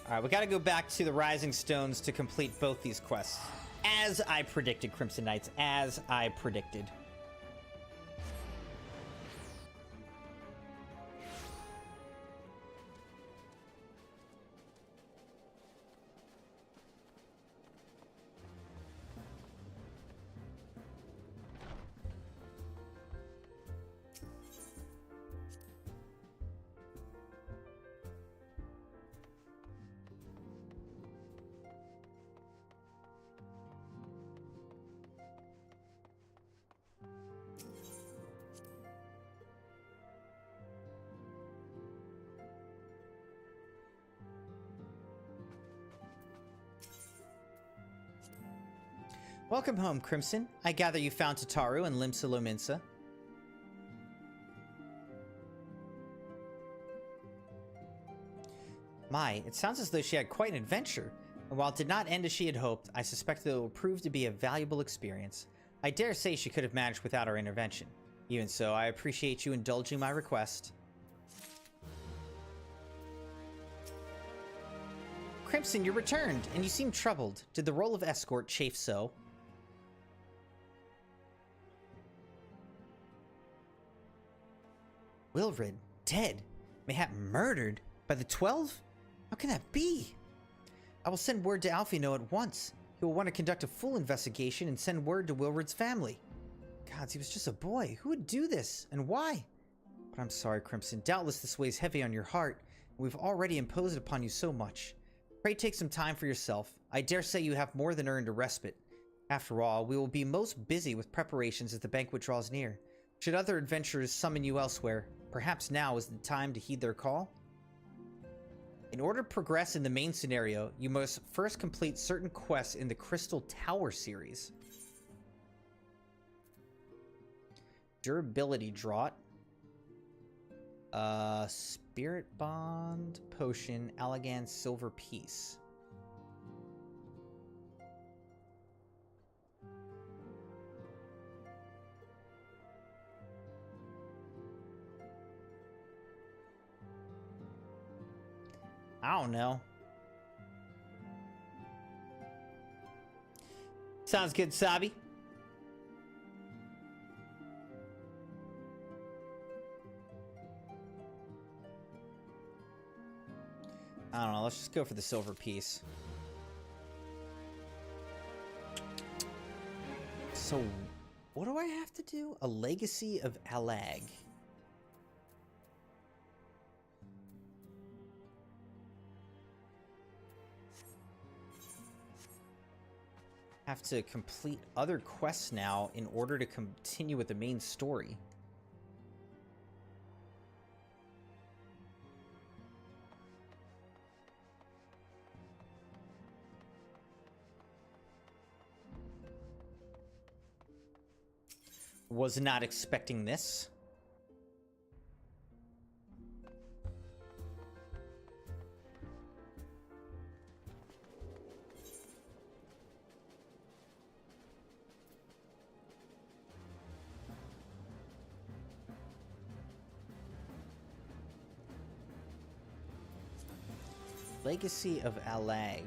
[SPEAKER 3] Alright, we gotta go back to the Rising Stones to complete both these quests. As I predicted, Crimson Knights. As I predicted. Welcome home, Crimson. I gather you found Tataru and Limsa Lominsa. My, it sounds as though she had quite an adventure, and while it did not end as she had hoped, I suspect that it will prove to be a valuable experience. I dare say she could have managed without our intervention. Even so, I appreciate you indulging my request. Crimson, you returned, and you seem troubled. Did the role of escort chafe so? Wilred, dead? Mayhap murdered? By the 12? How can that be? I will send word to Alfino at once. He will want to conduct a full investigation and send word to Wilred's family. Gods, he was just a boy. Who would do this? And why? But I'm sorry, Crimson. Doubtless this weighs heavy on your heart. We've already imposed upon you so much. Pray take some time for yourself. I dare say you have more than earned a respite. After all, we will be most busy with preparations as the banquet draws near. Should other adventurers summon you elsewhere, perhaps now is the time to heed their call? In order to progress in the main scenario, you must first complete certain quests in the Crystal Tower series. Durability Draught. Spirit Bond, Potion, Elegant, Silver Piece. I don't know. Sounds good, Sabi. I don't know, let's just go for the silver piece. So, what do I have to do? A Legacy of Alag. Have to complete other quests now in order to continue with the main story. Was not expecting this. Legacy of Alag.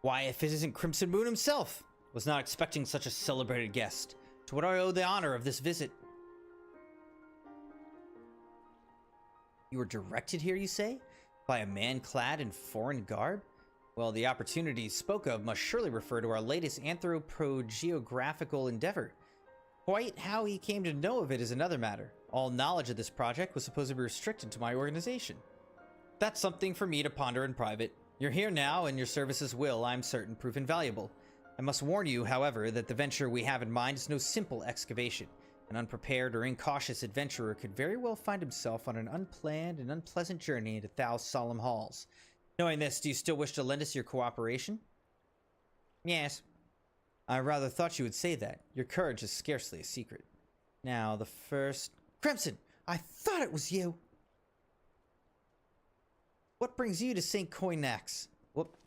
[SPEAKER 3] Why, if it isn't CrimsonMune himself! Was not expecting such a celebrated guest. To what I owe the honor of this visit. You were directed here, you say? By a man clad in foreign garb? Well, the opportunity spoke of must surely refer to our latest anthropogeographical endeavor. Quite how he came to know of it is another matter. All knowledge of this project was supposed to be restricted to my organization. That's something for me to ponder in private. You're here now, and your services will, I'm certain, prove invaluable. I must warn you, however, that the venture we have in mind is no simple excavation. An unprepared or incautious adventurer could very well find himself on an unplanned and unpleasant journey into Thau's solemn halls. Knowing this, do you still wish to lend us your cooperation? Yes. I rather thought you would say that. Your courage is scarcely a secret. Now, the first... Crimson! I thought it was you! What brings you to St. Coinax? Whoop.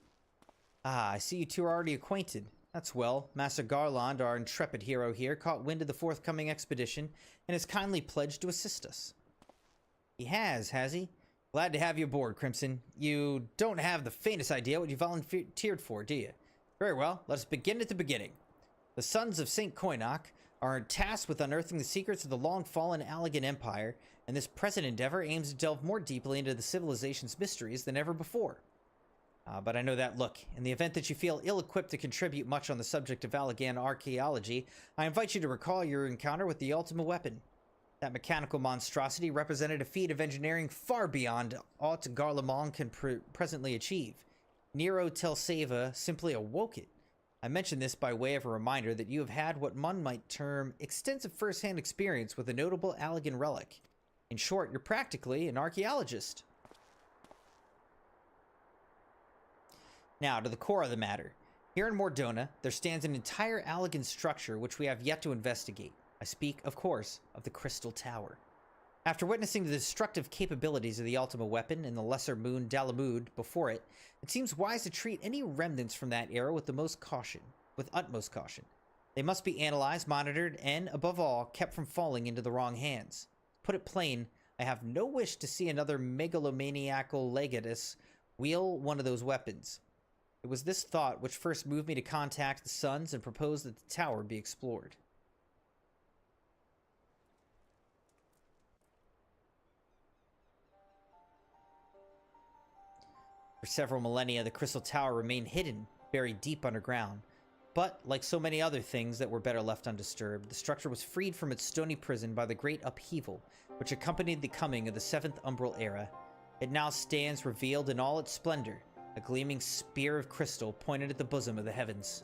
[SPEAKER 3] Ah, I see you two are already acquainted. That's well. Master Garland, our intrepid hero here, caught wind of the forthcoming expedition and has kindly pledged to assist us. He has he? Glad to have you aboard, Crimson. You don't have the faintest idea what you volunteered for, do you? Very well, let us begin at the beginning. The Sons of St. Coinac are tasked with unearthing the secrets of the long-fallen Allegan Empire, and this present endeavor aims to delve more deeply into the civilization's mysteries than ever before. But I know that look. In the event that you feel ill-equipped to contribute much on the subject of Allegan archaeology, I invite you to recall your encounter with the Ultima weapon. That mechanical monstrosity represented a feat of engineering far beyond aught Garlemald can presently achieve. Nero Telseva simply awoke it. I mention this by way of a reminder that you have had what one might term extensive first-hand experience with a notable Allegan relic. In short, you're practically an archaeologist. Now, to the core of the matter. Here in Mordona, there stands an entire Allegan structure which we have yet to investigate. I speak, of course, of the Crystal Tower. After witnessing the destructive capabilities of the Ultima weapon and the lesser moon Dalamud before it, it seems wise to treat any remnants from that era with utmost caution. They must be analyzed, monitored, and, above all, kept from falling into the wrong hands. Put it plain, I have no wish to see another megalomaniacal legatus wield one of those weapons. It was this thought which first moved me to contact the Sons and propose that the tower be explored. For several millennia, the Crystal Tower remained hidden, buried deep underground. But, like so many other things that were better left undisturbed, the structure was freed from its stony prison by the great upheaval, which accompanied the coming of the 7th Umbral Era. It now stands revealed in all its splendor, a gleaming spear of crystal pointed at the bosom of the heavens.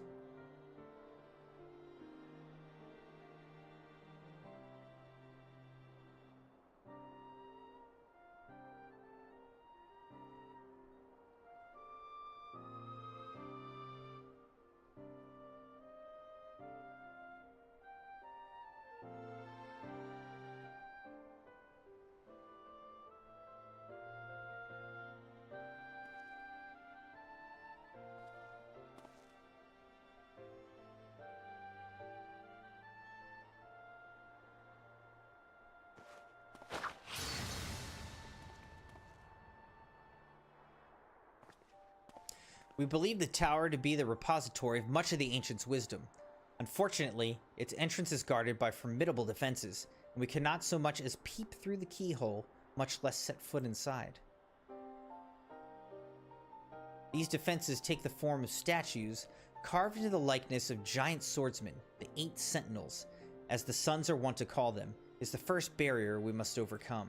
[SPEAKER 3] We believe the tower to be the repository of much of the ancients' wisdom. Unfortunately, its entrance is guarded by formidable defenses, and we cannot so much as peep through the keyhole, much less set foot inside. These defenses take the form of statues carved into the likeness of giant swordsmen, the 8 Sentinels, as the Sons are wont to call them, is the first barrier we must overcome.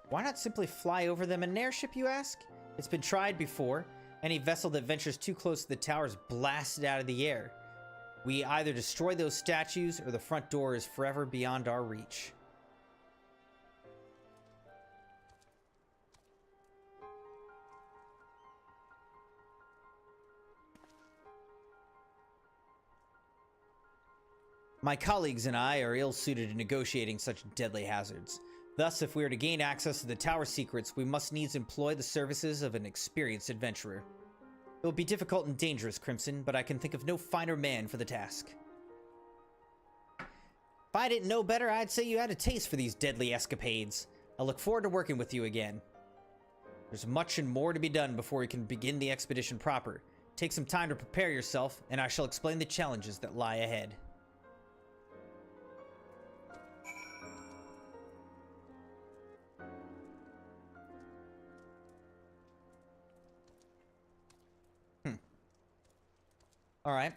[SPEAKER 3] Why not simply fly over them in an airship, you ask? It's been tried before. Any vessel that ventures too close to the tower is blasted out of the air. We either destroy those statues, or the front door is forever beyond our reach. My colleagues and I are ill-suited to negotiating such deadly hazards. Thus, if we are to gain access to the tower secrets, we must needs employ the services of an experienced adventurer. It will be difficult and dangerous, Crimson, but I can think of no finer man for the task. I didn't know better, I'd say you had a taste for these deadly escapades. I look forward to working with you again. There's much and more to be done before we can begin the expedition proper. Take some time to prepare yourself, and I shall explain the challenges that lie ahead. All right.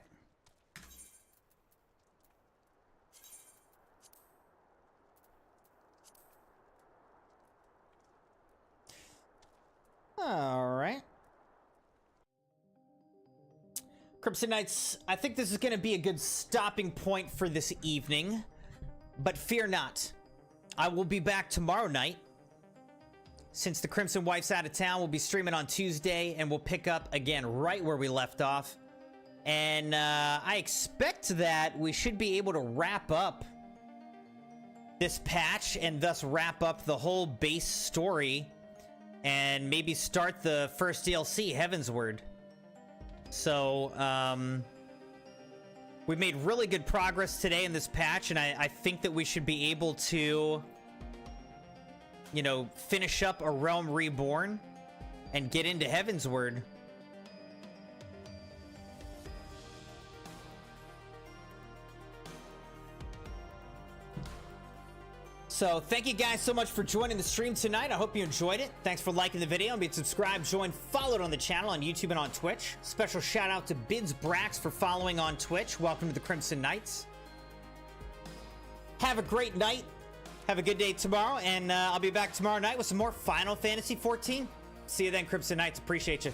[SPEAKER 3] All right. Crimson Knights, I think this is going to be a good stopping point for this evening. But fear not. I will be back tomorrow night. Since the Crimson Wife's out of town, we'll be streaming on Tuesday, and we'll pick up again right where we left off. And I expect that we should be able to wrap up this patch and thus wrap up the whole base story and maybe start the first DLC, Heavensward. So, we made really good progress today in this patch, and I think that we should be able to, you know, finish up A Realm Reborn and get into Heavensward. So, thank you guys so much for joining the stream tonight. I hope you enjoyed it. Thanks for liking the video and being subscribed, joined, followed on the channel on YouTube and on Twitch. Special shout out to Bids Brax for following on Twitch. Welcome to the Crimson Knights. Have a great night. Have a good day tomorrow, and I'll be back tomorrow night with some more Final Fantasy XIV. See you then, Crimson Knights. Appreciate you.